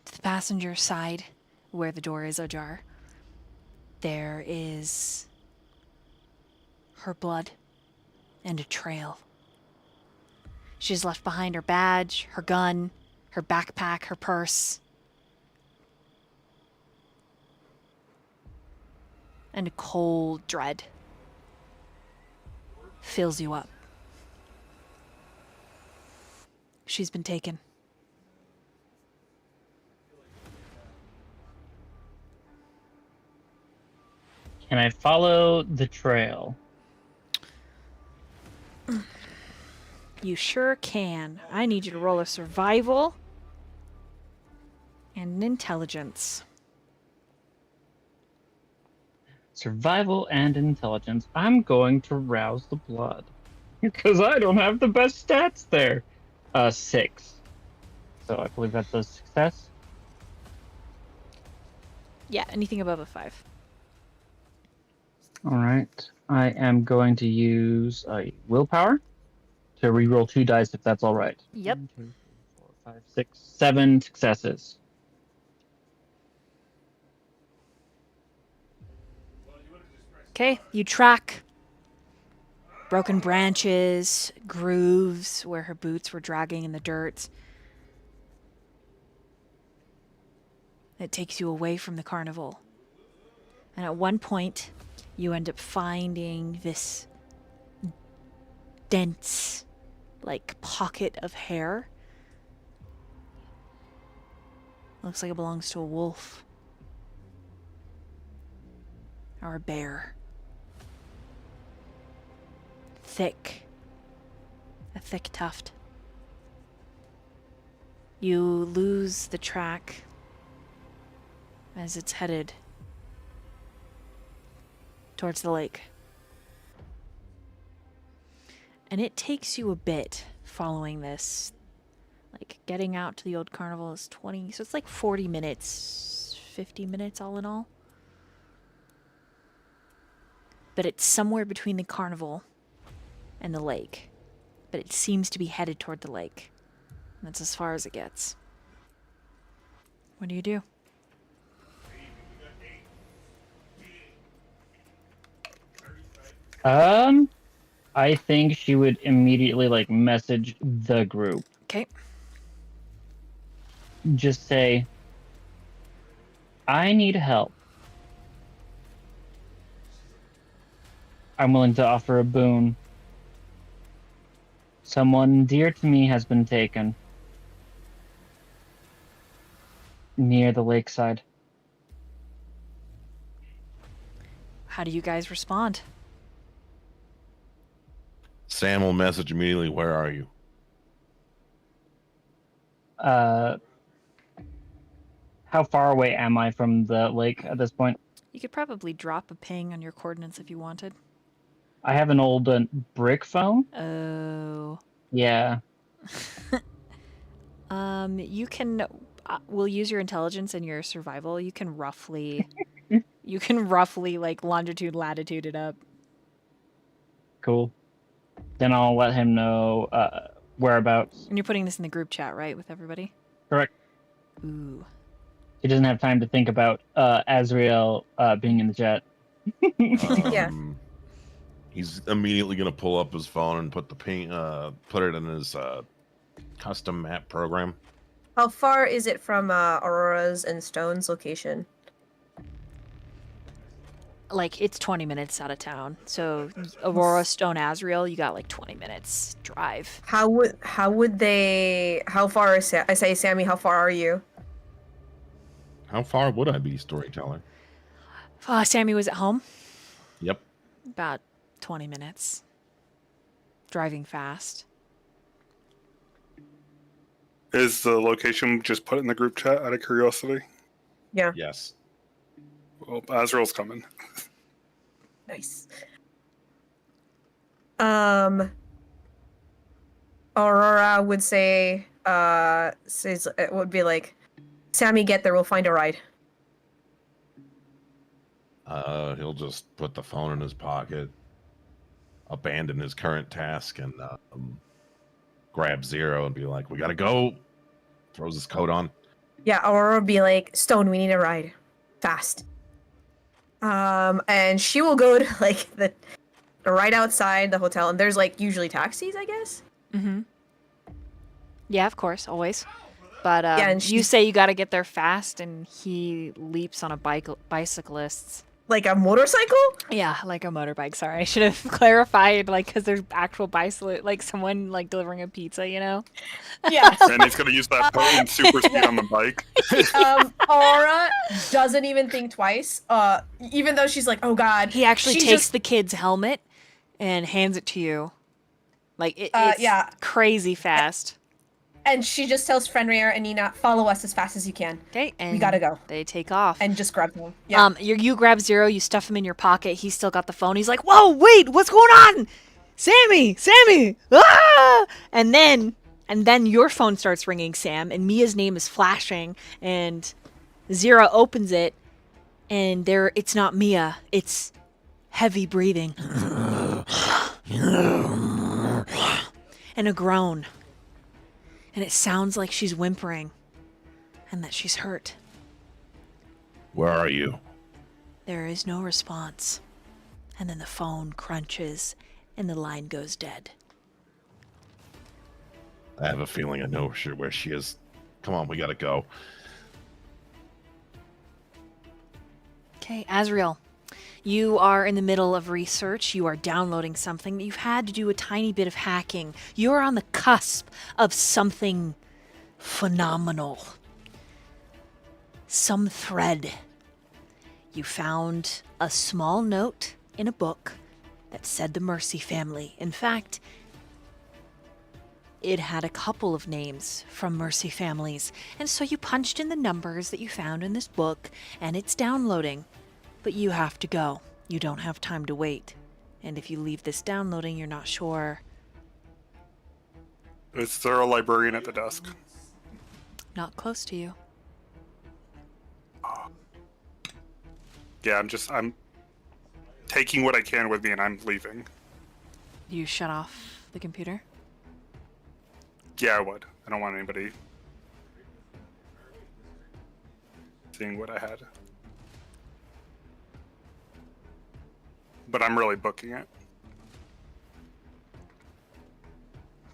to the passenger side, where the door is ajar, there is her blood and a trail. She's left behind her badge, her gun, her backpack, her purse. And a cold dread fills you up. She's been taken. Can I follow the trail? You sure can. I need you to roll a survival and an intelligence. Survival and intelligence. I'm going to rouse the blood. Because I don't have the best stats there. 6. So I believe that's a success. Yeah, anything above a 5. Alright. I am going to use willpower to reroll 2 dice if that's alright. Yep. 1, 2, 3, 4, 5, 6, 7 successes. Okay, you track broken branches, grooves where her boots were dragging in the dirt. It takes you away from the carnival. And at one point, you end up finding this dense, pocket of hair. Looks like it belongs to a wolf. Or a bear. Thick. A thick tuft. You lose the track as it's headed towards the lake. And it takes you a bit following this. Getting out to the old carnival is 20, so it's 40 minutes, 50 minutes all in all. But it's somewhere between the carnival and the lake. But it seems to be headed toward the lake. And that's as far as it gets. What do you do? I think she would immediately message the group. Okay. Just say, I need help. I'm willing to offer a boon. Someone dear to me has been taken. Near the lakeside. How do you guys respond? Sam will message immediately, where are you? How far away am I from the lake at this point? You could probably drop a ping on your coordinates if you wanted. I have an old brick phone. Oh. Yeah. You can... we'll use your intelligence and your survival. You can roughly... You can roughly like longitude, latitude it up. Cool. Then I'll let him know whereabouts. And you're putting this in the group chat, right, with everybody? Correct. Ooh. He doesn't have time to think about Azriel being in the jet. Yeah. He's immediately gonna pull up his phone and put it in his custom map program. How far is it from Aurora's and Stone's location? Like, it's 20 minutes out of town. So, Aurora, Stone, Azriel, you got like 20 minutes drive. How would they? How far is I say, Sammy? How far are you? How far would I be, storyteller? Sammy was at home. Yep. About 20 minutes. Driving fast. Is the location just put in the group chat out of curiosity? Yeah. Yes. Well, Azrael's coming. Nice. Aurora would say, says it would be like, Sammy, get there. We'll find a ride. He'll just put the phone in his pocket, abandon his current task, and grab Zero and be like, "We gotta go." Throws his coat on. Yeah, Aurora would be like, Stone, we need a ride, fast. And she will go to like the right outside the hotel, and there's like usually taxis, I guess. Mm-hmm. Yeah, of course, always. But Yeah, and you say you got to get there fast, and he leaps on a bicyclist's. Like a motorcycle? Yeah, like a motorbike. Sorry, I should have clarified. Like, because there's actual bicycle, like someone like delivering a pizza, you know? Yeah. And he's gonna use that potent super speed on the bike. Aurora doesn't even think twice. Even though she's like, oh god. He actually She takes just- the kid's helmet and hands it to you. Like it's yeah. crazy fast. And she just tells Fenrir and Nina, follow us as fast as you can. Okay, and We gotta go. They take off. And just grab them. Yeah. You grab Zero, you stuff him in your pocket. He's still got the phone. He's like, "Whoa, wait, what's going on? Sammy, ah!" And then your phone starts ringing, Sam, and Mia's name is flashing, and Zero opens it, and it's not Mia. It's heavy breathing and a groan. And it sounds like she's whimpering and that she's hurt. Where are you? There is no response. And then the phone crunches and the line goes dead. I have a feeling I know where she is. Come on, we gotta go. Okay, Azriel, you are in the middle of research. You are downloading something. You've had to do a tiny bit of hacking. You're on the cusp of something phenomenal. Some thread. You found a small note in a book that said the Mercy family. In fact, it had a couple of names from Mercy families. And so you punched in the numbers that you found in this book, and it's downloading. But you have to go. You don't have time to wait. And if you leave this downloading, you're not sure. Is there a librarian at the desk? Not close to you. Yeah, I'm taking what I can with me and I'm leaving. You shut off the computer? Yeah, I would. I don't want anybody seeing what I had. But I'm really booking it.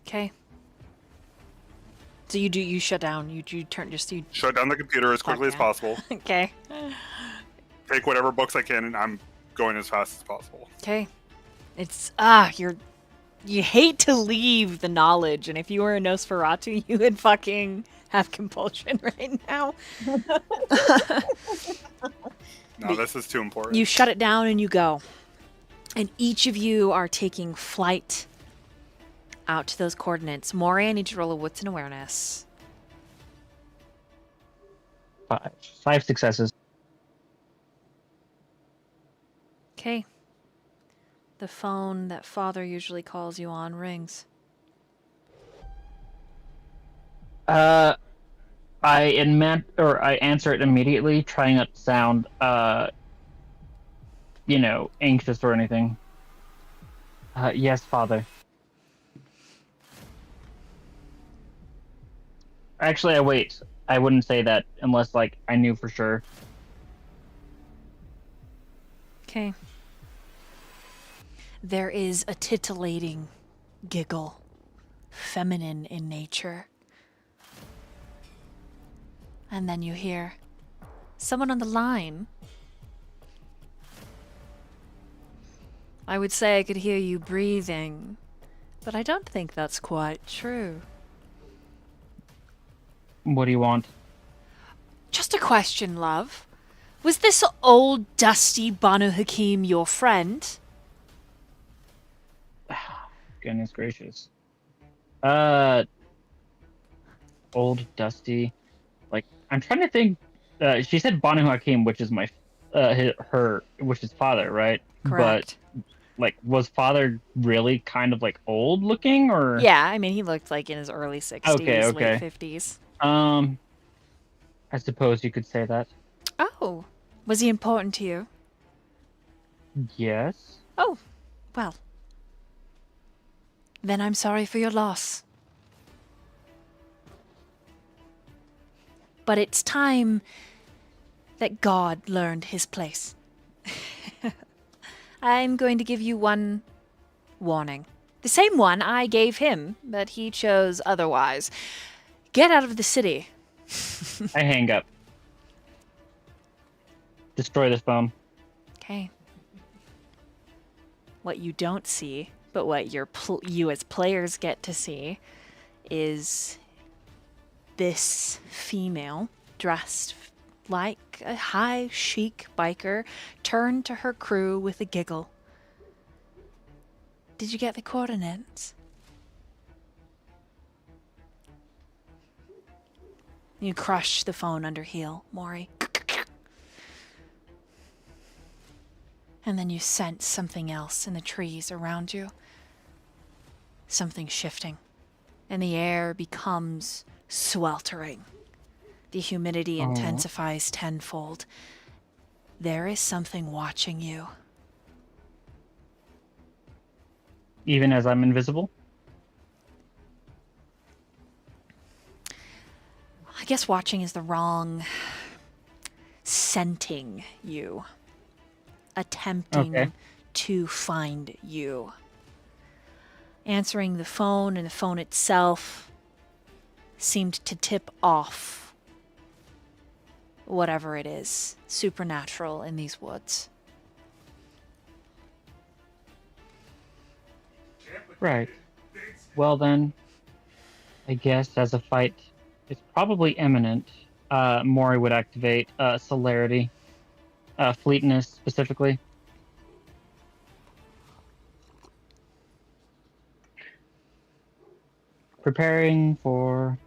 Okay. So you shut down. You turn you Shut down the computer as quickly as Okay. possible. Okay. Take whatever books I can, and I'm going as fast as possible. Okay. It's you hate to leave the knowledge, and if you were a Nosferatu, you would fucking have compulsion right now. No, this is too important. You shut it down and you go. And each of you are taking flight out to those coordinates. Mori, I need you to roll a wits and awareness. 5 successes. Okay. The phone that father usually calls you on rings. I answer it immediately, trying not to sound anxious or anything. Yes, Father. Actually, I wait. I wouldn't say that unless, I knew for sure. Okay. There is a titillating giggle, feminine in nature. And then you hear someone on the line. I would say I could hear you breathing, but I don't think that's quite true. What do you want? Just a question, love. Was this old, dusty Banu Hakim your friend? Goodness gracious. Old Dusty. I'm trying to think. She said Banu Hakim, which is which is father, right? Correct. But was father really kind of old looking, or? Yeah, I mean, he looked like in his early 60s, Okay. late 50s. I suppose you could say that. Oh, was he important to you? Yes. Oh, well. Then I'm sorry for your loss. But it's time that God learned his place. I'm going to give you one warning. The same one I gave him, but he chose otherwise. Get out of the city. I hang up. Destroy this phone. Okay. What you don't see, but what you as players get to see, is this female dressed like a high chic biker turn to her crew with a giggle. Did you get the coordinates? You crush the phone under heel, Mori. And then you sense something else in the trees around you. Something shifting. And the air becomes sweltering. The humidity intensifies tenfold. There is something watching you. Even as I'm invisible? I guess watching is the wrong... Scenting you. Attempting to find you. Answering the phone and the phone itself seemed to tip off whatever it is supernatural in these woods. Right. Well then, I guess as a fight is probably imminent, Mori would activate celerity, fleetness specifically. Preparing for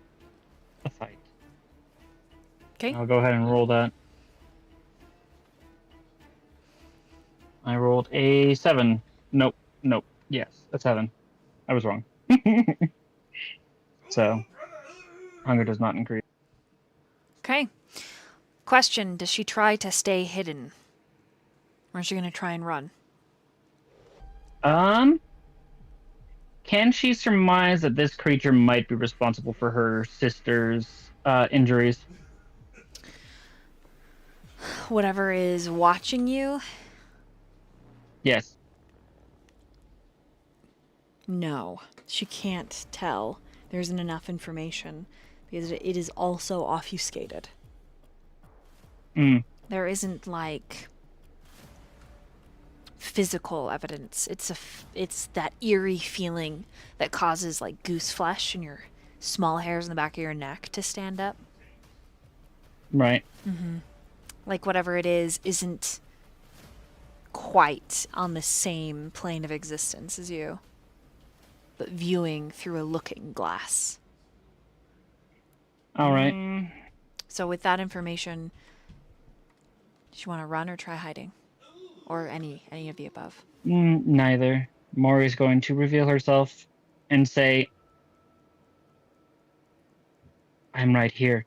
a fight. Okay. I'll go ahead and roll that. I rolled a 7. Nope. Yes, a 7. I was wrong. So, hunger does not increase. Okay. Question, does she try to stay hidden? Or is she going to try and run? Can she surmise that this creature might be responsible for her sister's injuries? Whatever is watching you? Yes. No. She can't tell. There isn't enough information. Because it is also obfuscated. There isn't, physical evidence. It's that eerie feeling that causes, goose flesh and your small hairs in the back of your neck to stand up. Right. Mm-hmm. Whatever it is isn't quite on the same plane of existence as you, but viewing through a looking glass. All right. So with that information, do you want to run or try hiding? Or any of the above? Neither. Mori's going to reveal herself and say, I'm right here.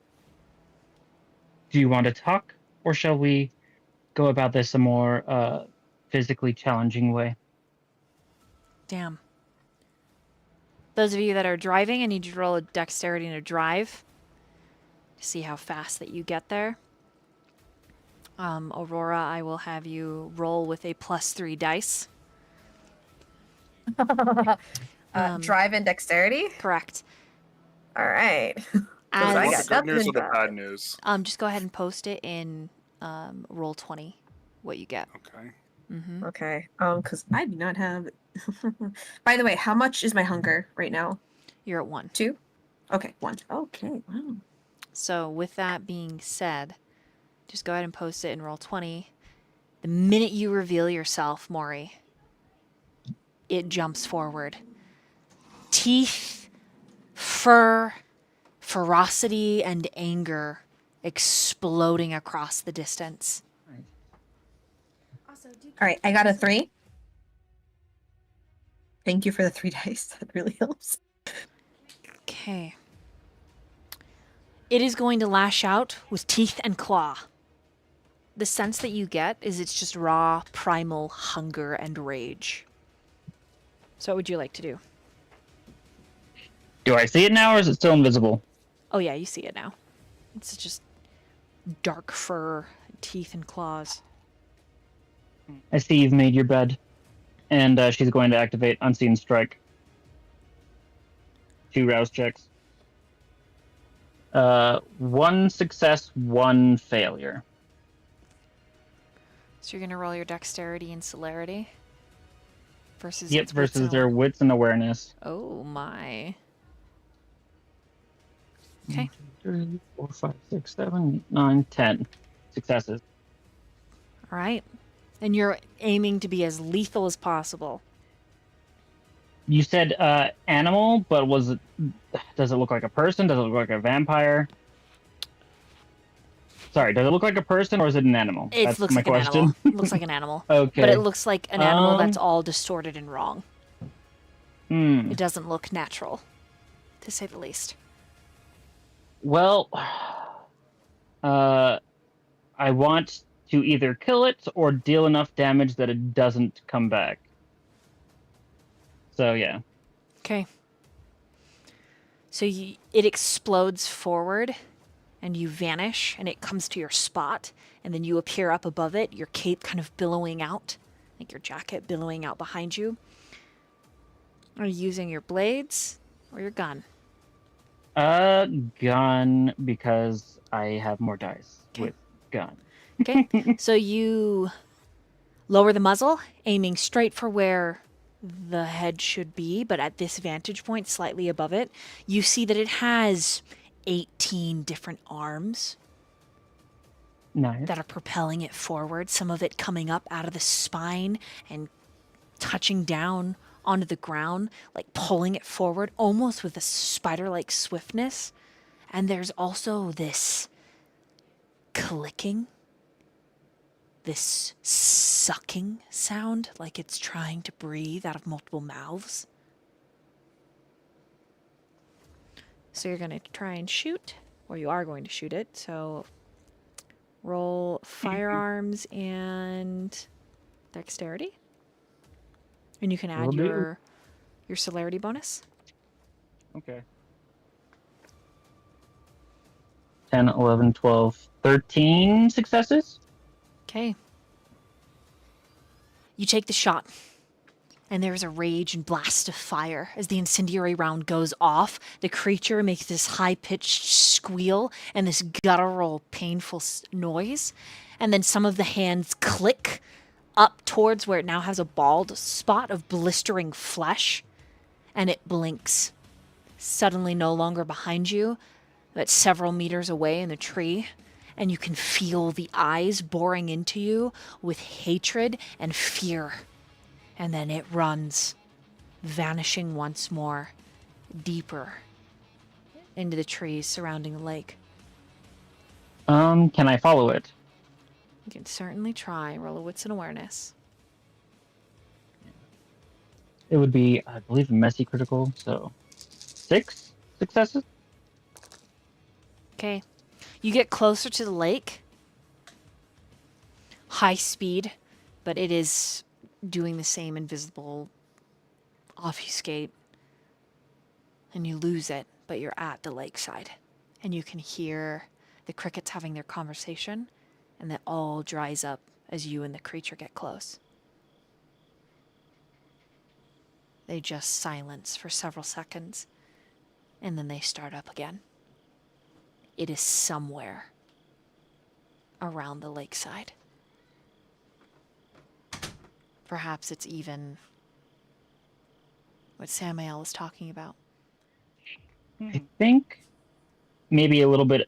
Do you want to talk, or shall we go about this a more physically challenging way. Damn. Those of you that are driving, I need you to roll a dexterity and a drive to see how fast that you get there. Aurora, I will have you roll with a +3 dice. Drive and dexterity? Correct. All right. Do I you As, want got the good news nothing or the bad. bad news? just go ahead and post it in roll 20, what you get. Okay. Mm-hmm. Okay. Because I do not have. By the way, how much is my hunger right now? You're at 1. 2? Okay, 1. Okay. Wow. So with that being said, just go ahead and post it in roll 20. The minute you reveal yourself, Mori, it jumps forward. Teeth, fur, ferocity, and anger exploding across the distance. All right, I got a 3. Thank you for the 3 dice. That really helps. Okay. It is going to lash out with teeth and claw. The sense that you get is it's just raw, primal hunger and rage. So what would you like to do? Do I see it now, or is it still invisible? Oh yeah, you see it now. It's just dark fur, teeth and claws. I see you've made your bed, and she's going to activate Unseen Strike. 2 rouse checks. 1 success, 1 failure. So you're gonna roll your dexterity and celerity versus Yep, its wits versus and their wits and awareness. Oh my. Okay. 1, 2, 3, 4, 5, 6, 7, 8, 9, 10 successes. All right. And you're aiming to be as lethal as possible. You said animal, but does it look like a person? Does it look like a vampire? Sorry, does it look like a person or is it an animal? It That's looks my like an question. animal. It looks like an animal. Okay. But it looks like an animal that's Um, all distorted and wrong. Hmm. It doesn't look natural, to say the least. Well, I want to either kill it or deal enough damage that it doesn't come back. So yeah. Okay. So it explodes forward, and you vanish, and it comes to your spot, and then you appear up above it, your cape kind of billowing out, like your jacket billowing out behind you. Are you using your blades or your gun? Gun, because I have more dice Okay. with gun. Okay. So you lower the muzzle, aiming straight for where the head should be, but at this vantage point, slightly above it, you see that it has 18 different arms Nice. that are propelling it forward, some of it coming up out of the spine and touching down onto the ground, like pulling it forward almost with a spider-like swiftness. And there's also this clicking, this sucking sound, like it's trying to breathe out of multiple mouths. So you're going to try and shoot, or you are going to shoot it. So roll firearms and dexterity. And you can add Will do. your celerity bonus. Okay. 10, 11, 12, 13 successes? Okay. You take the shot, and there is a rage and blast of fire. As the incendiary round goes off, the creature makes this high-pitched squeal and this guttural, painful noise. And then some of the hands click up towards where it now has a bald spot of blistering flesh, and it blinks. Suddenly no longer behind you, but several meters away in the tree, and you can feel the eyes boring into you with hatred and fear. And then it runs, vanishing once more, deeper into the trees surrounding the lake. Can I follow it? You can certainly try. Roll a wits and awareness. It would be, I believe, a messy critical, so 6 successes? Okay. You get closer to the lake. High speed. but it is doing the same invisible obfuscate, and you lose it, but you're at the lakeside, and you can hear the crickets having their conversation, and that all dries up as you and the creature get close. They just silence for several seconds, and then they start up again. It is somewhere around the lakeside. Perhaps it's even what Samiel was talking about. I think maybe a little bit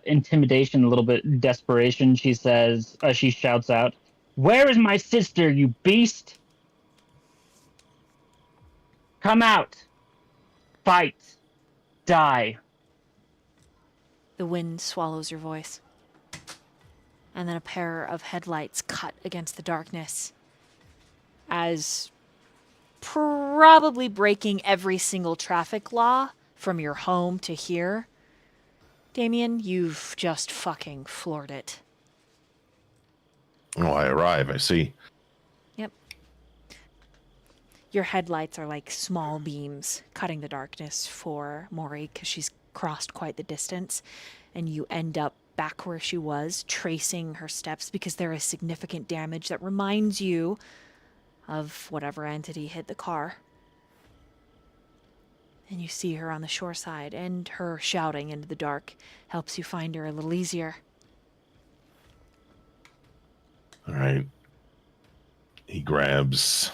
intimidation, a little bit desperation. She says, she shouts out, "Where is my sister, you beast? Come out! Fight! Die!" The wind swallows your voice. And then a pair of headlights cut against the darkness as probably breaking every single traffic law from your home to here. Damien, you've just fucking floored it. Oh, I arrive. I see. Yep. Your headlights are like small beams cutting the darkness for Mori because she's crossed quite the distance, and you end up back where she was, tracing her steps because there is significant damage that reminds you of whatever entity hit the car. And you see her on the shore side, and her shouting into the dark helps you find her a little easier. All right. He grabs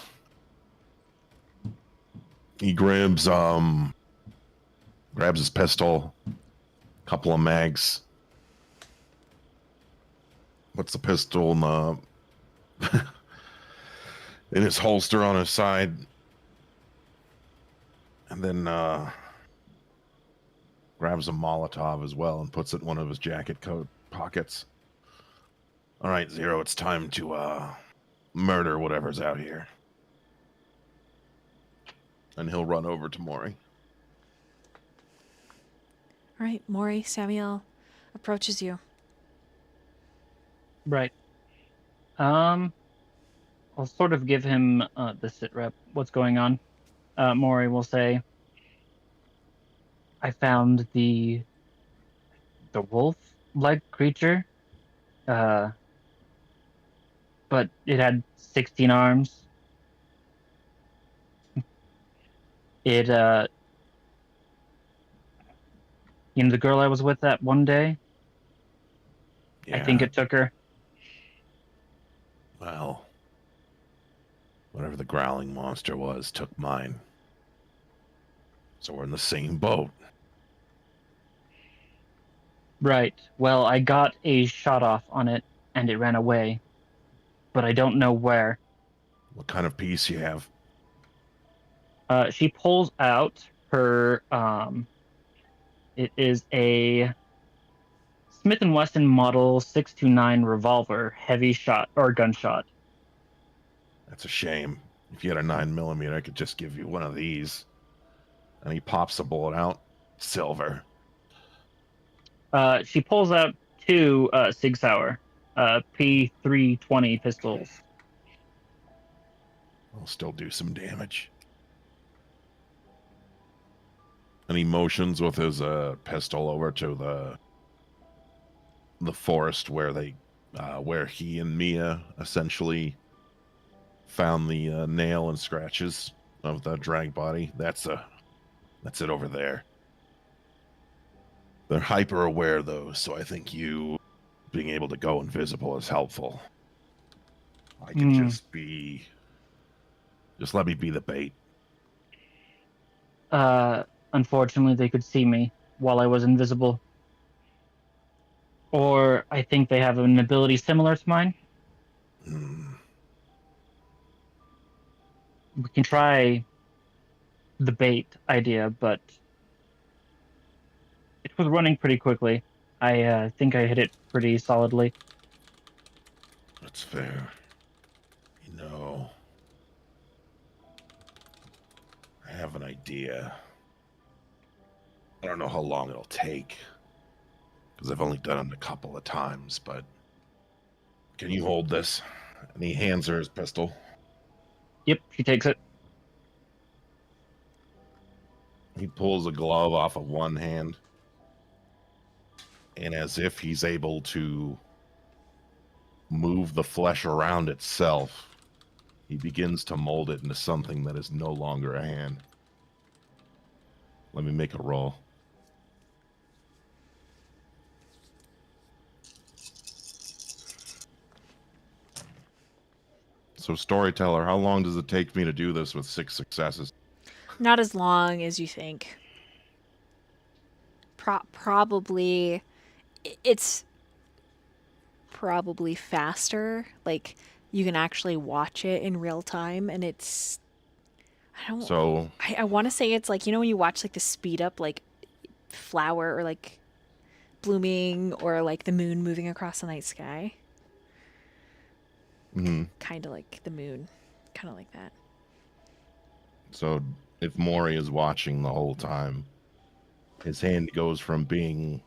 his pistol, couple of mags. Puts the pistol in the in his holster on his side. And then grabs a Molotov as well and puts it in one of his jacket coat pockets. All right, Zero, it's time to murder whatever's out here. And he'll run over to Mori. All right, Mori, Samiel approaches you. Right. I'll sort of give him the sit rep. What's going on? Mori will say, "I found the wolf-like creature, but it had 16 arms. It, the girl I was with that one day, Yeah. I think it took her." Well, whatever the growling monster was took mine. So we're in the same boat. Right. Well, I got a shot off on it, and it ran away. But I don't know where. What kind of piece you have? She pulls out her, it is a Smith & Wesson Model 629 revolver, heavy shot, or gunshot. That's a shame. If you had a 9mm, I could just give you one of these. And he pops the bullet out. Silver. She pulls out two Sig Sauer P320 pistols. I'll still do some damage. And he motions with his pistol over to the forest where where he and Mia essentially found the nail and scratches of the drag body. That's it over there. They're hyper aware though, so I think you being able to go invisible is helpful. I could just let me be the bait. Unfortunately, they could see me while I was invisible. Or I think they have an ability similar to mine. We can try the bait idea, but it was running pretty quickly. I think I hit it pretty solidly. That's fair. You know, I have an idea. I don't know how long it'll take, because I've only done it a couple of times, but can you hold this? And he hands her his pistol. Yep, she takes it. He pulls a glove off of one hand. And as if he's able to move the flesh around itself, he begins to mold it into something that is no longer a hand. Let me make a roll. So, storyteller, how long does it take me to do this with 6 successes? Not as long as you think. Probably, it's probably faster. Like, you can actually watch it in real time, and it's, I don't. So, I want to say it's like, you know, when you watch like the speed up like flower or like blooming or like the moon moving across the night sky. Kind of like the moon, kind of like that. so if Mori is watching the whole time, his hand goes from being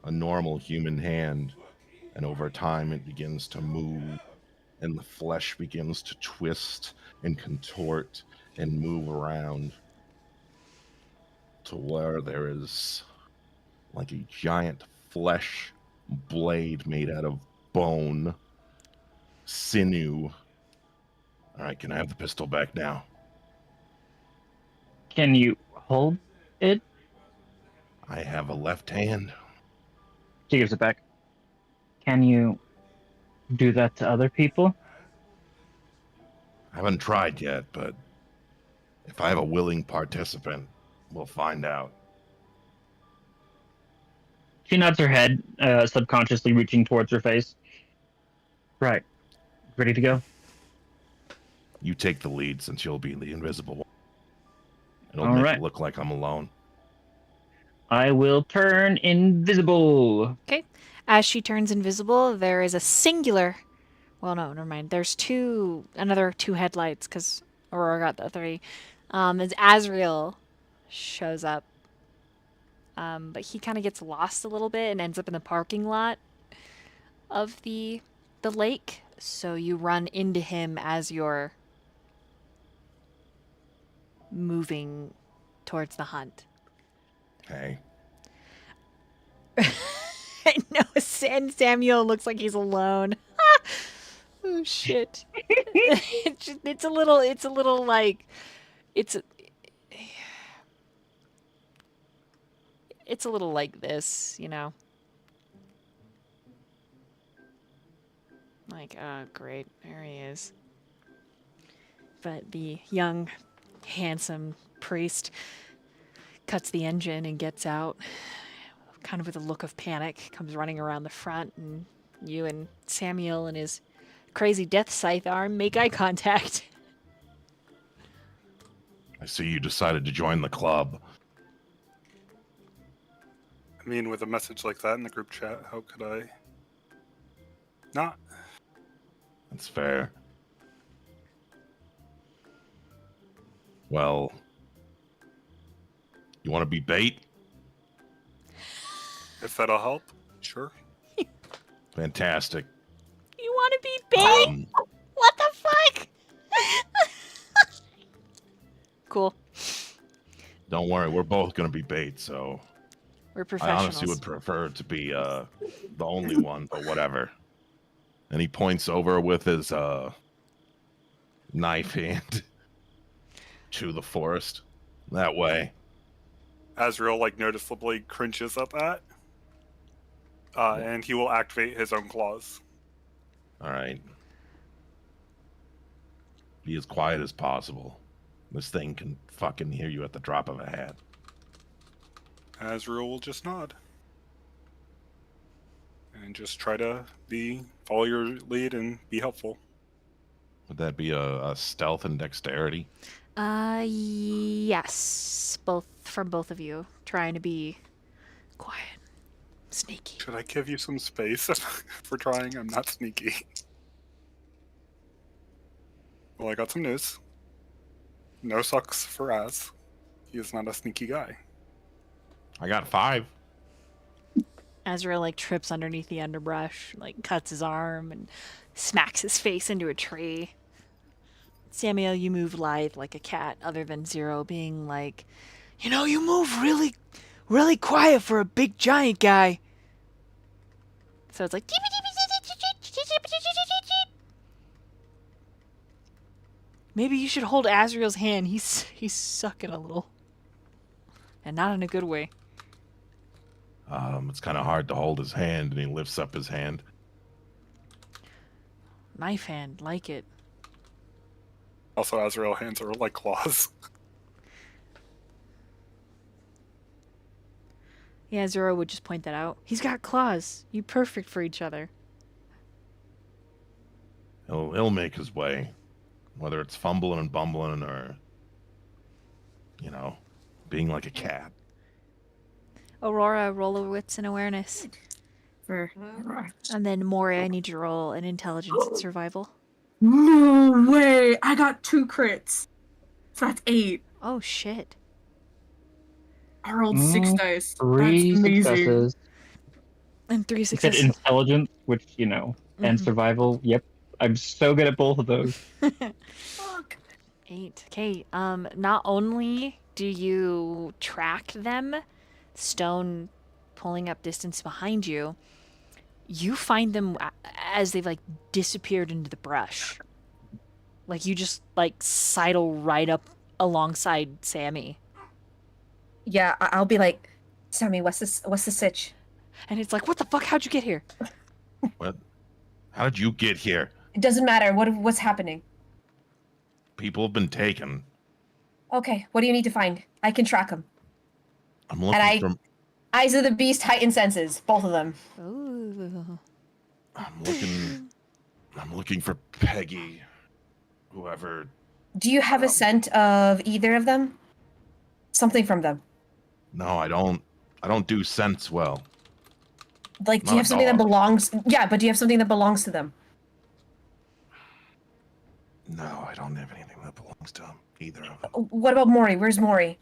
a normal human hand, and over time it begins to move, and the flesh begins to twist and contort and move around to where there is like a giant flesh blade made out of bone, sinew. All right, can I have the pistol back now? Can you hold it? I have a left hand. She gives it back. Can you do that to other people? I haven't tried yet, but if I have a willing participant, we'll find out. She nods her head, subconsciously reaching towards her face. Right. Ready to go? You take the lead since you'll be the invisible one. It'll All make right. it look like I'm alone. I will turn invisible. Okay. As she turns invisible, there is a singular. Well, no, never mind. There's another two headlights because Aurora got the 3. As Azriel shows up, but he kind of gets lost a little bit and ends up in the parking lot of the lake. So you run into him as you're moving towards the hunt. Hey, I know, and Samiel looks like he's alone. Oh shit! It's a little like, it's a little like this, you know. Like, oh great, there he is. But the young, handsome priest cuts the engine and gets out, kind of with a look of panic, comes running around the front, and you and Samiel and his crazy death scythe arm make eye contact. I see you decided to join the club. I mean, with a message like that in the group chat, how could I not? That's fair. Well, you want to be bait? If that'll help, sure. Fantastic. You want to be bait? What the fuck? Cool. Don't worry, we're both going to be bait, so We're I professionals. honestly would prefer to be the only one, but whatever. And he points over with his knife hand to the forest. That way. Azriel, like, noticeably cringes at that. And he will activate his own claws. All right. Be as quiet as possible. This thing can fucking hear you at the drop of a hat. Azriel will just nod. And just try to follow your lead and be helpful. Would that be a stealth and dexterity? Yes. From both of you. Trying to be quiet. Sneaky. Should I give you some space for trying? I'm not sneaky. Well, I got some news. No sucks for Az. He is not a sneaky guy. I got 5. Azriel like trips underneath the underbrush, like cuts his arm and smacks his face into a tree. Samiel, you move lithe like a cat, other than Zero being like, you know, you move really, really quiet for a big giant guy. So it's like, maybe you should hold Azriel's hand. He's sucking a little, and not in a good way. It's kind of hard to hold his hand, and he lifts up his hand. Knife hand, like it. Also, Azrael hands are like claws. Yeah, Zoro would just point that out. He's got claws. You perfect for each other. He'll make his way, whether it's fumbling and bumbling or, you know, being like a cat. Aurora, roll a wits and awareness. For And then Mori, I need you to roll an intelligence and survival. No way! I got 2 crits. So that's 8. Oh shit. I rolled 6 dice. 3 That's amazing. successes. And 3 You said successes. intelligence, which, you know, and survival. Yep. I'm so good at both of those. Fuck. 8. Okay, not only do you track them, stone pulling up distance behind you, you find them as they've like disappeared into the brush. Like you just like sidle right up alongside Sammy. Yeah, I'll be like, Sammy, what's the sitch? And it's like, what the fuck? How'd you get here? What? How did you get here? It doesn't matter. What's happening? People have been taken. Okay, what do you need to find? I can track them. I'm looking for. Eyes of the beast, heightened senses, both of them. Ooh. I'm looking for Peggy. Whoever. Do you have a scent of either of them? Something from them. No, I don't. I don't do scents well. Like, do Not you a have something that dog. belongs? Yeah, but do you have something that belongs to them? No, I don't have anything that belongs to him. Either of them. What about Mori? Where's Mori?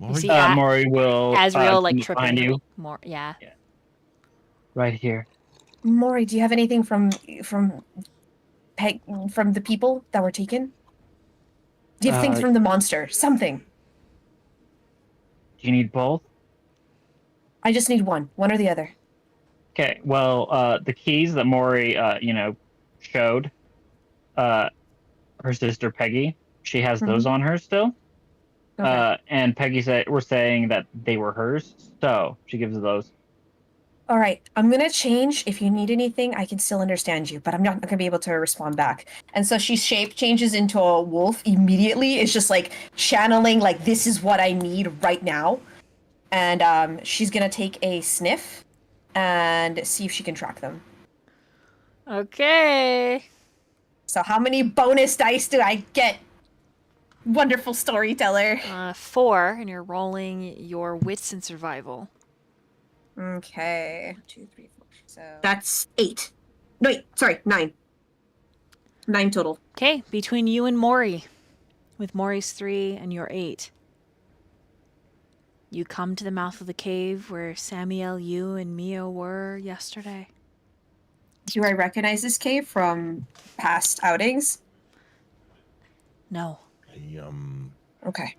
You see, Mori will Azriel like find tripping you more. Yeah. right here. Mori, do you have anything from the people that were taken? Do you have things from the monster? Something. Do you need both? I just need one or the other. Okay. Well, the keys that Mori, showed, her sister Peggy, she has those on her still. Okay. And Peggy said we're saying that they were hers, so she gives those. All right, I'm gonna change. If you need anything, I can still understand you, but I'm not gonna be able to respond back. And so she shape changes into a wolf immediately. It's just like channeling, like this is what I need right now. And she's gonna take a sniff and see if she can track them. Okay. So how many bonus dice do I get? Wonderful storyteller. 4, and you're rolling your wits and survival. Okay. 1, 2, 3, 4. So That's 8. No, wait, sorry, 9. 9 total. Okay, between you and Mori, with Mori's 3 and your 8, you come to the mouth of the cave where Samiel, you, and Mio were yesterday. do I recognize this cave from past outings? No. Okay.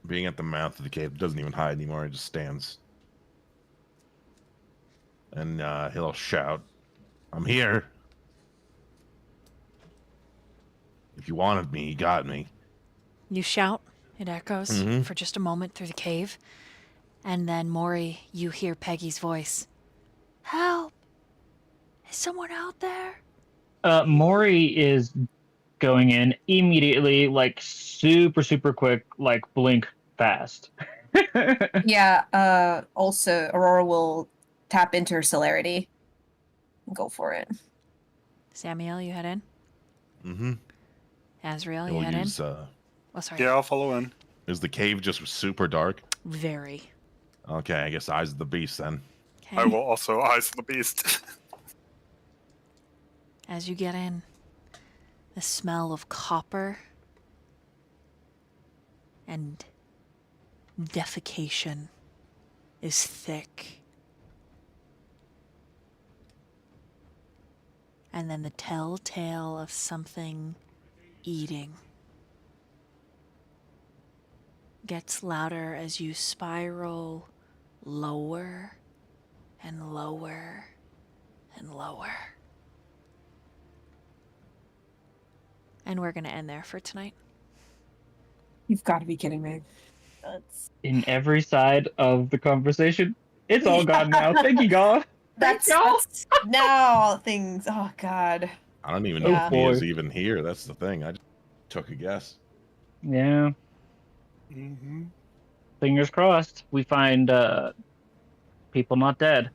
Being at the mouth of the cave doesn't even hide anymore. He just stands. And he'll shout, "I'm here. If you wanted me, you got me." You shout, it echoes for just a moment through the cave, and then Mori, you hear Peggy's voice. Help! Is someone out there? Mori is going in immediately, like super, super quick, like blink fast. Yeah, also, Aurora will tap into her celerity. Go for it. Samiel, you head in? Mm-hmm. Azriel, you He'll head use, in? Oh, sorry. Yeah, I'll follow in. is the cave just super dark? Very. Okay, I guess Eyes of the Beast then. Okay. I will also eyes of the beast. As you get in, the smell of copper and defecation is thick. And then the telltale of something eating gets louder as you spiral lower and lower and lower. And we're going to end there for tonight. You've got to be kidding me. That's In every side of the conversation, it's all gone now. Thank you, God. that's now things. Oh God. I don't even know Yeah. if Mia's even here. That's the thing. I just took a guess. Yeah. Mm-hmm. Fingers crossed. We find people not dead.